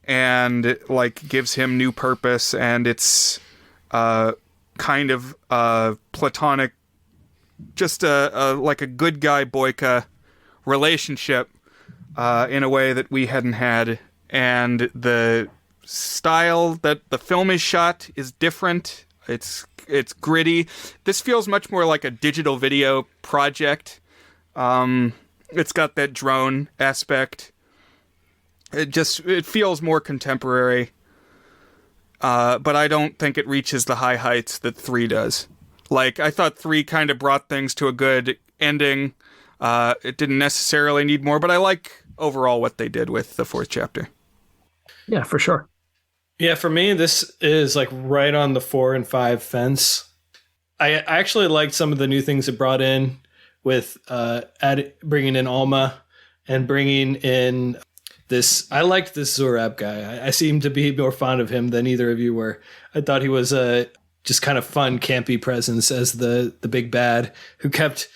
and like gives him new purpose, and it's kind of platonic, just like a good guy Boyka relationship in a way that we hadn't had, and the style that the film is shot is different. It's gritty. This feels much more like a digital video project. It's got that drone aspect. It feels more contemporary. But I don't think it reaches the high heights that 3 does. Like, I thought 3 kind of brought things to a good ending. It didn't necessarily need more, but I like overall what they did with the 4th chapter. Yeah, for sure. Yeah, for me, this is like right on the 4 and 5 fence. I actually liked some of the new things it brought in with bringing in Alma and bringing in this. I liked this Zorab guy. I seem to be more fond of him than either of you were. I thought he was a just kind of fun, campy presence as the big bad who kept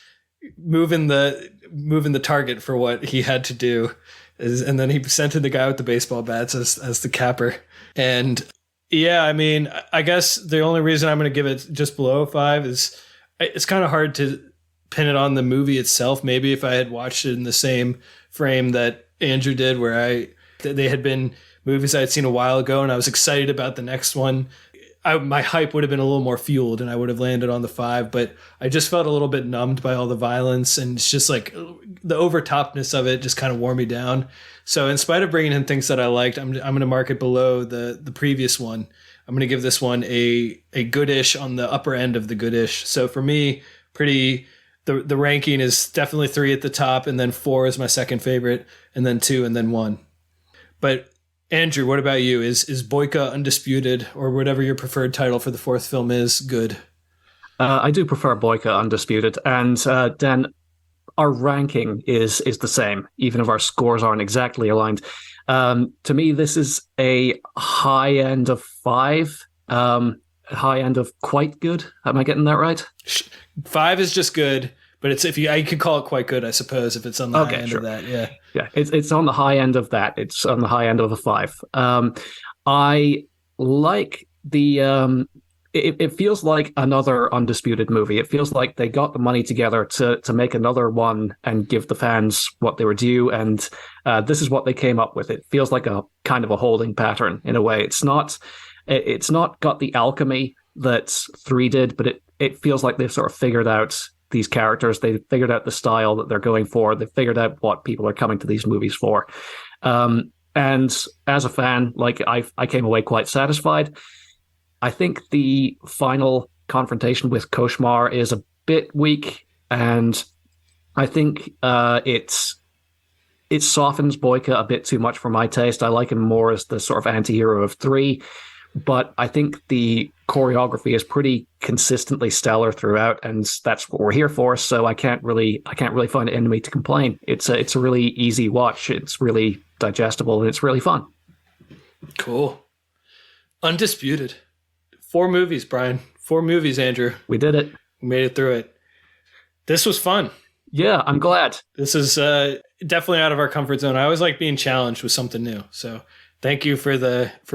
moving the target for what he had to do. And then he sent in the guy with the baseball bats as the capper. And yeah, I mean, I guess the only reason I'm going to give it just below a 5 is it's kind of hard to pin it on the movie itself. Maybe if I had watched it in the same frame that Andrew did, where they had been movies I had seen a while ago and I was excited about the next one, my hype would have been a little more fueled and I would have landed on the 5, but I just felt a little bit numbed by all the violence, and it's just like the overtopness of it just kind of wore me down. So in spite of bringing in things that I liked, I'm going to mark it below the previous one. I'm going to give this one a goodish, on the upper end of the goodish. So for me, the ranking is definitely 3 at the top, and then 4 is my second favorite, and then 2, and then 1. But Andrew, what about you? Is Boyka Undisputed, or whatever your preferred title for the 4th film is, good? I do prefer Boyka Undisputed, and Dan, our ranking is the same, even if our scores aren't exactly aligned. To me, this is a high end of 5, high end of quite good. Am I getting that right? 5 is just good, but it's I could call it quite good, I suppose, if it's on the high end of that. Yeah. Yeah, it's on the high end of that. It's on the high end of the 5. I like the. It feels like another Undisputed movie. It feels like they got the money together to make another one and give the fans what they were due, and this is what they came up with. It feels like a kind of a holding pattern in a way. It's not got the alchemy that 3 did, but it feels like they've sort of figured out these characters. They figured out the style that they're going for. They figured out what people are coming to these movies for. And as a fan, like I came away quite satisfied. I think the final confrontation with Koshmar is a bit weak, and I think it softens Boyka a bit too much for my taste. I like him more as the sort of anti-hero of 3, but I think the choreography is pretty consistently stellar throughout, and that's what we're here for. So I can't really find an enemy to complain. It's a really easy watch. It's really digestible, and it's really fun. Cool. Undisputed. 4 movies, Brian. 4 movies, Andrew. We did it. We made it through it. This was fun. Yeah, I'm glad. This is definitely out of our comfort zone. I always like being challenged with something new. So thank you for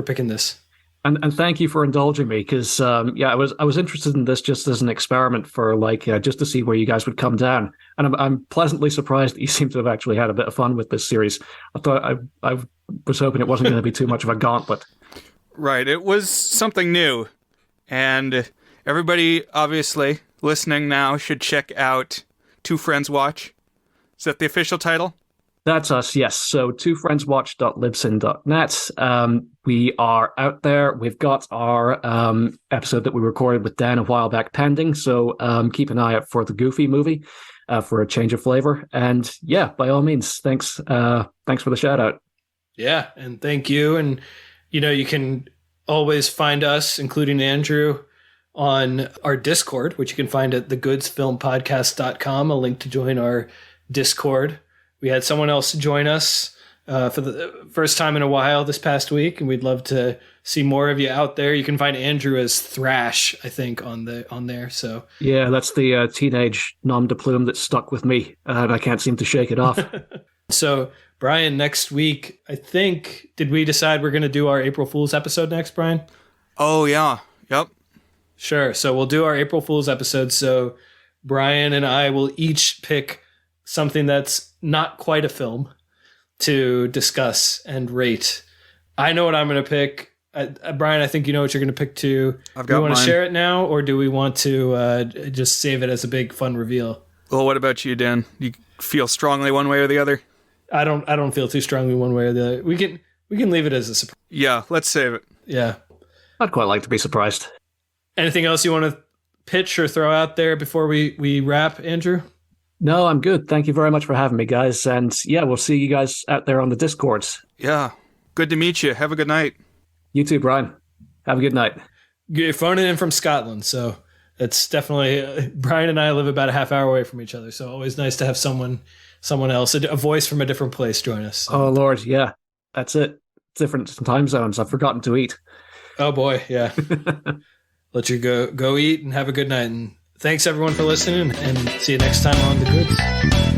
picking this. And thank you for indulging me, because I was interested in this just as an experiment for just to see where you guys would come down, and I'm pleasantly surprised that you seem to have actually had a bit of fun with this series. I thought I was hoping it wasn't going to be too much of a gauntlet. Right, it was something new, and everybody obviously listening now should check out Two Friends Watch. Is that the official title? That's us, yes. So twofriendswatch.libsyn.net. We are out there. We've got our episode that we recorded with Dan a while back pending. So keep an eye out for the Goofy movie for a change of flavor. And yeah, by all means, thanks for the shout out. Yeah, and thank you. And you can always find us, including Andrew, on our Discord, which you can find at thegoodsfilmpodcast.com, a link to join our Discord. We had someone else join us for the first time in a while this past week, and we'd love to see more of you out there. You can find Andrew as Thrash, I think, on there. So yeah, that's the teenage nom de plume that stuck with me, and I can't seem to shake it off. So, Brian, next week, I think, did we decide we're going to do our April Fool's episode next, Brian? Oh, yeah. Yep. Sure. So we'll do our April Fool's episode. So Brian and I will each pick something that's not quite a film to discuss and rate. I know what I'm going to pick. Brian, I think you know what you're going to pick too. I've got do we want mine. to share it now, or do we want to just save it as a big fun reveal? Well, what about you, Dan? You feel strongly one way or the other? I don't feel too strongly one way or the other. We can leave it as a surprise. Yeah, let's save it. Yeah. I'd quite like to be surprised. Anything else you want to pitch or throw out there before we wrap, Andrew? No, I'm good. Thank you very much for having me, guys. And yeah, we'll see you guys out there on the Discords. Yeah. Good to meet you. Have a good night. You too, Brian. Have a good night. You're phoning in from Scotland, so it's definitely Brian and I live about a half hour away from each other, so always nice to have someone else, a voice from a different place join us. So. Oh Lord, yeah, that's it. Different time zones. I've forgotten to eat. Oh boy, yeah. Let you go eat and have a good night. And thanks everyone for listening, and see you next time on The Goods.